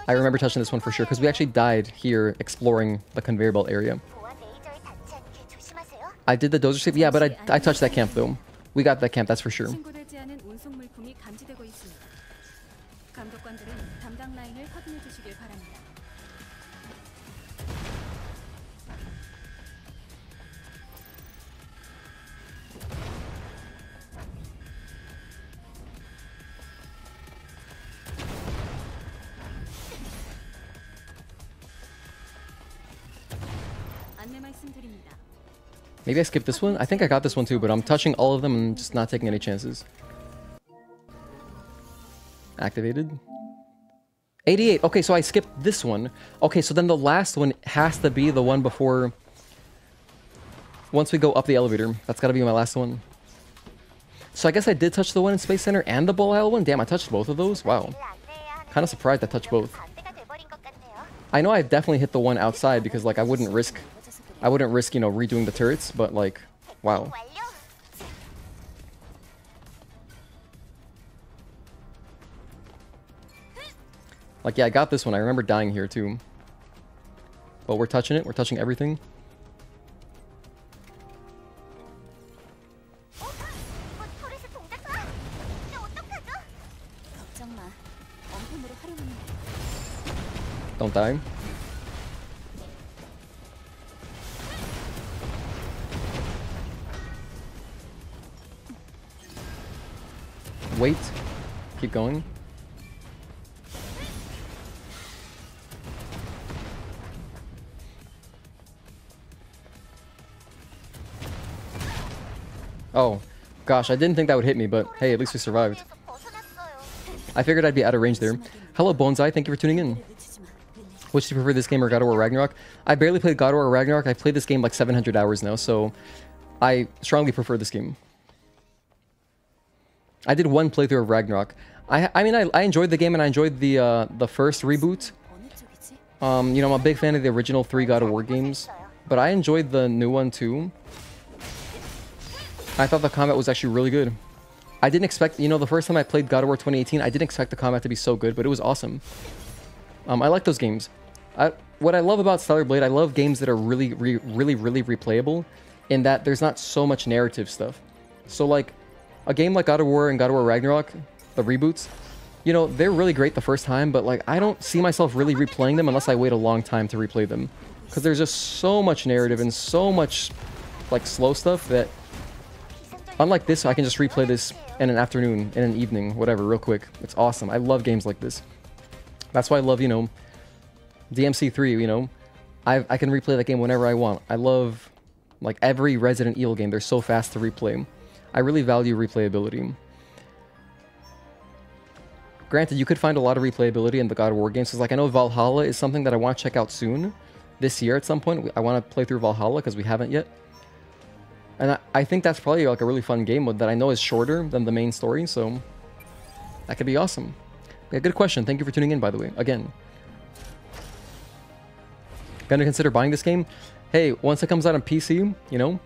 I remember touching this one for sure because we actually died here exploring the conveyor belt area. 보안 레이저에 닿지 않게 조심하세요. I did the dozer save. Yeah, but I touched that camp though. We got that camp, that's for sure. 신고되지 않은 운송 물품이 감지되고 있습니다. 감독관들은 담당 라인을 확인해 주시길 바랍니다. 안내 말씀드립니다. Maybe I skipped this one? I think I got this one too, but I'm touching all of them and just not taking any chances. Activated. 88. Okay, so I skipped this one. Okay, so then the last one has to be the one before... Once we go up the elevator. That's gotta be my last one. So I guess I did touch the one in Space Center and the Belial one? Damn, I touched both of those? Wow. Kind of surprised I touched both. 반대가 돼버린 것 같네요. I know I've definitely hit the one outside because, like, I wouldn't risk, you know, redoing the turrets, but, like, wow. 완료. Like, yeah, I got this one. I remember dying here, too. But we're touching it. We're touching everything. 이거 토레스 동작과? 이제 어떡하죠? 걱정 마. 원품으로 활용하면 돼. Don't die. Wait. Keep going. Oh, gosh, I didn't think that would hit me, but hey, at least we survived. 에서 벗어났어요. I figured I'd be out of range there. Hello, Bonsai, thank you for tuning in. 놓치지 마. 릴리. Which do you prefer, this game or God of War Ragnarok? I barely played God of War Ragnarok. I've played this game like 700 hours now, so I strongly prefer this game. I did one playthrough of Ragnarok. I mean, I enjoyed the game and I enjoyed the first reboot. You know, I'm a big fan of the original 3 God of War games, but I enjoyed the new one too. I thought the combat was actually really good. I didn't expect, you know, the first time I played God of War 2018, I didn't expect the combat to be so good, but it was awesome. I like those games. What I love about Stellar Blade, I love games that are really replayable, in that there's not so much narrative stuff. So like, a game like God of War and God of War Ragnarok, the reboots, you know, they're really great the first time, but like, I don't see myself really replaying them unless I wait a long time to replay them. Because there's just so much narrative and so much, like, slow stuff that, unlike this, I can just replay this in an afternoon, in an evening, whatever, real quick. It's awesome. I love games like this. That's why I love, you know, DMC3, you know. I can replay that game whenever I want. I love, like, every Resident Evil game. They're so fast to replay. I really value replayability. Granted, you could find a lot of replayability in the God of War games, because, like, I know Valhalla is something that I want to check out soon. This year at some point. I want to play through Valhalla, because we haven't yet. And I think that's probably, like, a really fun game mode that I know is shorter than the main story, so that could be awesome. Yeah, good question. Thank you for tuning in, by the way. Again. Gonna consider buying this game? Hey, once it comes out on PC, you know,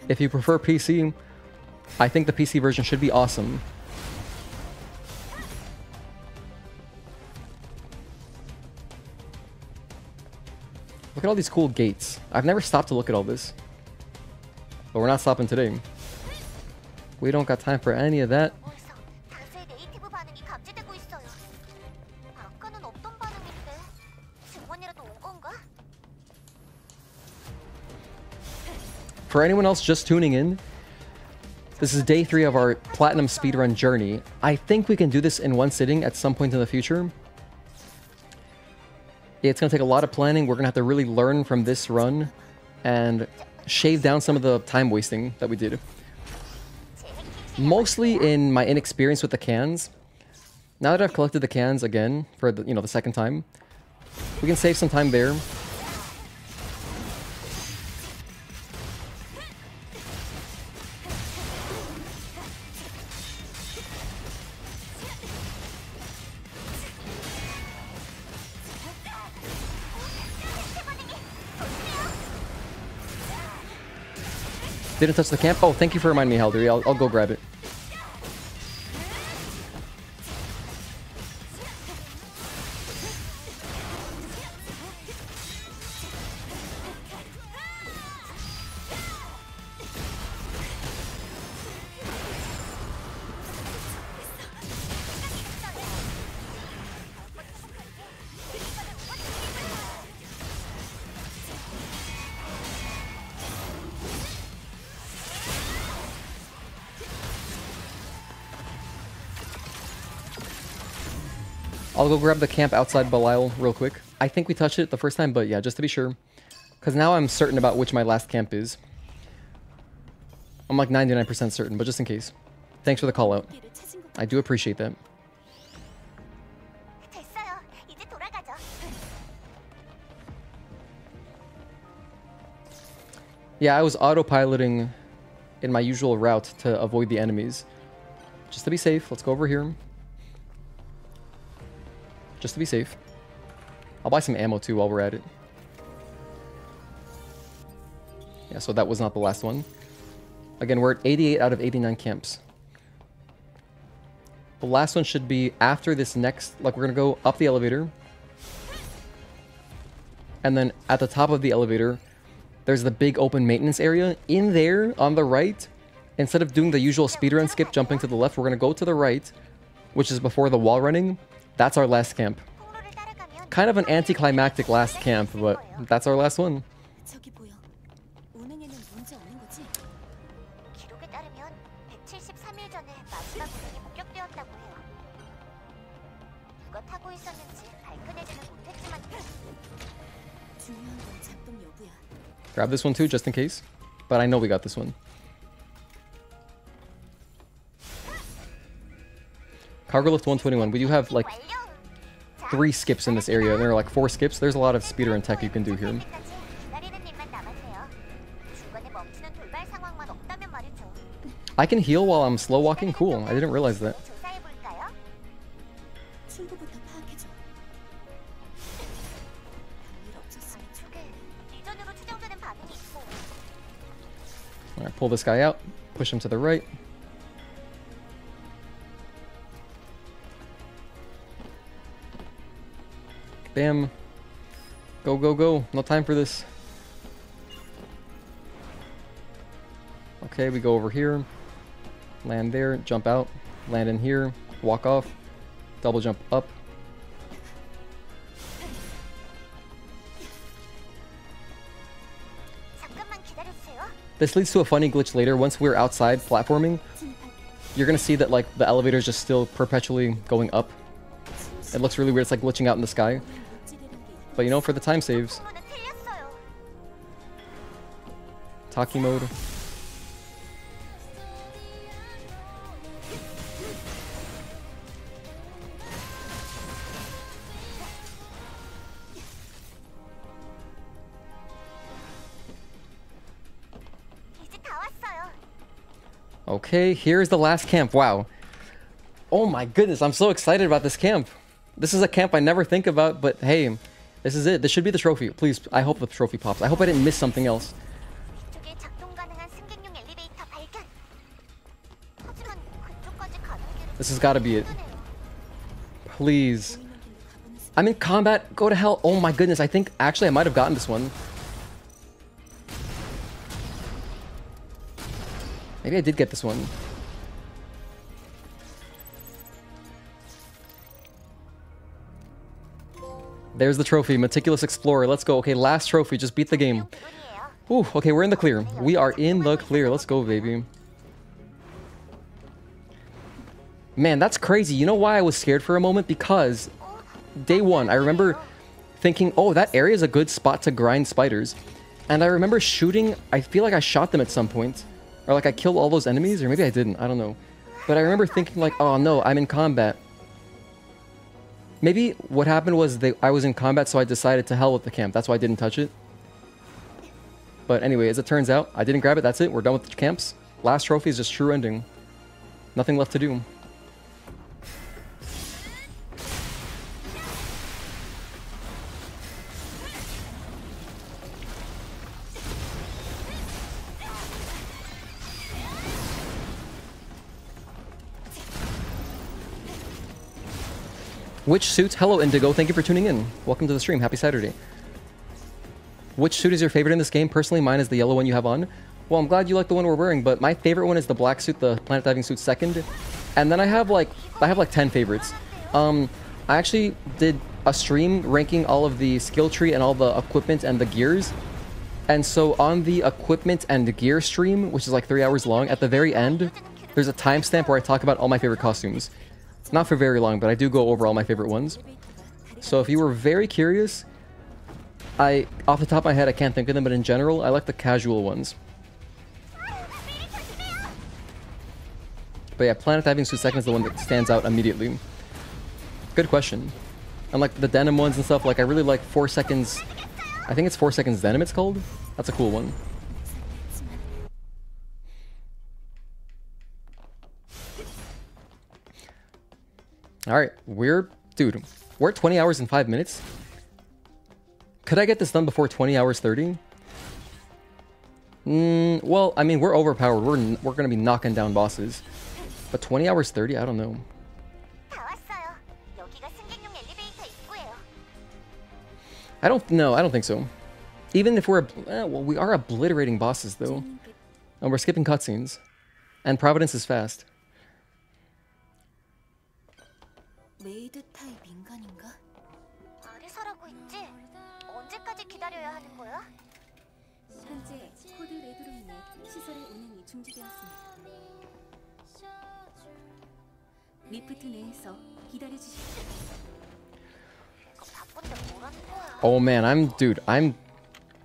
if you prefer PC, I think the PC version should be awesome. Look at all these cool gates. I've never stopped to look at all this. But we're not stopping today. We don't got time for any of that. For anyone else just tuning in, this is day 3 of our platinum speedrun journey. I think we can do this in one sitting at some point in the future. It's going to take a lot of planning. We're going to have to really learn from this run and shave down some of the time wasting that we did. Mostly in my inexperience with the cans. Now that I've collected the cans again for the, you know, the second time, we can save some time there. Didn't touch the camp? Oh, thank you for reminding me, Halder. I'll go grab it. I'll go grab the camp outside Belial real quick. I think we touched it the first time, but yeah, just to be sure. Because now I'm certain about which my last camp is. I'm like 99% certain, but just in case. Thanks for the call out. I do appreciate that. Yeah, I was autopiloting in my usual route to avoid the enemies. Just to be safe, let's go over here. Just to be safe. I'll buy some ammo too while we're at it. Yeah, so that was not the last one. Again, we're at 88 out of 89 camps. The last one should be after this next... Like, we're going to go up the elevator. And then at the top of the elevator, there's the big open maintenance area. In there, on the right, instead of doing the usual speedrun skip, jumping to the left, we're going to go to the right, which is before the wall running. That's our last camp. Kind of an anticlimactic last camp, but that's our last one. Grab this one too, just in case. But I know we got this one. Cargo lift 121. We do have like 3 skips in this area. There are like 4 skips. There's a lot of speedrun tech you can do here. I can heal while I'm slow walking? Cool. I didn't realize that. 조사해볼까요? 출구부터 파악해줘. 별일 없었으면 저게 이전으로 추정되는 반응이 있어. Alright, pull this guy out. Push him to the right. Bam. Go, go, go. No time for this. Okay, we go over here. Land there, jump out. Land in here. Walk off. Double jump up. 잠깐만 기다려주세요. This leads to a funny glitch later. Once we're outside platforming, you're gonna see that like the elevator is just still perpetually going up. It looks really weird. It's like glitching out in the sky. But you know, for the time saves. 부분은 틀렸어요. Taki mode. 이제 다 왔어요. Okay, here's the last camp. Wow. Oh my goodness, I'm so excited about this camp. This is a camp I never think about, but hey, this is it. This should be the trophy. Please, I hope the trophy pops. I hope I didn't miss something else. 이쪽에 작동 가능한 승객용 엘리베이터 발견. 하지만 그쪽까지 가는 길은 This has got to be it. 힘드네요. Please. I'm in combat. Go to hell. Oh my goodness, I think actually I might have gotten this one. Maybe I did get this one. There's the trophy, Meticulous Explorer. Let's go. Okay, last trophy. Just beat the game. 뿐이에요. Ooh, okay, we're in the clear. We are in the clear. Let's go, baby. Man, that's crazy. You know why I was scared for a moment? Because day one, I remember thinking, oh, that area is a good spot to grind spiders. And I remember shooting, I feel like I shot them at some point. Or like I killed all those enemies, or maybe I didn't. I don't know. But I remember thinking like, oh no, I'm in combat. Maybe what happened was I was in combat, so I decided to hell with the camp. That's why I didn't touch it. But anyway, as it turns out, I didn't grab it. That's it. We're done with the camps. Last trophy is just true ending. Nothing left to do. Which suits? Hello, Indigo. Thank you for tuning in. Welcome to the stream. Happy Saturday. Which suit is your favorite in this game? Personally, mine is the yellow one you have on. Well, I'm glad you like the one we're wearing, but my favorite one is the black suit, the planet diving suit second. And then I have like 10 favorites. I actually did a stream ranking all of the skill tree and all the equipment and the gears. And so on the equipment and gear stream, which is like 3 hours long, at the very end, there's a timestamp where I talk about all my favorite costumes. Not for very long, but I do go over all my favorite ones. So if you were very curious, off the top of my head, I can't think of them, but in general, I like the casual ones. But yeah, Planet Diving Suit Second is the one that stands out immediately. Good question. And like the denim ones and stuff, like I really like 4 seconds. I think it's 4 seconds denim it's called. That's a cool one. Alright, we're at 20 hours and 5 minutes. Could I get this done before 20 hours 30? Well, I mean, we're overpowered. We're gonna be knocking down bosses. But 20 hours 30? I don't know. 다 왔어요. 여기가 승객용 엘리베이터 입구예요. I don't think so. Even if well, we are obliterating bosses though. And we're skipping cutscenes. And Providence is fast. 메이드 타입 인간인가? 아리사라고 했지? 언제까지 기다려야 하는 거야? 현재 코드 레드로 인해 시설의 운행이 중지되었습니다. 리프트 내에서 기다려주십시오. 바쁜데 뭐라는 거야? Oh man, I'm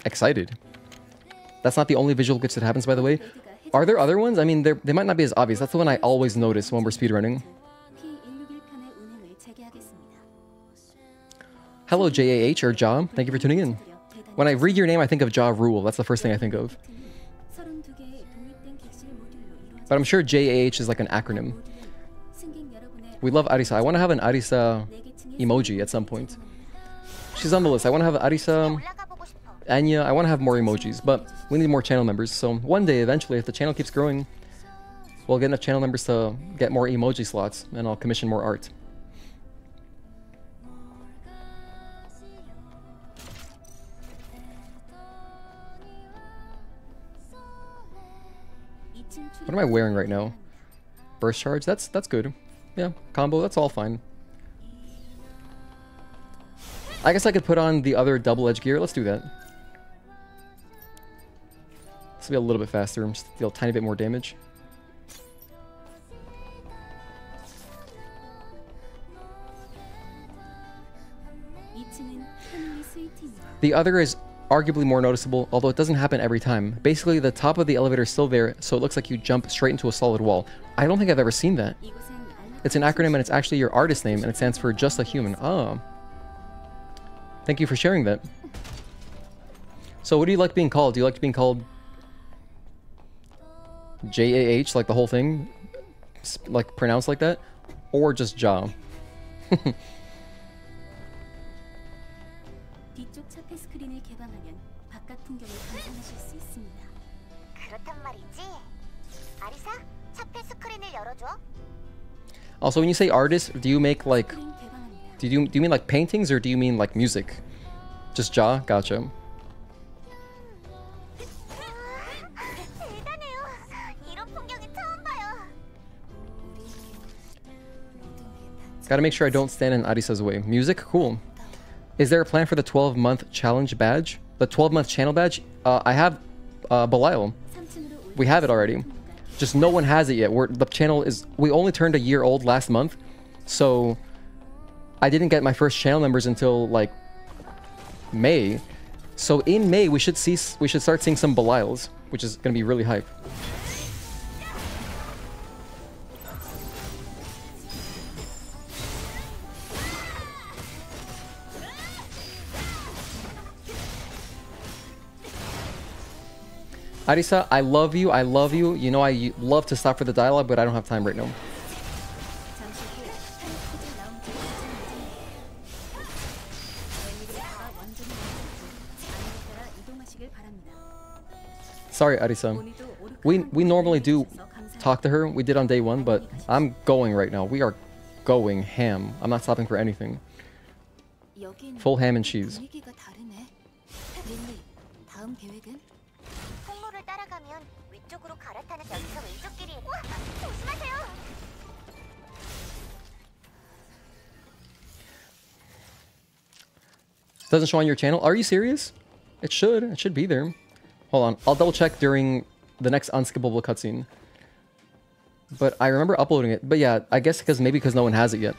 excited. That's not the only visual glitch that happens, by the way. Are there other ones? I mean, they might not be as obvious. That's the one I always notice when we're speedrunning. Hello, JAH or Ja. Thank you for tuning in. When I read your name, I think of Ja Rule. That's the first thing I think of. But I'm sure JAH is like an acronym. 승객 여러분의 We love Arisa. I want to have an Arisa emoji at some point. She's on the list. I want to have Arisa, 올라가 보고 싶어. Anya. I want to have more emojis, but we need more channel members. So one day, eventually, if the channel keeps growing, we'll get enough channel members to get more emoji slots, and I'll commission more art. What am I wearing right now? Burst charge? That's good. Yeah, combo, that's all fine. I guess I could put on the other double-edged gear. Let's do that. This will be a little bit faster. Just deal a tiny bit more damage. The other is arguably more noticeable, although it doesn't happen every time. Basically, the top of the elevator is still there, so it looks like you jump straight into a solid wall. I don't think I've ever seen that. It's an acronym and it's actually your artist name, and it stands for Just a Human. Ah. Thank you for sharing that. So what do you like being called? Do you like being called JAH, like the whole thing? Like pronounced like that? Or just Ja? 뒤쪽 차폐 스크린을 개방하면 바깥 풍경을 감상하실 수 있습니다. 그렇단 말이지. 아리사, 차폐 스크린을 열어줘. Also, when you say artist, do you make like... 스크린 개방합니다. Do you mean like paintings or do you mean like music? Just Ja? Gotcha. 대단해요. 이런 풍경은 처음 봐요. Gotta make sure I don't stand in Arisa's way. Music? Cool. Is there a plan for the 12-month challenge badge? The 12-month channel badge? I have Belial. 3층으로 We have it already. Just no one has it yet. The channel is... We only turned a year old last month. So I didn't get my first channel members until like May. So in May we should start seeing some Belials, which is gonna be really hype. Arisa, I love you, I love you. You know I love to stop for the dialogue, but I don't have time right now. 잠시 후 팬스티지 라운지 엘리베이터가 완전히 멈췄고 안에 따라 이동하시길 바랍니다. Sorry, Arisa. 오늘도 오르카 We normally do 해주셔서 감사합니다. talk to her. We did on day one, but I'm going right now. We are going ham. I'm not stopping for anything. 여긴 Full ham and cheese. 분위기가 다르네. 릴리, 다음 계획은? 통로를 따라가면 위쪽으로 갈아타는 여기서 왼쪽길이. 와, 조심하세요. Doesn't show on your channel? Are you serious? It should. It should be there. Hold on. I'll double check during the next unskippable cutscene. But I remember uploading it. But yeah, I guess maybe because no one has it yet.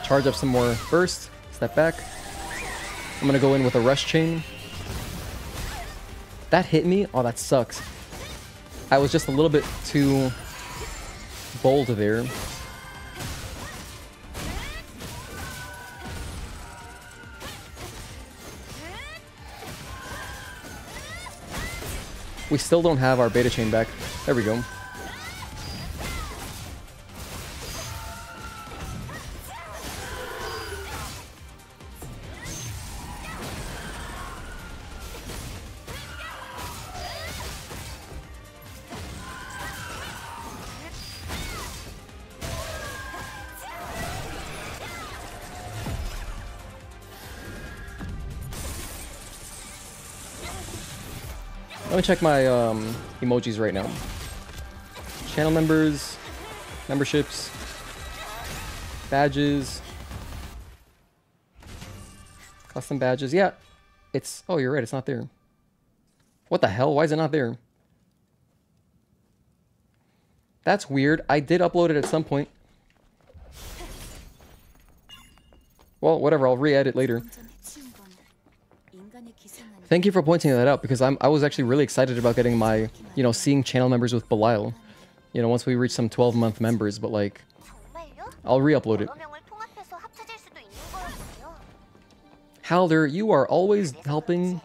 Charge up some more burst. Step back. I'm gonna go in with a rush chain. That hit me? Oh, that sucks. I was just a little bit too bold there. We still don't have our beta chain back. There we go. Let me check my emojis right now. Channel members, memberships, badges, custom badges. Yeah, it's... Oh, you're right. It's not there. What the hell? Why is it not there? That's weird. I did upload it at some point. Well, whatever, I'll re-edit later. 온전히 치운 건 인간의 기생 아니야. Thank you for pointing that out, because I was actually really excited about getting my, seeing channel members with Belial. Once we reach some 12-month members, but like, 정말요? I'll re-upload it. 여러 명을 통합해서 합쳐질 수도 있는 거였군요. Halder, you are always helping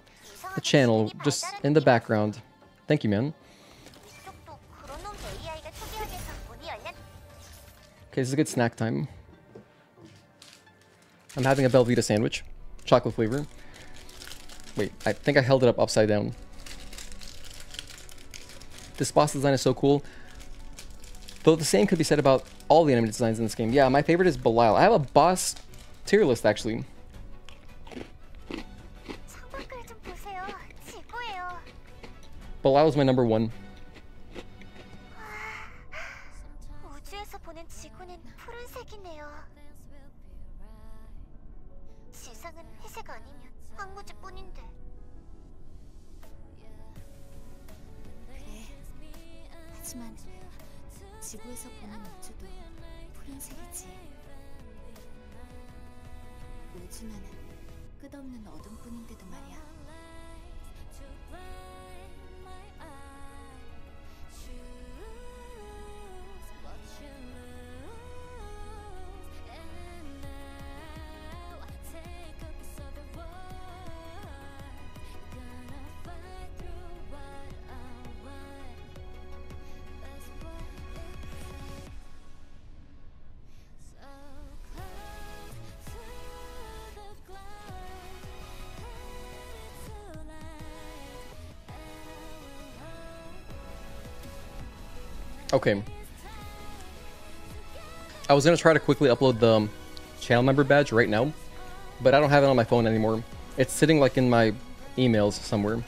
the channel, just in the background. Thank you, man. 이쪽도 그런 놈 AI가 초기화돼서 문이 열렸. Okay, this is a good snack time. I'm having a Belvita sandwich. Chocolate flavor. Wait, I think I held it up upside down. This boss design is so cool. Though the same could be said about all the enemy designs in this game. Yeah, my favorite is Belial. I have a boss tier list, actually. 창밖을 좀 보세요. 지구예요. Belial is my number 1. 우주에서 보는 지구는 푸른색이네요. 지상은 회색 아니면 황무지뿐인데. 그래. 하지만 지구에서 보는 우주도 푸른색이지. 우주는 끝없는 어둠뿐인데도 말이야. Okay. I was gonna try to quickly upload the channel member badge right now, but I don't have it on my phone anymore. It's sitting like in my emails somewhere.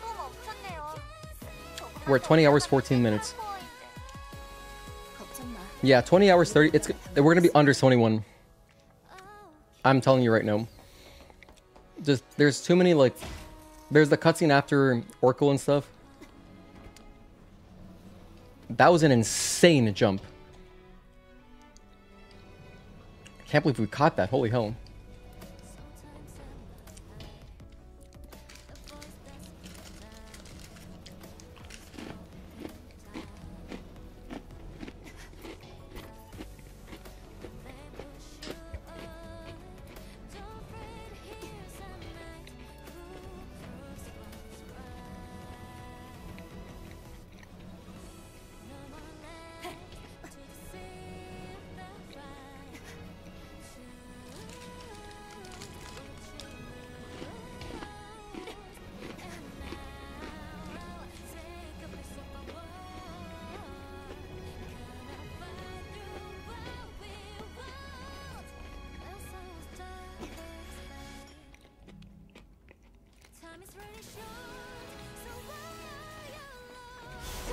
또 멈췄네요. We're at 20 hours 14 minutes. 걱정 마. Yeah, 20 hours 30. We're gonna be under 21. I'm telling you right now. Just there's too many, like, there's the cutscene after Oracle and stuff. That was an insane jump. Can't believe we caught that. Holy hell.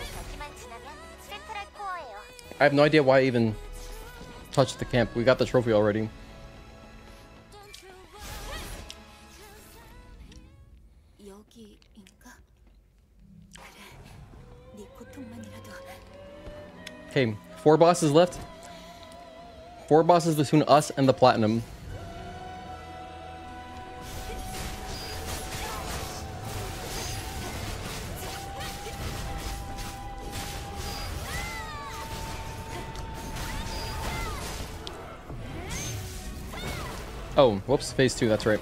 여기만 지나면 센트럴 코어예요. I have no idea why I even touched the camp. We got the trophy already. 여기인가? 그래. 네 고통만이라도. Okay, 4 bosses left. 4 bosses between us and the platinum. Oh, whoops, phase 2, that's right.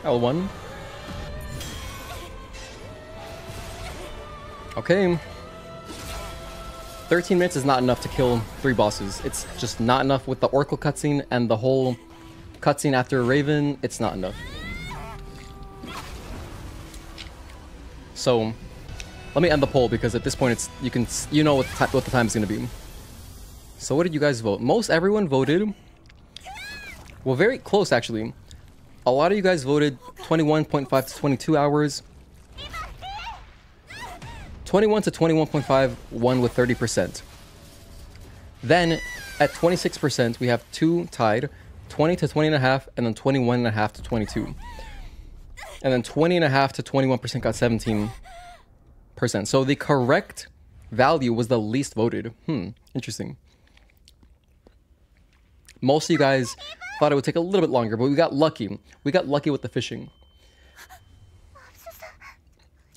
L1. Okay. 13 minutes is not enough to kill 3 bosses. It's just not enough with the Oracle cutscene and the whole cutscene after Raven. It's not enough. So, let me end the poll because at this point it's you know what the time is going to be. So what did you guys vote? Most everyone voted. Well, very close actually. A lot of you guys voted 21.5 to 22 hours. 21 to 21.5 won with 30%. Then at 26% we have 2 tied, 20 to 20.5, and then 21.5 to 22. And then 20.5 to 21% got 17%. So the correct value was the least voted. Interesting. Most of you guys thought it would take a little bit longer, but we got lucky. We got lucky with the fishing.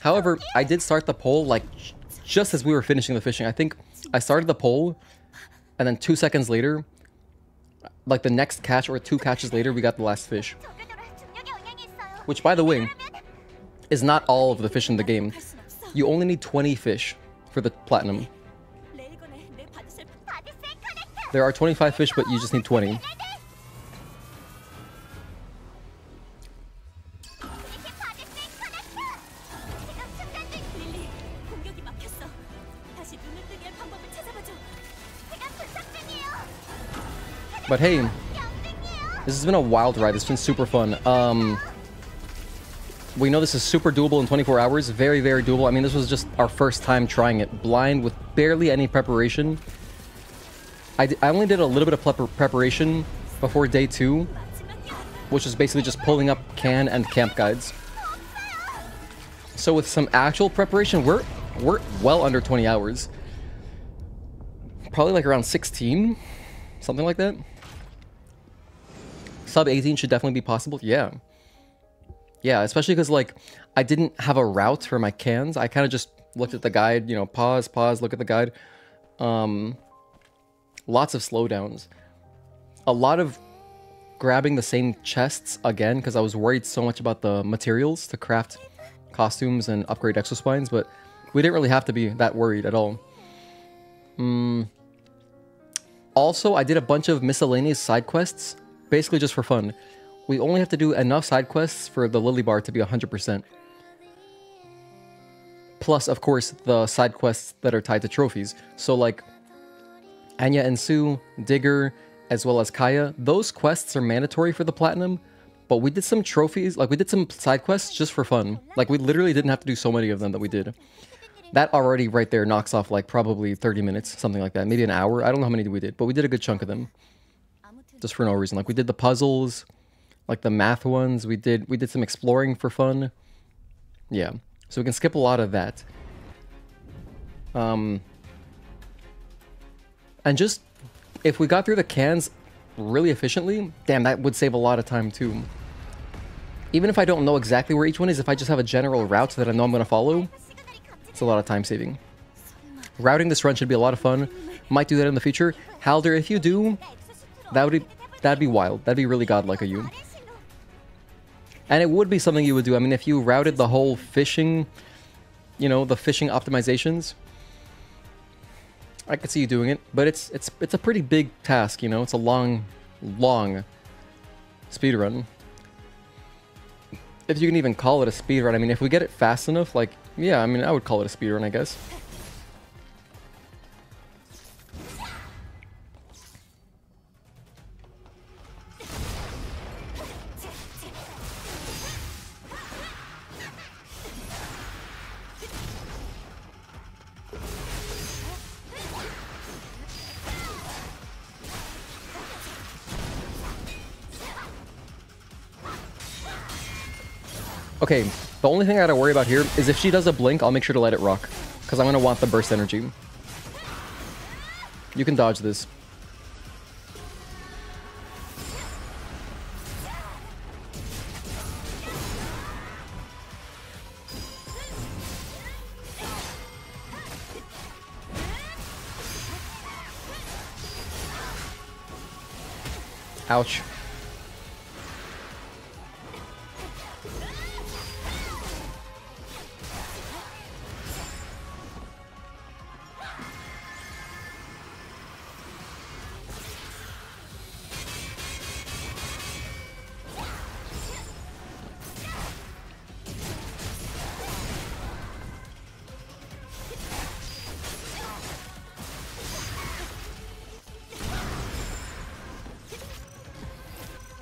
However, I did start the poll like just as we were finishing the fishing. I think I started the poll and then 2 seconds later, like the next catch or 2 catches later, we got the last fish. Which, by the way, is not all of the fish in the game. You only need 20 fish for the platinum. There are 25 fish, but you just need 20. But hey, this has been a wild ride. It's been super fun. We know this is super doable in 24 hours. Very, very doable. I mean, this was just our first time trying it. Blind with barely any preparation. I only did a little bit of preparation before day 2, which is basically just pulling up can and camp guides. So with some actual preparation, we're well under 20 hours. Probably like around 16, something like that. Sub 18 should definitely be possible. Yeah. Yeah, especially because, like, I didn't have a route for my cans. I kind of just looked at the guide, you know, pause, look at the guide. Lots of slowdowns. A lot of grabbing the same chests again, because I was worried so much about the materials to craft costumes and upgrade exospines, but we didn't really have to be that worried at all. Also, I did a bunch of miscellaneous side quests, basically just for fun. We only have to do enough side quests for the Lily Bar to be 100%. Plus, of course, the side quests that are tied to trophies. So, like, Anya and Sue, Digger, as well as Kaya, those quests are mandatory for the Platinum, but we did some trophies, like, we did some side quests just for fun. Like, we literally didn't have to do so many of them that we did. That already right there knocks off, like, probably 30 minutes, something like that. Maybe an hour. I don't know how many we did, but we did a good chunk of them. Just for no reason. Like, we did the puzzles, like the math ones. We did some exploring for fun. Yeah. So we can skip a lot of that. And just, if we got through the cans really efficiently, damn, that would save a lot of time too. Even if I don't know exactly where each one is, if I just have a general route that I know I'm going to follow, it's a lot of time saving. Routing this run should be a lot of fun. Might do that in the future. Halder, if you do, that'd be wild. That'd be really godlike of you. And it would be something you would do. I mean, if you routed the whole fishing, you know, the fishing optimizations, I could see you doing it. But it's a pretty big task, you know. It's a long speedrun. If you can even call it a speedrun. I mean, if we get it fast enough, like, yeah, I mean, I would call it a speedrun, I guess. Okay, the only thing I gotta worry about here is if she does a blink, I'll make sure to let it rock. Because I'm gonna want the burst energy. You can dodge this. Ouch.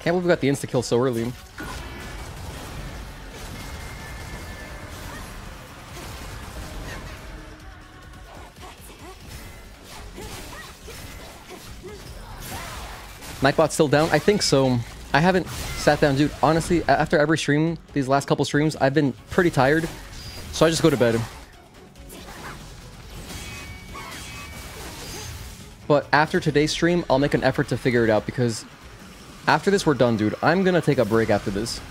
Can't believe we got the insta-kill so early. Nightbot's still down? I think so. I haven't sat down, dude. Honestly, after every stream, these last couple streams, I've been pretty tired. So I just go to bed. But after today's stream, I'll make an effort to figure it out because after this, we're done, dude. I'm gonna take a break after this.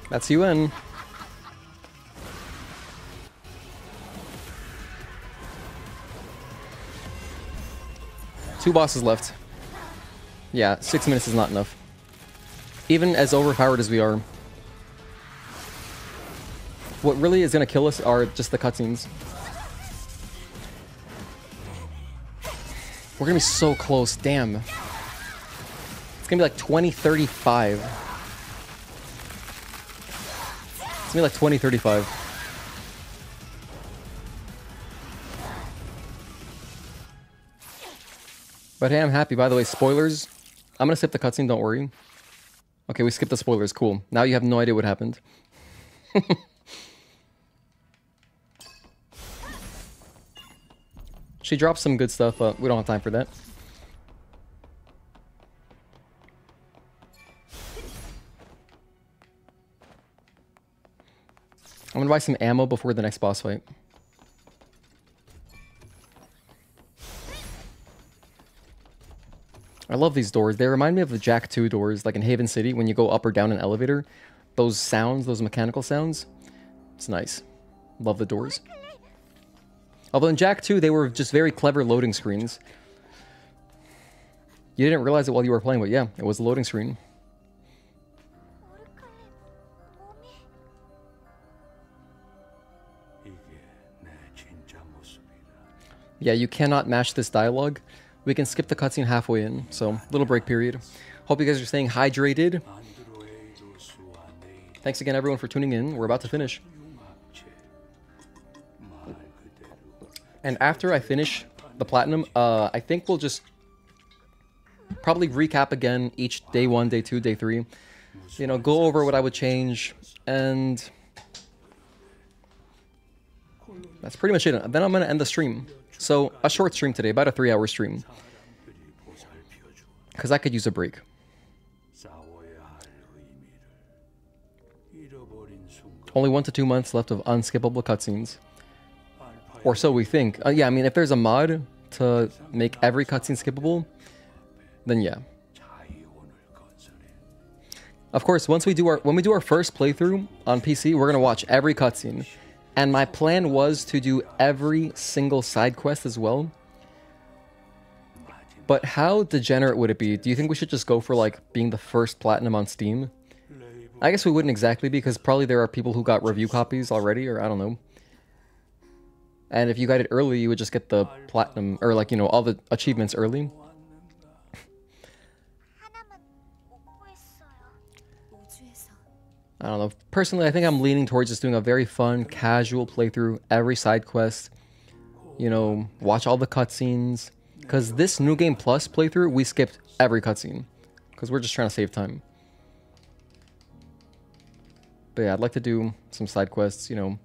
That's UN. Two bosses left. Yeah, 6 minutes is not enough. Even as overpowered as we are. What really is gonna kill us are just the cutscenes. We're gonna be so close, damn. It's gonna be like 2035. It's gonna be like 2035. But hey, I'm happy. By the way, spoilers. I'm gonna skip the cutscene, don't worry. Okay, we skipped the spoilers, cool. Now you have no idea what happened. She dropped some good stuff, but we don't have time for that. I'm gonna buy some ammo before the next boss fight. I love these doors. They remind me of the Jack 2 doors, like in Haven City, when you go up or down an elevator. Those sounds, those mechanical sounds. It's nice. Love the doors. Although in Jack 2, they were just very clever loading screens. You didn't realize it while you were playing, but yeah, it was a loading screen. Yeah, you cannot match this dialogue. We can skip the cutscene halfway in, so little break period. Hope you guys are staying hydrated. Thanks again, everyone, for tuning in. We're about to finish. And after I finish the platinum, I think we'll just probably recap again each day 1, day 2, day 3. You know, go over what I would change, and that's pretty much it. Then I'm going to end the stream. So, a short stream today, about a 3-hour stream. Because I could use a break. Only 1 to 2 months left of unskippable cutscenes. Or so we think. Yeah, I mean, if there's a mod to make every cutscene skippable, then yeah. Of course, when we do our first playthrough on PC, we're going to watch every cutscene. And my plan was to do every single side quest as well. But how degenerate would it be? Do you think we should just go for, like, being the first platinum on Steam? I guess we wouldn't exactly, because probably there are people who got review copies already, or I don't know. And if you got it early, you would just get the platinum, or, like, you know, all the achievements early. I don't know. Personally, I think I'm leaning towards just doing a very fun, casual playthrough, every side quest. You know, watch all the cutscenes. Because this New Game Plus playthrough, we skipped every cutscene. Because we're just trying to save time. But yeah, I'd like to do some side quests, you know.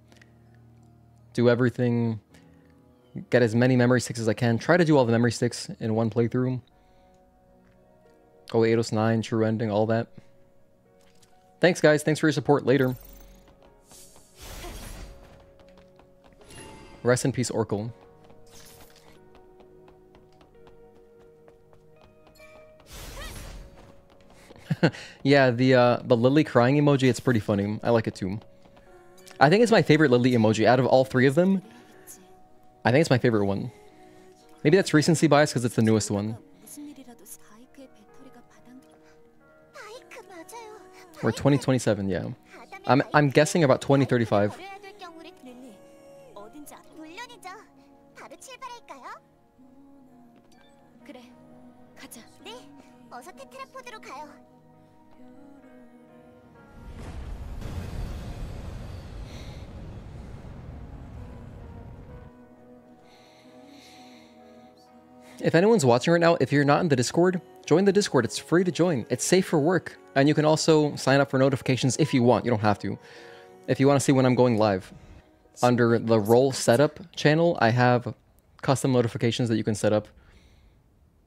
Do everything. Get as many memory sticks as I can. Try to do all the memory sticks in one playthrough. Go Eidos 9, true ending, all that. Thanks, guys. Thanks for your support. Later. Rest in peace, Oracle. Yeah, the Lily crying emoji, it's pretty funny. I like it too. I think it's my favorite Lily emoji out of all three of them. I think it's my favorite one. Maybe that's recency bias because it's the newest one. Or 2027, yeah. I'm guessing about 2035. 물론이죠. 바로 출발할까요? 그래, 가자. 네, 어서 테트라포드로 가요. If anyone's watching right now, if you're not in the Discord, join the Discord. It's free to join. It's safe for work. And you can also sign up for notifications if you want. You don't have to. If you want to see when I'm going live. Under the role setup channel, I have custom notifications that you can set up.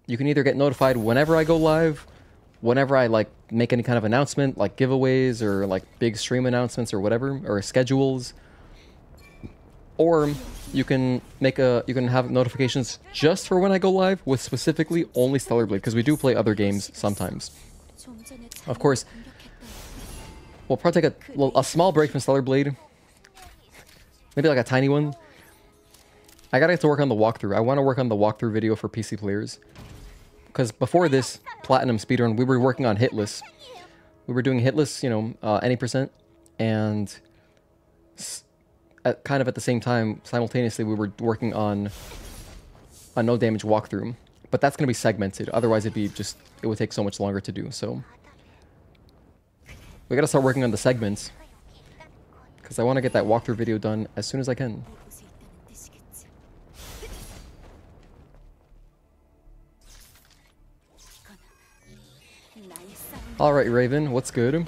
You can either get notified whenever I go live, whenever I like make any kind of announcement, like giveaways or like big stream announcements or whatever, or schedules. Or you can have notifications just for when I go live with specifically only Stellar Blade, because we do play other games sometimes. Of course, we'll probably take a small break from Stellar Blade. Maybe like a tiny one. I gotta get to work on the walkthrough. I want to work on the walkthrough video for PC players. Because before this Platinum speedrun, we were working on hitless. We were doing hitless, you know, any percent. And kind of at the same time, simultaneously, we were working on a no damage walkthrough. But that's going to be segmented. Otherwise, it would take so much longer to do. So we got to start working on the segments. Because I want to get that walkthrough video done as soon as I can. Alright, Raven, what's good?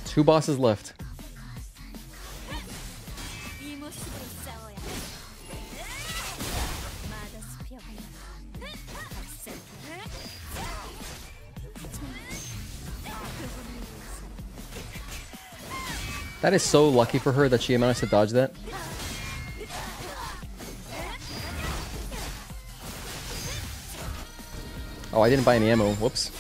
2 bosses left. That is so lucky for her that she managed to dodge that. Oh, I didn't buy any ammo. Whoops.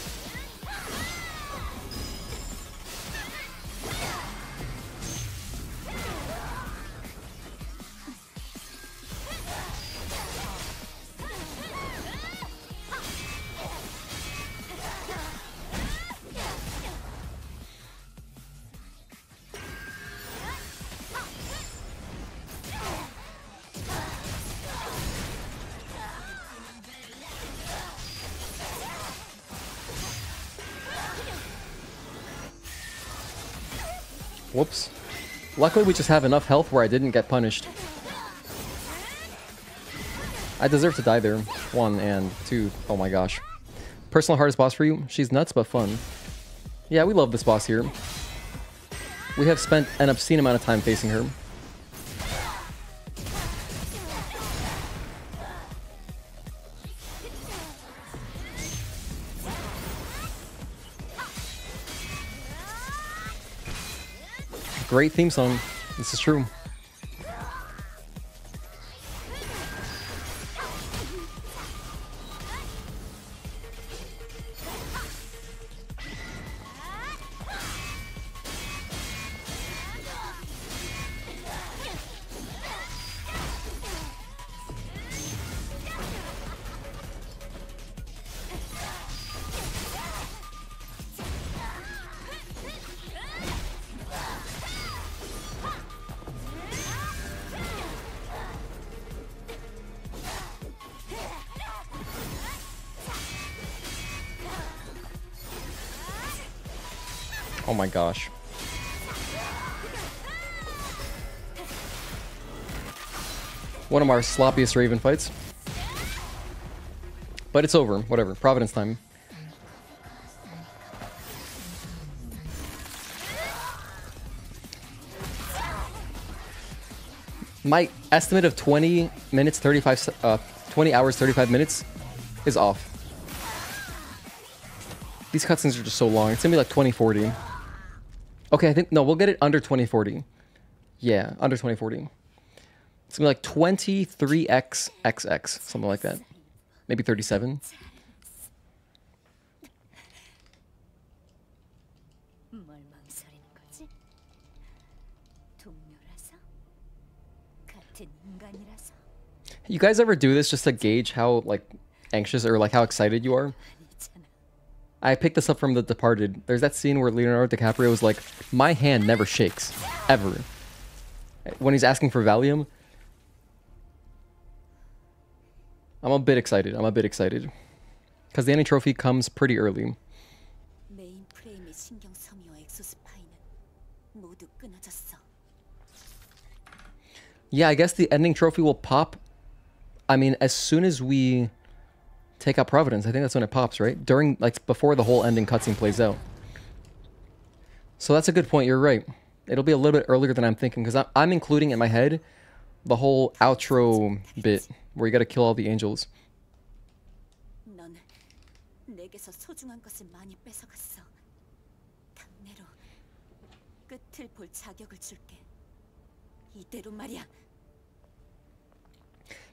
Whoops. Luckily, we just have enough health where I didn't get punished. I deserve to die there. 1 and 2. Oh my gosh. Personal hardest boss for you? She's nuts but fun. Yeah, we love this boss here. We have spent an obscene amount of time facing her. Great theme song. This is true. Oh my gosh. One of our sloppiest Raven fights. But it's over. Whatever. Providence time. My estimate of 20 minutes, 20 hours, 35 minutes is off. These cutscenes are just so long. It's gonna be like 2040. Okay, I think, no, we'll get it under 2040. Yeah, under 2040. It's gonna be like 23xxx, something like that. Maybe 37. You guys ever do this just to gauge how like anxious or like how excited you are? I picked this up from The Departed. There's that scene where Leonardo DiCaprio was like, my hand never shakes. Ever. When he's asking for Valium. I'm a bit excited. I'm a bit excited. Because the ending trophy comes pretty early. Yeah, I guess the ending trophy will pop. I mean, as soon as we take out Providence, I think that's when it pops, right? During, like, before the whole ending cutscene plays out. So that's a good point. You're right. It'll be a little bit earlier than I'm thinking, because I'm including in my head the whole outro bit where you gotta kill all the angels.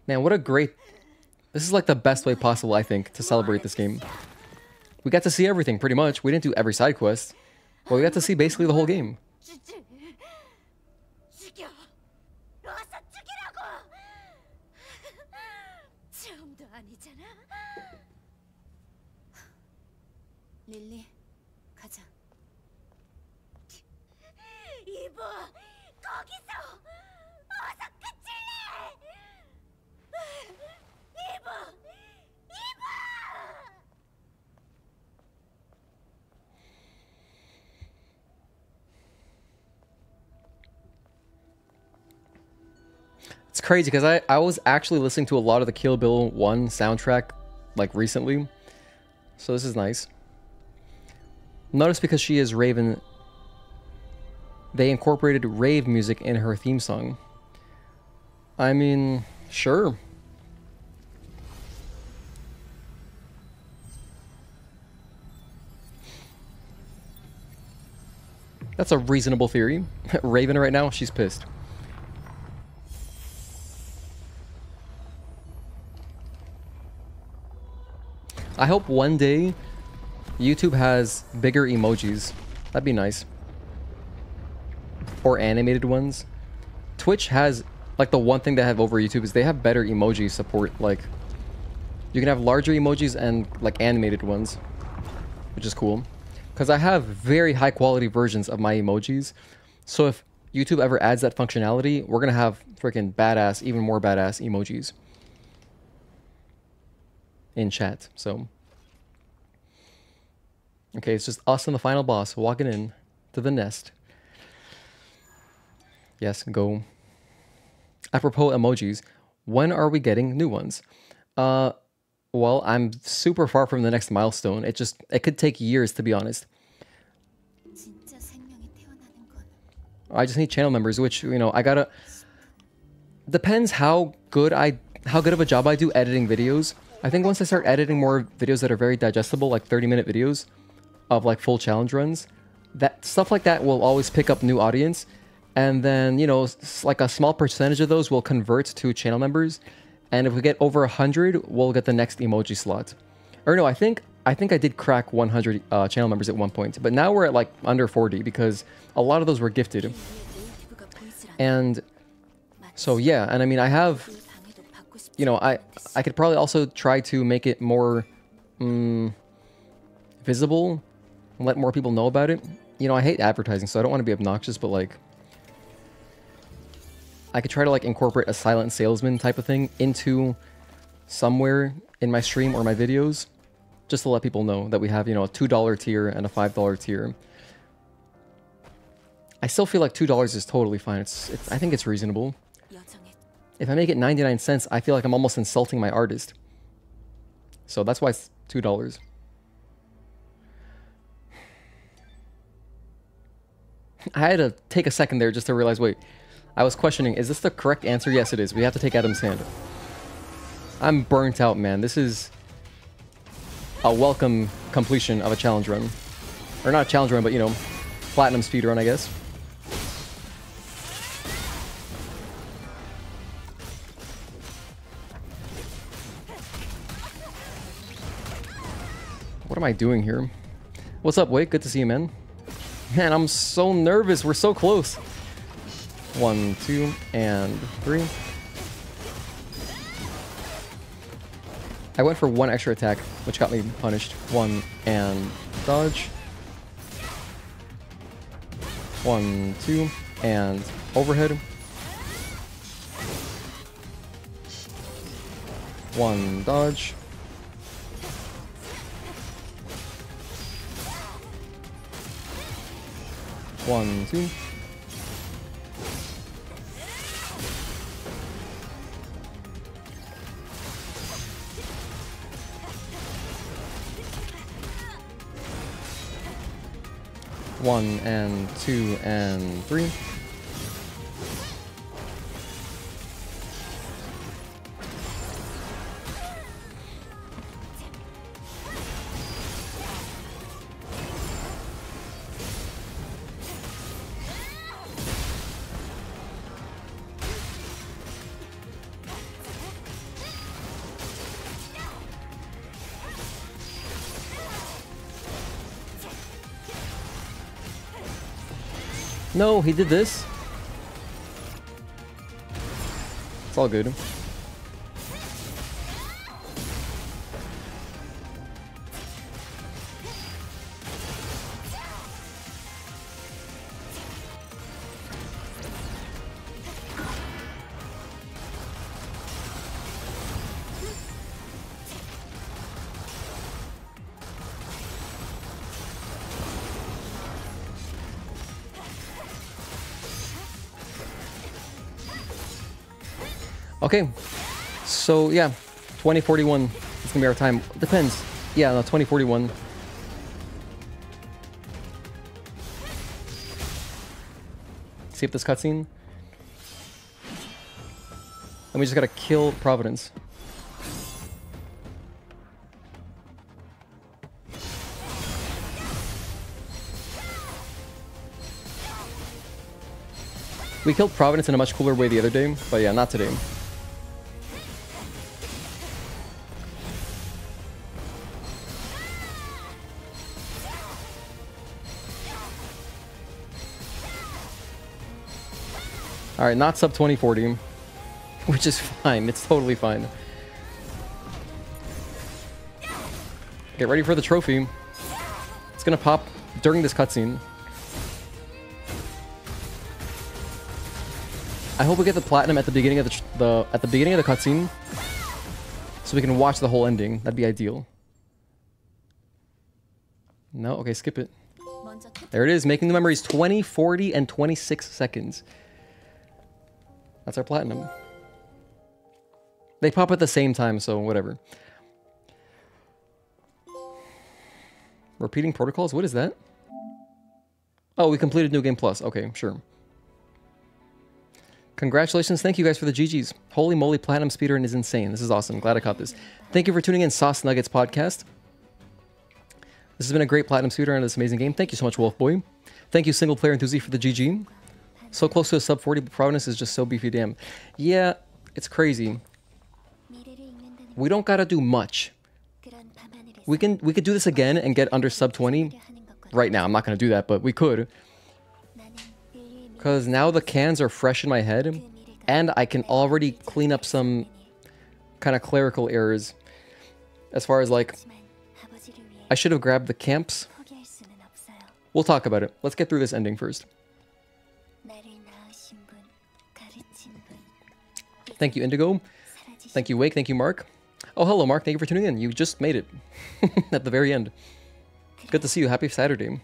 Man, what a great... This is like the best way possible, I think, to celebrate this game. We got to see everything, pretty much. We didn't do every side quest, but we got to see basically the whole game. 릴리, 가자. 이보, 거기서 어서 그칠래! 이보, 이보! It's crazy because I was actually listening to a lot of the Kill Bill 1 soundtrack like recently. So this is nice. Notice because she is Raven, they incorporated rave music in her theme song. I mean, sure. That's a reasonable theory. Raven right now, she's pissed. I hope one day YouTube has bigger emojis. That'd be nice. Or animated ones. Twitch has, like, the one thing they have over YouTube is they have better emoji support. Like, you can have larger emojis and, like, animated ones, which is cool. Because I have very high quality versions of my emojis. So if YouTube ever adds that functionality, we're going to have freaking badass, even more badass emojis in chat. So, okay, it's just us and the final boss walking in to the nest. Yes, go. Apropos emojis, when are we getting new ones? Well, I'm super far from the next milestone. It could take years, to be honest. I just need channel members, which, you know, I gotta... Depends how good of a job I do editing videos. I think once I start editing more videos that are very digestible, like 30-minute videos of like full challenge runs, that stuff like that will always pick up new audience. And then, you know, like a small percentage of those will convert to channel members. And if we get over 100, we'll get the next emoji slot. Or no, I think I did crack 100 channel members at one point. But now we're at like under 40 because a lot of those were gifted. And so, yeah. And I mean, I have, you know, I could probably also try to make it more visible and let more people know about it. You know, I hate advertising, so I don't want to be obnoxious, but like, I could try to like incorporate a silent salesman type of thing into somewhere in my stream or my videos, just to let people know that we have, you know, a $2 tier and a $5 tier. I still feel like $2 is totally fine. I think it's reasonable. If I make it 99 cents, I feel like I'm almost insulting my artist. So that's why it's $2. I had to take a second there just to realize, wait, I was questioning, is this the correct answer? Yes, it is. We have to take Adam's hand. I'm burnt out, man. This is a welcome completion of a challenge run. Or not a challenge run, but, you know, platinum speed run, I guess. What am I doing here? What's up, Wake? Good to see you, man. Man, I'm so nervous. We're so close. 1, 2, and 3. I went for 1 extra attack, which got me punished. 1 and dodge. 1, 2, and overhead. 1 dodge. 1, 2. One and 2 and 3. No, he did this. It's all good. Okay, so yeah, 2041 is gonna be our time. Depends. Yeah, no, 2041. Skip this cutscene. And we just gotta kill Providence. We killed Providence in a much cooler way the other day, but yeah, not today. Alright, not sub 2040, which is fine. It's totally fine. Get ready for the trophy. It's gonna pop during this cutscene. I hope we get the platinum at the beginning of the cutscene, so we can watch the whole ending. That'd be ideal. No, okay, skip it. There it is, making the memories 20, 40, and 26 seconds. That's our platinum. They pop at the same time, so whatever. Repeating protocols? What is that? Oh, we completed New Game Plus. Okay, sure. Congratulations. Thank you guys for the GGs. Holy moly, Platinum Speedrun is insane. This is awesome. Glad I caught this. Thank you for tuning in, Sauce Nuggets Podcast. This has been a great Platinum Speedrun of this amazing game. Thank you so much, Wolfboy. Thank you, Single Player Enthusiast, for the GG. So close to a sub 40, but Providence is just so beefy, damn. Yeah, it's crazy. We don't gotta do much. We could do this again and get under sub 20 right now. I'm not gonna do that, but we could. Because now the cans are fresh in my head, and I can already clean up some kind of clerical errors. As far as like, I should have grabbed the camps. We'll talk about it. Let's get through this ending first. Thank you, Indigo. Thank you, Wake. Thank you, Mark. Oh, hello, Mark. Thank you for tuning in. You just made it at the very end. Good to see you. Happy Saturday.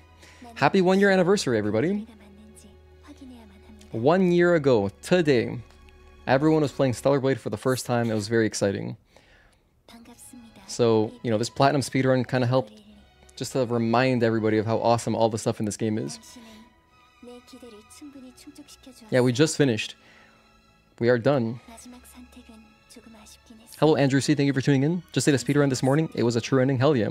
Happy 1-year anniversary, everybody. 1 year ago, today, everyone was playing Stellar Blade for the first time. It was very exciting. So, you know, this Platinum Speedrun kind of helped just to remind everybody of how awesome all the stuff in this game is. Yeah, we just finished. We are done. Hello, Andrew C. Thank you for tuning in. Just did a speedrun this morning. It was a true ending. Hell yeah.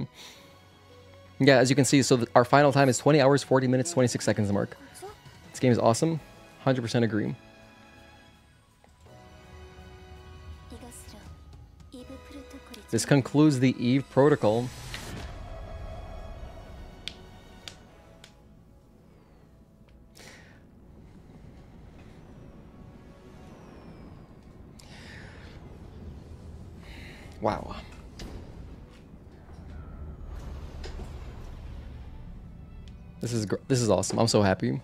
Yeah, as you can see, so our final time is 20 hours, 40 minutes, 26 seconds, Mark. This game is awesome. 100% agree. This concludes the Eve Protocol. Wow. This is awesome. I'm so happy.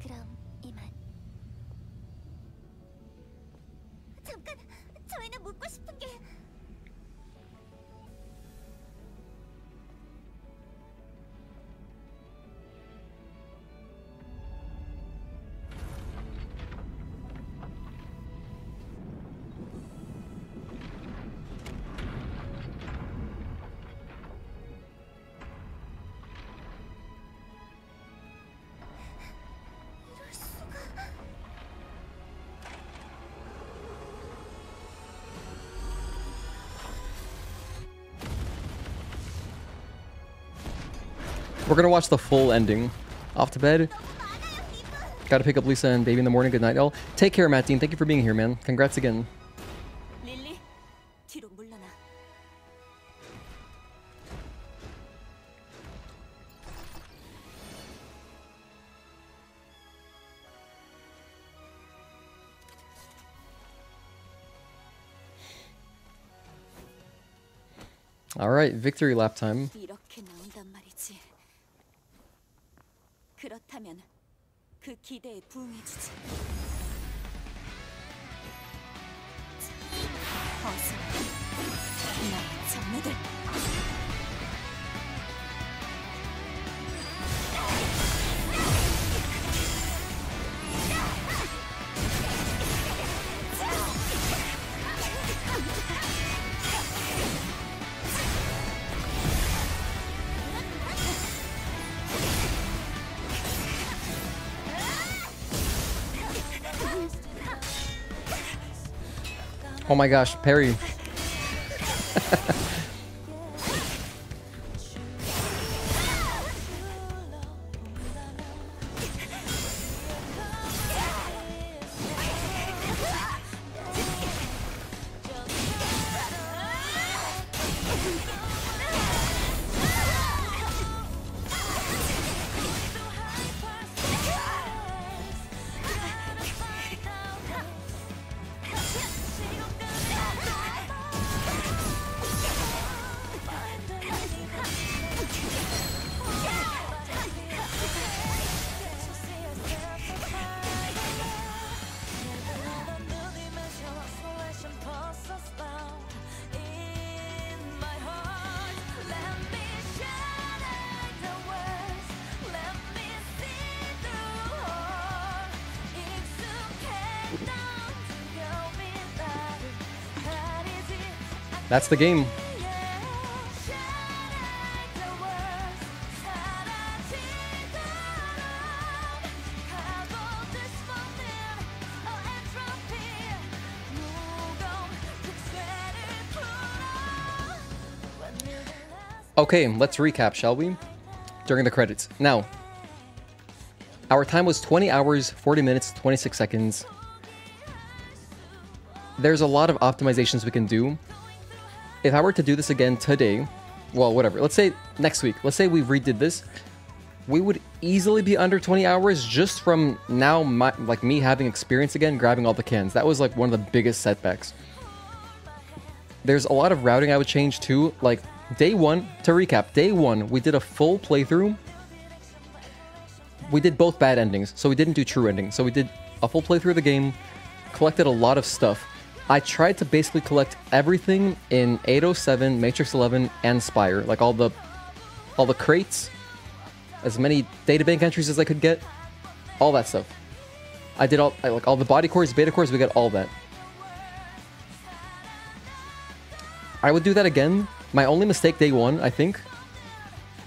그럼 이만. 잠깐, 저희는 묻고 싶은 게. We're gonna watch the full ending. Off to bed. Gotta pick up Lisa and baby in the morning. Good night, y'all. Take care, Matt Dean. Thank you for being here, man. Congrats again. 릴리, 뒤로 물러나. All right, victory lap time. 이렇게 나온단 말이지. 그렇다면 그 기대에 부응해주지. 어서 나의 정리들. Oh my gosh, parry. That's the game. Okay, let's recap, shall we? During the credits. Now, our time was 20 hours, 40 minutes, 26 seconds. There's a lot of optimizations we can do. If I were to do this again today, well, whatever, let's say next week, let's say we redid this, we would easily be under 20 hours just from now, like me having experience again, grabbing all the cans. That was like one of the biggest setbacks. There's a lot of routing I would change too. Like day one, to recap, day one, we did a full playthrough. We did both bad endings, so we didn't do true endings. So we did a full playthrough of the game, collected a lot of stuff. I tried to basically collect everything in Eidos 7, Matrix 11, and Spire. Like all the crates, as many databank entries as I could get, all that stuff. I did all the body cores, beta cores, we got all that. I would do that again. My only mistake day one, I think,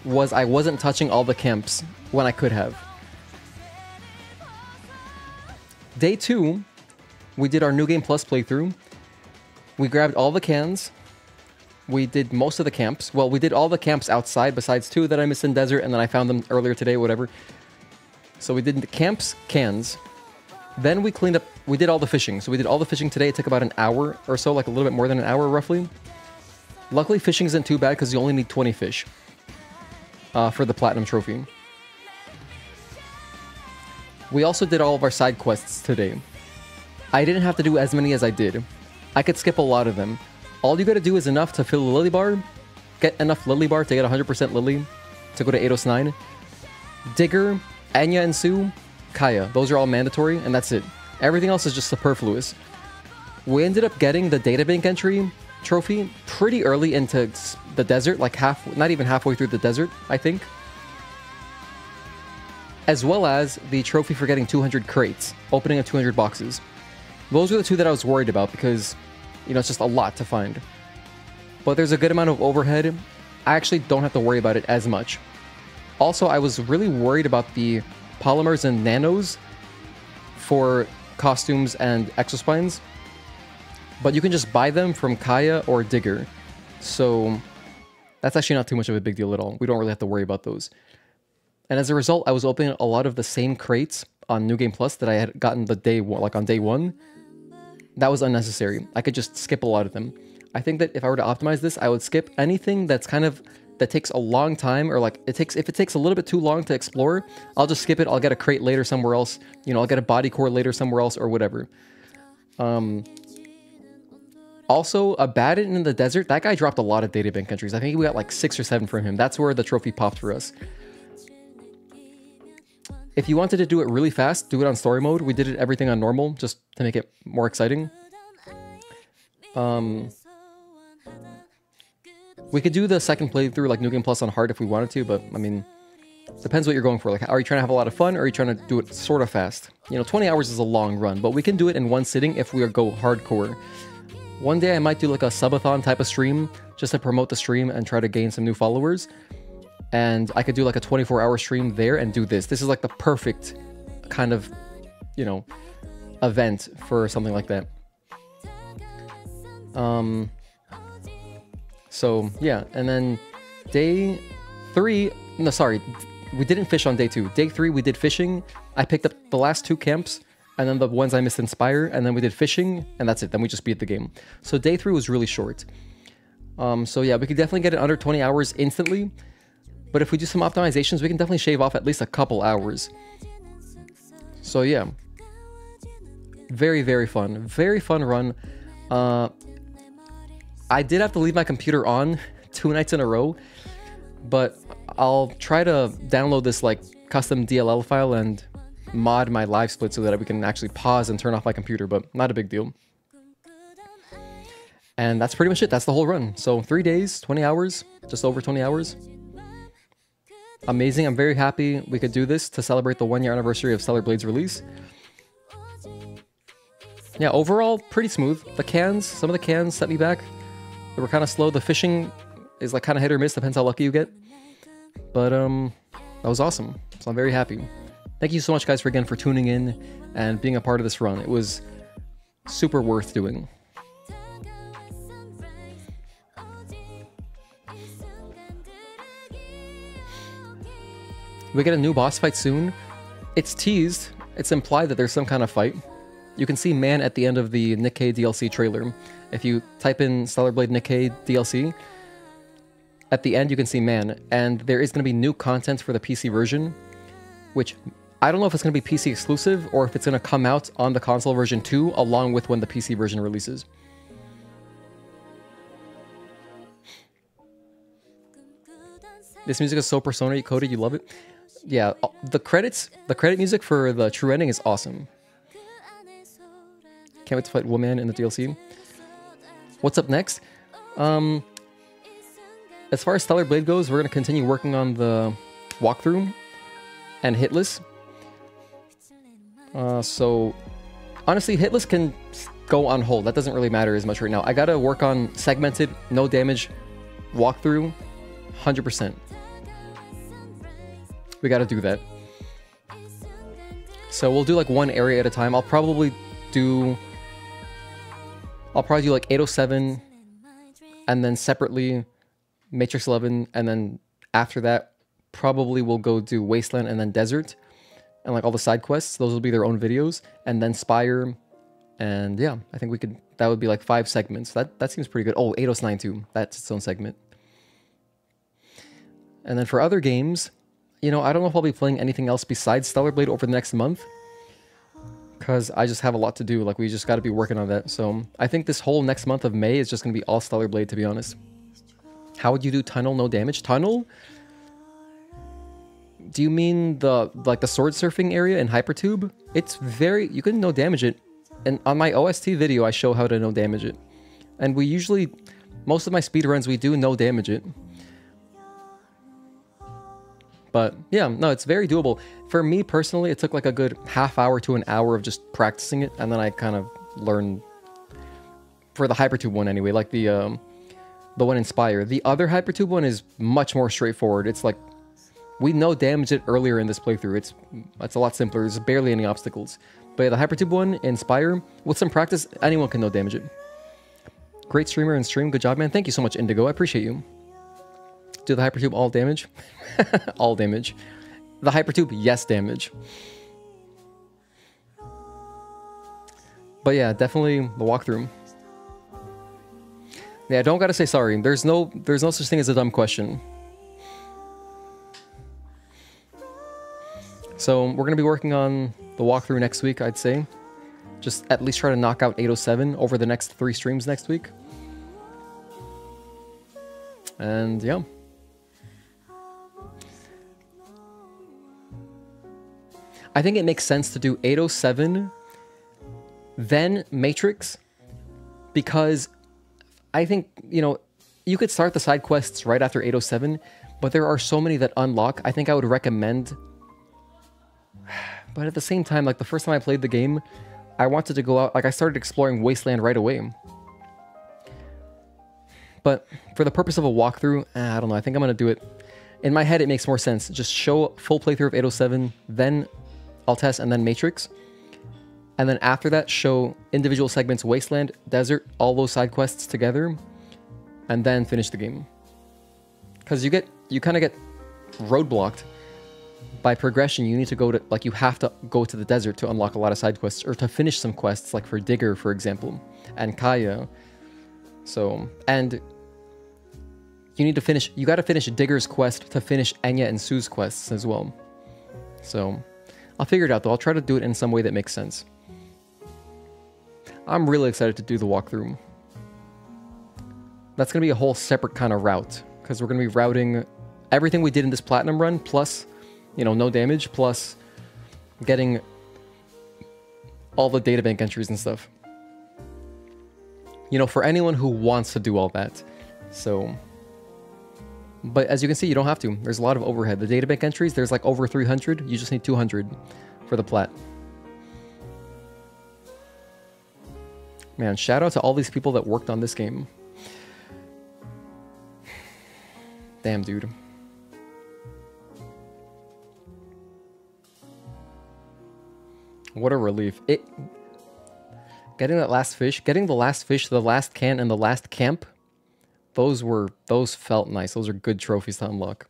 was I wasn't touching all the camps when I could have. Day two, we did our New Game Plus playthrough. We grabbed all the cans. We did most of the camps. Well, we did all the camps outside besides two that I missed in desert, and then I found them earlier today, whatever. So we did the camps, cans. Then we cleaned up, we did all the fishing. So we did all the fishing today. It took about an hour or so, like a little bit more than an hour roughly. Luckily, fishing isn't too bad because you only need 20 fish for the Platinum Trophy. We also did all of our side quests today. I didn't have to do as many as I did. I could skip a lot of them. All you gotta do is enough to fill the Lily Bar, get enough Lily Bar to get 100% Lily, to go to Eidos 9. Digger, Anya and Sue, Kaya. Those are all mandatory, and that's it. Everything else is just superfluous. We ended up getting the databank entry trophy pretty early into the desert, like not even halfway through the desert, I think. As well as the trophy for getting 200 crates, opening of 200 boxes. Those were the two that I was worried about because, you know, it's just a lot to find. But there's a good amount of overhead. I actually don't have to worry about it as much. Also, I was really worried about the polymers and nanos for costumes and exospines. But you can just buy them from Kaya or Digger. So that's actually not too much of a big deal at all. We don't really have to worry about those. And as a result, I was opening a lot of the same crates on New Game Plus that I had gotten the day one, like on day one. That was unnecessary. I could just skip a lot of them. I think that if I were to optimize this, I would skip anything that's that takes a long time, or like if it takes a little bit too long to explore, I'll just skip it. I'll get a crate later somewhere else. You know, I'll get a body core later somewhere else or whatever. Also, Abaddon in the desert, that guy dropped a lot of databank entries. I think we got like 6 or 7 from him. That's where the trophy popped for us. If you wanted to do it really fast, do it on story mode. We did everything on normal just to make it more exciting. We could do the second playthrough like New Game Plus on hard if we wanted to, but I mean, depends what you're going for. Like, are you trying to have a lot of fun or are you trying to do it sort of fast? You know, 20 hours is a long run, but we can do it in one sitting if we go hardcore. One day I might do like a subathon type of stream just to promote the stream and try to gain some new followers. And I could do like a 24-hour stream there and do this. This is like the perfect kind of, you know, event for something like that. So yeah, and then day 3, no, sorry, we didn't fish on day 2. Day 3 we did fishing. I picked up the last 2 camps and then the ones I missed in Spire, and then we did fishing, and that's it. Then we just beat the game. So day 3 was really short. So yeah, we could definitely get it under 20 hours instantly. But if we do some optimizations, we can definitely shave off at least a couple hours. So yeah. Very, very fun. Very fun run. I did have to leave my computer on 2 nights in a row. But I'll try to download this like custom DLL file and mod my live split so that we can actually pause and turn off my computer. But not a big deal. And that's pretty much it. That's the whole run. So 3 days, 20 hours. Just over 20 hours. Amazing. I'm very happy we could do this to celebrate the 1-year anniversary of Stellar Blade's release. Yeah, overall, pretty smooth. The cans, some of the cans set me back. They were kind of slow. The fishing is like kind of hit or miss, depends how lucky you get. But that was awesome. So I'm very happy. Thank you so much, guys, for tuning in and being a part of this run. It was super worth doing. We get a new boss fight soon. It's teased. It's implied that there's some kind of fight. You can see Man at the end of the Nikkei DLC trailer. If you type in Stellar Blade Nikkei DLC, at the end you can see Man. And there is going to be new content for the PC version, which I don't know if it's going to be PC exclusive or if it's going to come out on the console version too, along with when the PC version releases. This music is so Persona coded, you love it. Yeah, the credit music for the true ending is awesome. Can't wait to fight Woman in the DLC. What's up next? As far as Stellar Blade goes, we're going to continue working on the walkthrough and hitless. So, honestly, hitless can go on hold. That doesn't really matter as much right now. I got to work on segmented, no damage walkthrough, 100%. We got to do that. So we'll do like one area at a time. I'll probably do like 807 and then separately Matrix 11, and then after that probably we'll go do Wasteland and then Desert and like all the side quests. Those will be their own videos, and then Spire, and yeah, I think that would be like 5 segments. That seems pretty good. Oh, 809 too. That's its own segment. And then for other games, you know, I don't know if I'll be playing anything else besides Stellar Blade over the next month. because I just have a lot to do. Like, we just got to be working on that. So I think this whole next month of May is just going to be all Stellar Blade, to be honest. How would you do tunnel no damage? Tunnel? Do you mean the sword surfing area in Hypertube? It's very... You can no damage it. And on my OST video, I show how to no damage it. And we usually... Most of my speedruns, we do no damage it. But yeah, no, it's very doable. For me personally, it took like a good half hour to an hour of just practicing it, and then I kind of learned for the Hypertube one anyway, like the one in Spire. The other Hypertube one is much more straightforward. It's like we no damage it earlier in this playthrough. It's a lot simpler. There's barely any obstacles. But yeah, the Hypertube one in Spire, with some practice, anyone can no damage it. Great streamer and stream. Good job, man. Thank you so much, Indigo. I appreciate you. Do the Hypertube all damage? All damage. The Hypertube, yes damage. But yeah, definitely the walkthrough. Yeah, don't gotta say sorry. There's no such thing as a dumb question. So we're gonna be working on the walkthrough next week, I'd say. Just at least try to knock out 807 over the next 3 streams next week. And yeah. I think it makes sense to do 807, then Matrix, because I think, you know, you could start the side quests right after 807, but there are so many that unlock. I think I would recommend, but at the same time, like the first time I played the game, I wanted to go out, like I started exploring Wasteland right away. But for the purpose of a walkthrough, I don't know, I think I'm going to do it. In my head, it makes more sense. Just show full playthrough of 807, then Altesse, and then Matrix. And then after that, show individual segments, Wasteland, Desert, all those side quests together, and then finish the game. Because you kind of get roadblocked by progression. You need to go to, like, you have to go to the desert to unlock a lot of side quests, or to finish some quests, like for Digger, for example, and Kaya. So, and you need to finish, you got to finish Digger's quest to finish Enya and Sue's quests as well. So, I'll figure it out though. I'll try to do it in some way that makes sense. I'm really excited to do the walkthrough. That's going to be a whole separate kind of route, because we're going to be routing everything we did in this platinum run, plus, you know, no damage, plus getting all the databank entries and stuff. You know, for anyone who wants to do all that. So, but as you can see, you don't have to. There's a lot of overhead. The databank entries, there's like over 300. You just need 200 for the plat. Man, shout out to all these people that worked on this game. Damn, dude. What a relief. Getting that last fish, getting the last fish, the last can, and the last camp, those felt nice. Those are good trophies to unlock.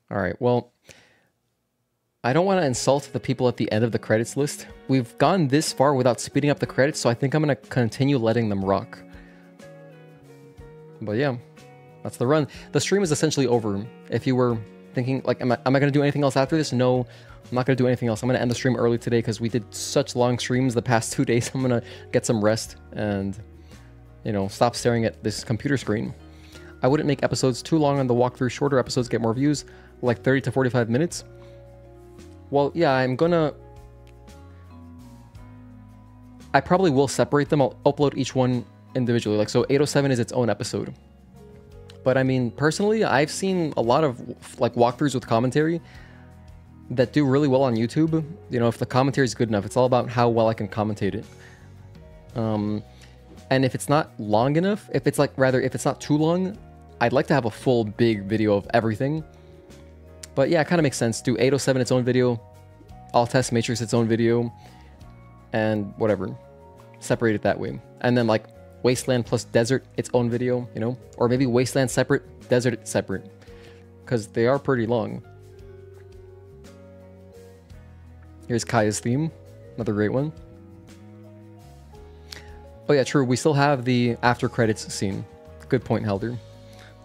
All right, well, I don't want to insult the people at the end of the credits list. We've gone this far without speeding up the credits, so I think I'm going to continue letting them rock. But yeah, that's the run. The stream is essentially over. If you were thinking, like, am I going to do anything else after this? No, I'm not going to do anything else. I'm going to end the stream early today because we did such long streams the past 2 days. I'm going to get some rest and, you know, stop staring at this computer screen. I wouldn't make episodes too long on the walkthrough. Shorter episodes get more views, like 30 to 45 minutes. Well, yeah, I probably will separate them. I'll upload each one individually. Like, so 807 is its own episode. But I mean, personally, I've seen a lot of like walkthroughs with commentary that do really well on YouTube. You know, if the commentary is good enough, it's all about how well I can commentate it. And if it's not long enough, if it's not too long, I'd like to have a full big video of everything. But yeah, it kind of makes sense. Do 807 its own video, Altesse Matrix its own video, and whatever. Separate it that way. And then like Wasteland plus Desert its own video, you know? Or maybe Wasteland separate, Desert separate. Because they are pretty long. Here's Kaya's theme. Another great one. Oh yeah, true. We still have the after credits scene. Good point, Helder.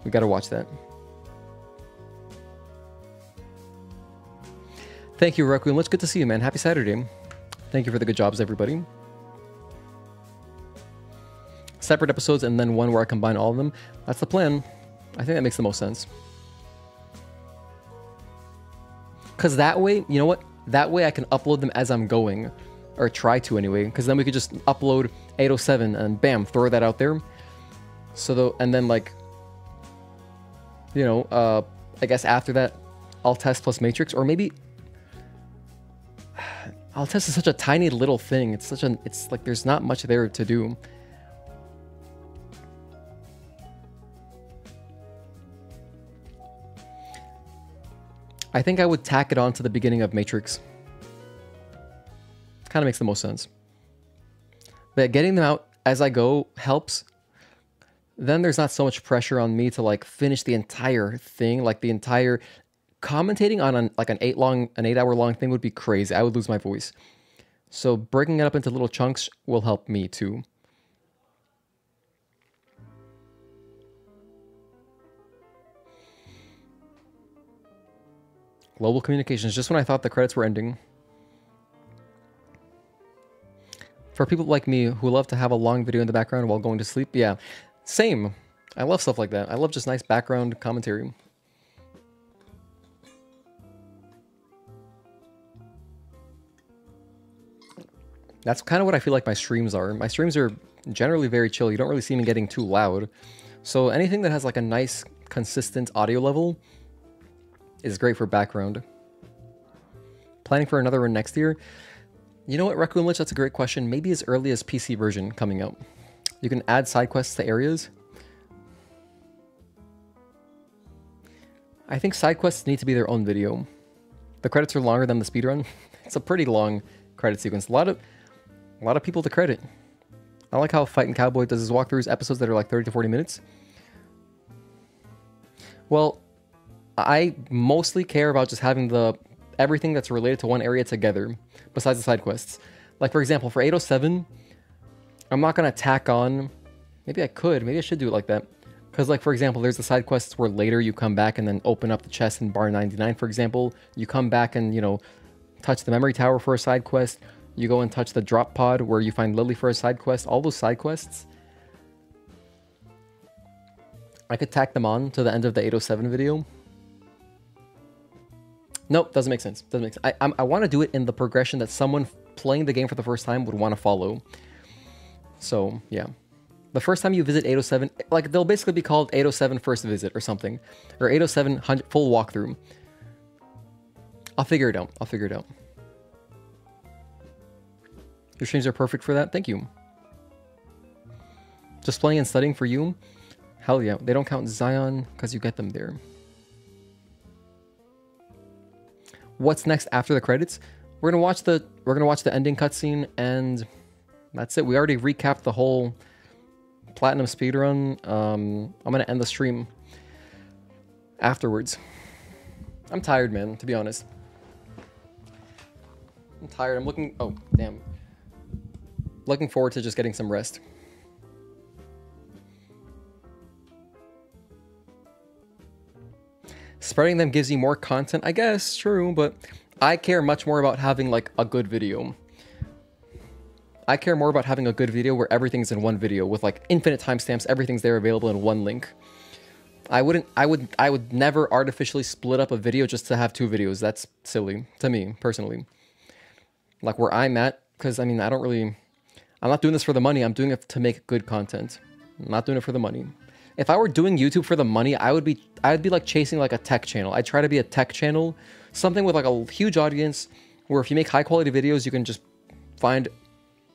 We gotta watch that. Thank you, Requiem. It's good to see you, man. Happy Saturday. Thank you for the good jobs, everybody. Separate episodes and then one where I combine all of them. That's the plan. I think that makes the most sense. Because that way, you know what? That way I can upload them as I'm going. Or try to anyway. Because then we could just upload 807 and bam, throw that out there. So, and then like, you know, I guess after that, I'll test plus Matrix. Or maybe... I'll test is such a tiny little thing. It's like there's not much there to do. I think I would tack it on to the beginning of Matrix. Kind of makes the most sense. But getting them out as I go helps. Then there's not so much pressure on me to like finish the entire thing, like the entire... Commentating on an 8-hour long thing would be crazy. I would lose my voice. So breaking it up into little chunks will help me too. Global communications, just when I thought the credits were ending. For people like me who love to have a long video in the background while going to sleep, yeah, same. I love stuff like that. I love just nice background commentary. That's kind of what I feel like my streams are. My streams are generally very chill. You don't really see me getting too loud. So anything that has like a nice, consistent audio level is great for background. Planning for another one next year? You know what, Raccoon Lich, that's a great question. Maybe as early as PC version coming out. You can add side quests to areas. I think side quests need to be their own video. The credits are longer than the speedrun. It's a pretty long credit sequence. A lot of people to credit. I like how Fightin' Cowboy does his walkthroughs, episodes that are like 30 to 40 minutes. Well, I mostly care about just having everything that's related to one area together, besides the side quests. Like, for example, for 807, I'm not going to tack on... Maybe I could. Maybe I should do it like that. Because, like, for example, there's the side quests where later you come back and then open up the chest in bar 99, for example. You come back and, you know, touch the memory tower for a side quest. You go and touch the drop pod where you find Lily for a side quest. All those side quests, I could tack them on to the end of the 807 video. Nope, doesn't make sense. Doesn't make sense. I want to do it in the progression that someone playing the game for the first time would want to follow. So, yeah. The first time you visit 807, like, they'll basically be called 807 first visit or something. Or 807 full walkthrough. I'll figure it out. I'll figure it out. Your streams are perfect for that. Thank you. Just playing and studying for you? Hell yeah. They don't count Xion because you get them there. What's next after the credits? We're gonna watch the ending cutscene, and that's it. We already recapped the whole platinum speedrun. I'm gonna end the stream afterwards. I'm tired, man, to be honest. I'm tired. I'm looking... Oh, damn. Looking forward to just getting some rest. Spreading them gives you more content, I guess, true, but I care much more about having, like, a good video. I care more about having a good video where everything's in one video with, like, infinite timestamps, everything's there available in one link. I would never artificially split up a video just to have two videos. That's silly, to me, personally. Like, where I'm at, because, I mean, I'm not doing this for the money, I'm doing it to make good content. I'm not doing it for the money. If I were doing YouTube for the money, I'd be like chasing like a tech channel. I'd try to be a tech channel, something with like a huge audience, where if you make high quality videos, you can just find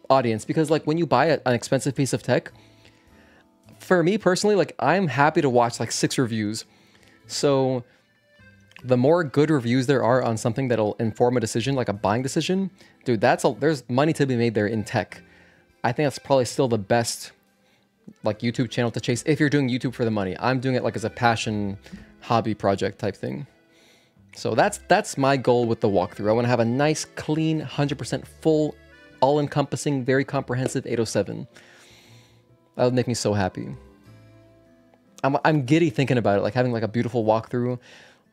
audience. Because like when you buy an expensive piece of tech, for me personally, like I'm happy to watch like 6 reviews. So the more good reviews there are on something that'll inform a decision, like a buying decision, dude, there's money to be made there in tech. I think that's probably still the best like YouTube channel to chase if you're doing YouTube for the money. I'm doing it like as a passion hobby project type thing. So that's my goal with the walkthrough. I want to have a nice, clean, 100% full, all-encompassing, very comprehensive 807. That would make me so happy. I'm giddy thinking about it, like having like a beautiful walkthrough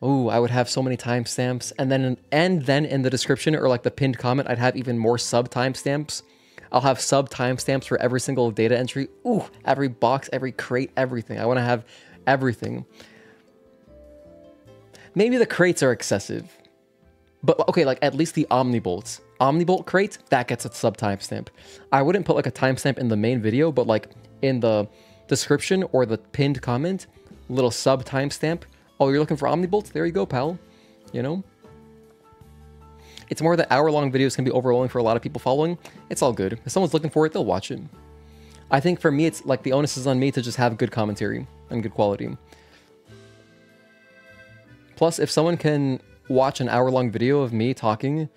Oh, I would have so many timestamps, and then in the description or like the pinned comment, I'd have even more sub timestamps. I'll have sub timestamps for every single data entry. Ooh, every box, every crate, everything. I want to have everything. Maybe the crates are excessive, but okay, like at least the Omnibolts. Omnibolt crate, that gets a sub timestamp. I wouldn't put like a timestamp in the main video, but like in the description or the pinned comment, little sub timestamp. Oh, you're looking for Omnibolts? There you go, pal. You know? It's more that hour-long videos can be overwhelming for a lot of people following. It's all good. If someone's looking for it, they'll watch it. I think for me, it's like the onus is on me to just have good commentary and good quality. Plus, if someone can watch an hour-long video of me talking,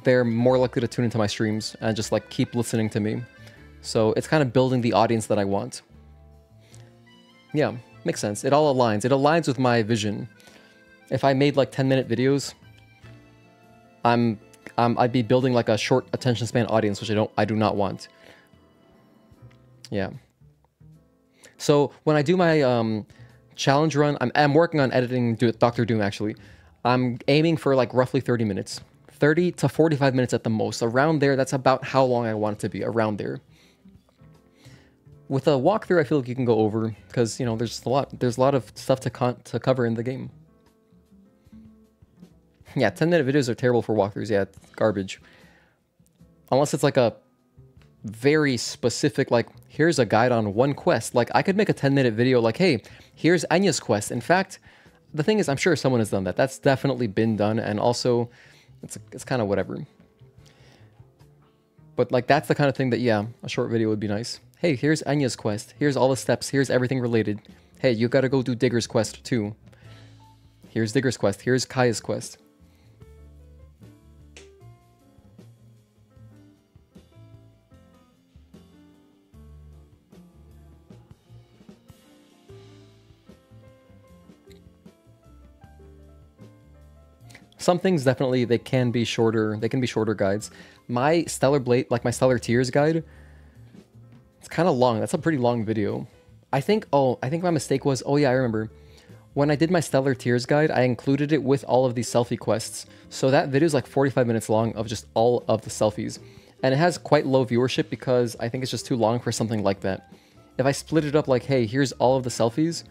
they're more likely to tune into my streams and just like keep listening to me. So it's kind of building the audience that I want. Yeah. Makes sense. It all aligns. It aligns with my vision. If I made like 10-minute videos, I'd be building like a short attention span audience, which I do not want. Yeah. So when I do my challenge run, I'm working on editing Dr. Doom actually. I'm aiming for like roughly 30 minutes. 30 to 45 minutes at the most. Around there, that's about how long I want it to be. Around there. With a walkthrough, I feel like you can go over because, you know, there's a lot of stuff to cover in the game. Yeah, 10-minute videos are terrible for walkthroughs. Yeah, it's garbage. Unless it's like a very specific, like, here's a guide on one quest. Like, I could make a 10-minute video like, hey, here's Anya's quest. In fact, the thing is, I'm sure someone has done that. That's definitely been done, and also, it's kind of whatever. But, like, that's the kind of thing that, yeah, a short video would be nice. Hey, here's Anya's quest. Here's all the steps. Here's everything related. Hey, you gotta go do Digger's quest too. Here's Digger's quest. Here's Kaya's quest. Some things definitely, they can be shorter. They can be shorter guides. My Stellar Blade, like my Stellar Tears guide, it's kind of long. That's a pretty long video. I think my mistake was, oh yeah, I remember. When I did my Stellar Tears guide, I included it with all of these selfie quests. So that video is like 45 minutes long of just all of the selfies. And it has quite low viewership because I think it's just too long for something like that. If I split it up like, hey, here's all of the selfies,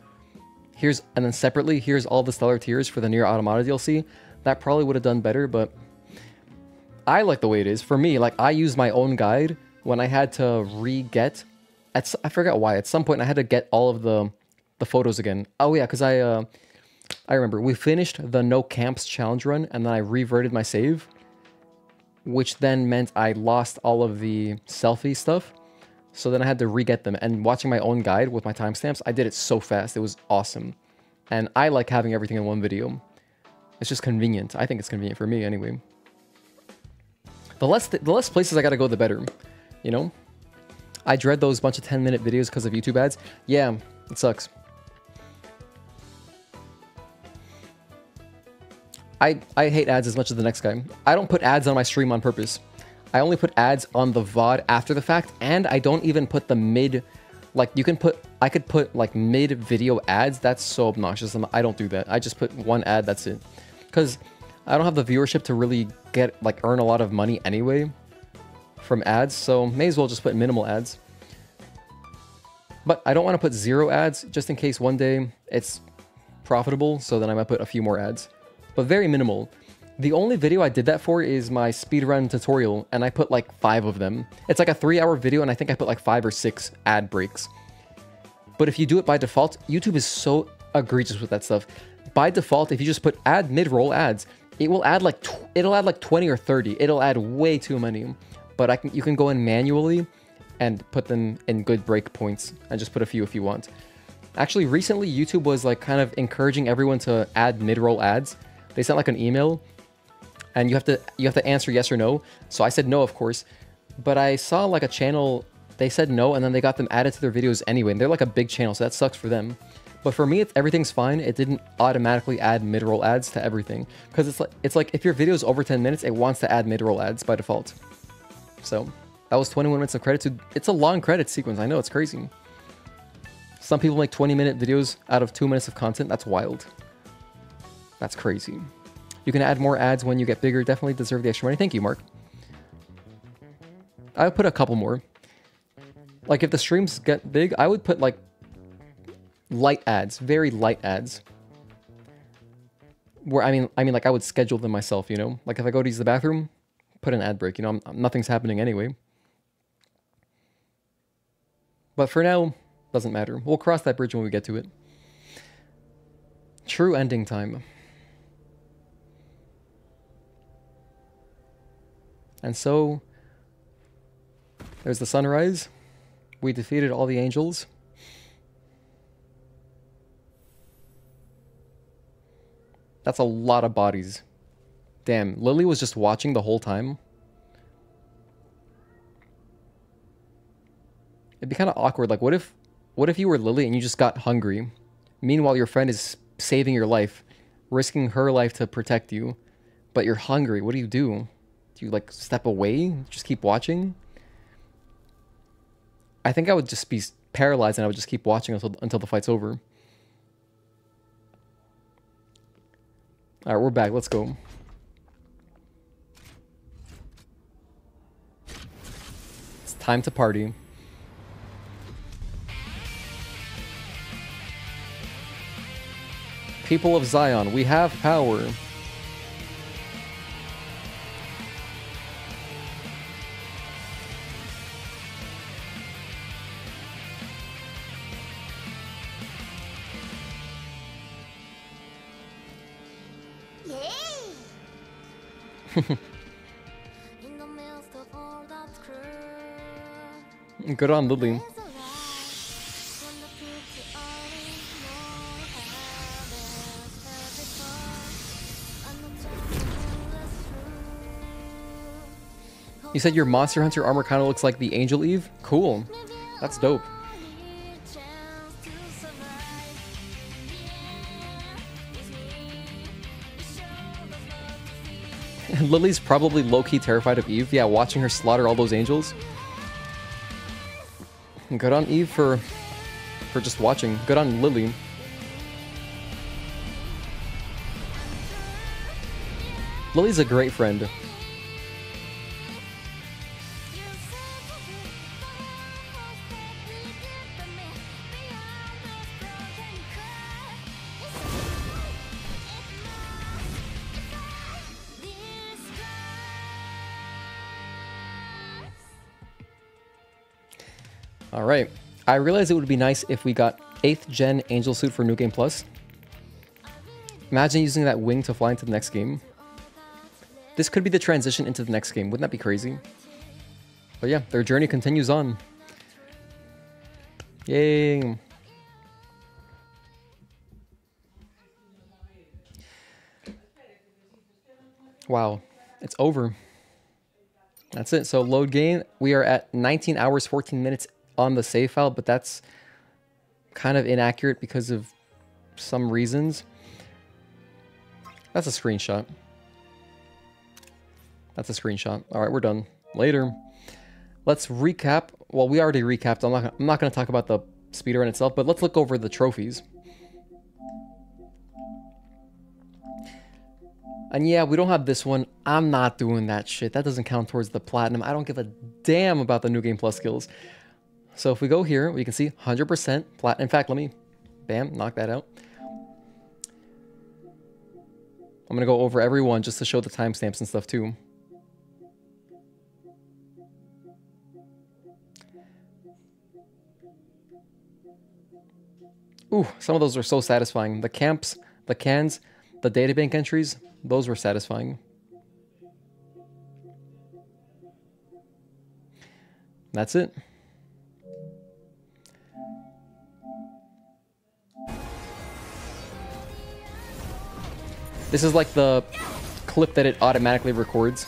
and then separately, here's all the Stellar Tears for the Nier Automata DLC, that probably would have done better, but I like the way it is. For me, like, I use my own guide when I had to re-get, I forgot why, at some point I had to get all of the photos again. Oh yeah, because I remember, we finished the No Camps challenge run, and then I reverted my save, which then meant I lost all of the selfie stuff, so then I had to re-get them, and watching my own guide with my timestamps, I did it so fast, it was awesome. And I like having everything in one video. It's just convenient. I think it's convenient for me anyway. The less places I gotta go, the better, you know? I dread those bunch of 10-minute videos because of YouTube ads. Yeah, it sucks. I hate ads as much as the next guy. I don't put ads on my stream on purpose. I only put ads on the VOD after the fact, and I don't even put the mid, like I could put like mid video ads. That's so obnoxious. I don't do that. I just put one ad, that's it. Because I don't have the viewership to really earn a lot of money anyway from ads, so may as well just put minimal ads. But I don't want to put 0 ads just in case one day it's profitable, so then I might put a few more ads. But very minimal. The only video I did that for is my speedrun tutorial, and I put like 5 of them. It's like a 3-hour video, and I think I put like 5 or 6 ad breaks. But if you do it by default, YouTube is so egregious with that stuff. By default, if you just put add mid-roll ads, it'll add like 20 or 30. It'll add way too many. But you can go in manually and put them in good break points and just put a few if you want. Actually, recently YouTube was like kind of encouraging everyone to add mid-roll ads. They sent like an email, and you have to answer yes or no. So I said no, of course. But I saw like a channel, they said no, and then they got them added to their videos anyway. And they're like a big channel, so that sucks for them. But for me, everything's fine. It didn't automatically add mid-roll ads to everything. Because it's like if your video is over 10 minutes, it wants to add mid-roll ads by default. So that was 21 minutes of credits. It's a long credit sequence. I know, it's crazy. Some people make 20-minute videos out of 2 minutes of content. That's wild. That's crazy. You can add more ads when you get bigger. Definitely deserve the extra money. Thank you, Mark. I would put a couple more. Like if the streams get big, I would put like light ads, very light ads. Where I mean like I would schedule them myself, you know? Like if I go to use the bathroom, put an ad break, you know, nothing's happening anyway. But for now, doesn't matter. We'll cross that bridge when we get to it. True ending time. And so, there's the sunrise. We defeated all the angels. That's a lot of bodies. Damn, Lily was just watching the whole time. It'd be kind of awkward. Like, what if you were Lily and you just got hungry? Meanwhile, your friend is saving your life, risking her life to protect you, but you're hungry. What do? Do you, like, step away? Just keep watching? I think I would just be paralyzed and I would just keep watching until the fight's over. Alright, we're back. Let's go. It's time to party. People of Xion, we have power. Good on Lily. You said your Monster Hunter armor kind of looks like the Angel Eve? Cool. That's dope. Lily's probably low-key terrified of Eve. Yeah, watching her slaughter all those angels. Good on Eve for just watching. Good on Lily. Lily's a great friend. Alright, I realized it would be nice if we got 8th gen Angel Suit for New Game Plus. Imagine using that wing to fly into the next game. This could be the transition into the next game, wouldn't that be crazy? But yeah, their journey continues on. Yay! Wow, it's over. That's it, so load game. We are at 19 hours, 14 minutes on the save file, but that's kind of inaccurate because of some reasons. That's a screenshot. That's a screenshot. All right, we're done. Later. Let's recap. Well, we already recapped. I'm not going to talk about the speedrun itself, but let's look over the trophies. And yeah, we don't have this one. I'm not doing that shit. That doesn't count towards the platinum. I don't give a damn about the New Game Plus skills. So if we go here, we can see 100% platinum. In fact, let me, bam, knock that out. I'm going to go over every one just to show the timestamps and stuff too. Ooh, some of those are so satisfying. The camps, the cans, the databank entries, those were satisfying. That's it. This is like the clip that it automatically records.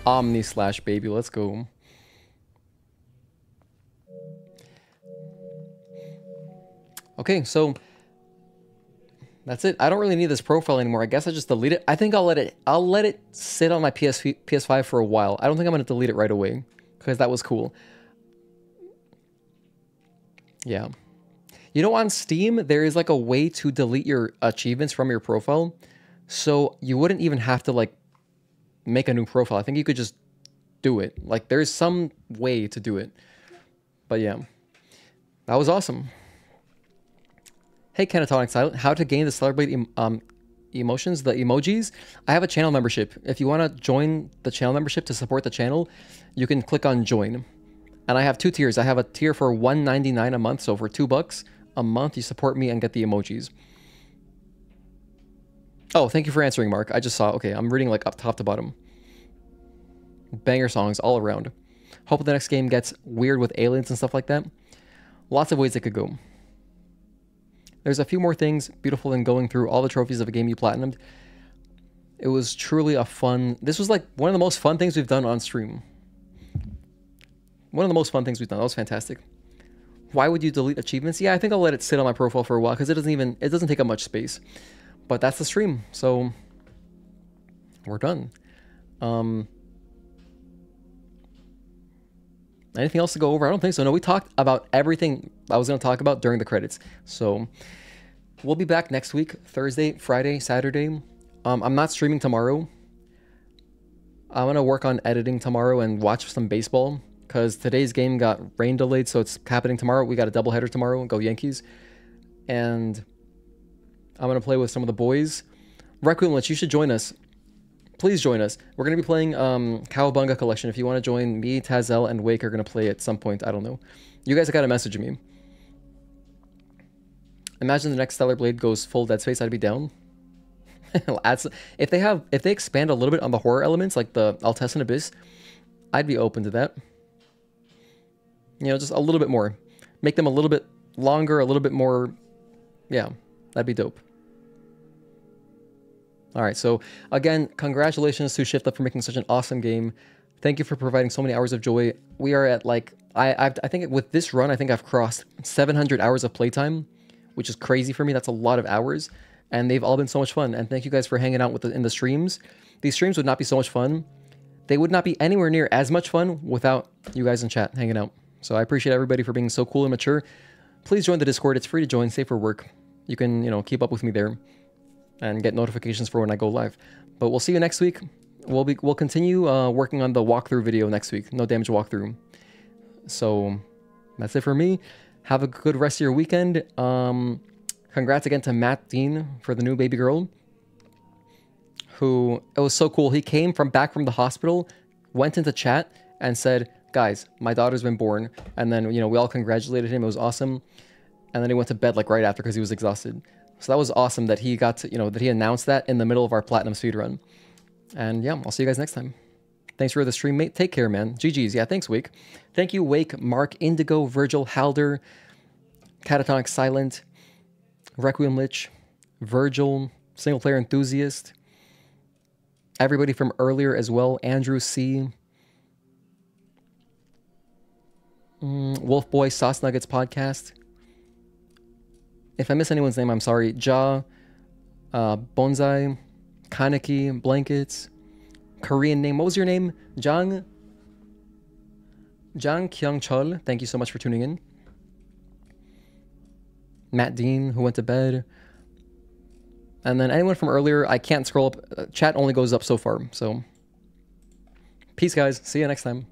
Omni slash baby, let's go. Okay, so That's it. I don't really need this profile anymore. I guess I just delete it. I think I'll let it sit on my PS5 for a while. I don't think I'm going to delete it right away because that was cool. Yeah. You know, on Steam, there is like a way to delete your achievements from your profile. So you wouldn't even have to like make a new profile. I think you could just do it. Like there's some way to do it. But yeah, that was awesome. Hey, Catatonic Silent, how to gain the celebrate emotions, the emojis? I have a channel membership. If you want to join the channel membership to support the channel, you can click on join. And I have 2 tiers. I have a tier for $1.99 a month. So for $2 a month, you support me and get the emojis. Oh, thank you for answering, Mark. I just saw. Okay, I'm reading like up top to bottom. Banger songs all around. Hope the next game gets weird with aliens and stuff like that. Lots of ways it could go. There's a few more things beautiful than going through all the trophies of a game you platinumed. It was truly a fun... This was like one of the most fun things we've done on stream. One of the most fun things we've done. That was fantastic. Why would you delete achievements? Yeah, I think I'll let it sit on my profile for a while because it doesn't take up much space. But that's the stream, so we're done. Anything else to go over? I don't think so. No, we talked about everything I was going to talk about during the credits. So we'll be back next week, Thursday, Friday, Saturday. I'm not streaming tomorrow. I'm going to work on editing tomorrow and watch some baseball because today's game got rain delayed, so it's happening tomorrow. We got a doubleheader tomorrow. Go Yankees. And I'm going to play with some of the boys. Requiem Lich, you should join us. Please join us. We're going to be playing Cowabunga Collection. If you want to join, me, Tazel, and Wake are going to play at some point. I don't know. You guys have got to message me. Imagine the next Stellar Blade goes full Dead Space. I'd be down. If they expand a little bit on the horror elements, like the Altessan Abyss, I'd be open to that. You know, just a little bit more. Make them a little bit longer, a little bit more... Yeah, that'd be dope. All right, so again, congratulations to Shift Up for making such an awesome game. Thank you for providing so many hours of joy. We are at like, I think with this run, I think I've crossed 700 hours of playtime, which is crazy for me. That's a lot of hours, and they've all been so much fun. And thank you guys for hanging out in the streams. These streams would not be so much fun. They would not be anywhere near as much fun without you guys in chat hanging out. So I appreciate everybody for being so cool and mature. Please join the Discord. It's free to join, safe for work. You can, you know, keep up with me there and get notifications for when I go live. But we'll see you next week. We'll continue working on the walkthrough video next week. No damage walkthrough. So that's it for me. Have a good rest of your weekend. Congrats again to Matt Dean for the new baby girl. Who, it was so cool. He came back from the hospital, went into chat and said, guys, my daughter's been born. And then, you know, we all congratulated him. It was awesome. And then he went to bed like right after because he was exhausted. So that was awesome that he got to, you know, that he announced that in the middle of our platinum speedrun. And yeah, I'll see you guys next time. Thanks for the stream, mate. Take care, man. GG's. Yeah, thanks, Wake. Thank you, Wake, Mark, Indigo, Virgil, Halder, Catatonic Silent, Requiem Lich, Virgil, Single Player Enthusiast, everybody from earlier as well, Andrew C, Wolf Boy, Sauce Nuggets Podcast. If I miss anyone's name, I'm sorry. Ja, Bonsai, Kaneki, Blankets, Korean name. What was your name? Jang Kyung Chul. Thank you so much for tuning in. Matt Dean, who went to bed. And then anyone from earlier, I can't scroll up. Chat only goes up so far. So, peace, guys. See you next time.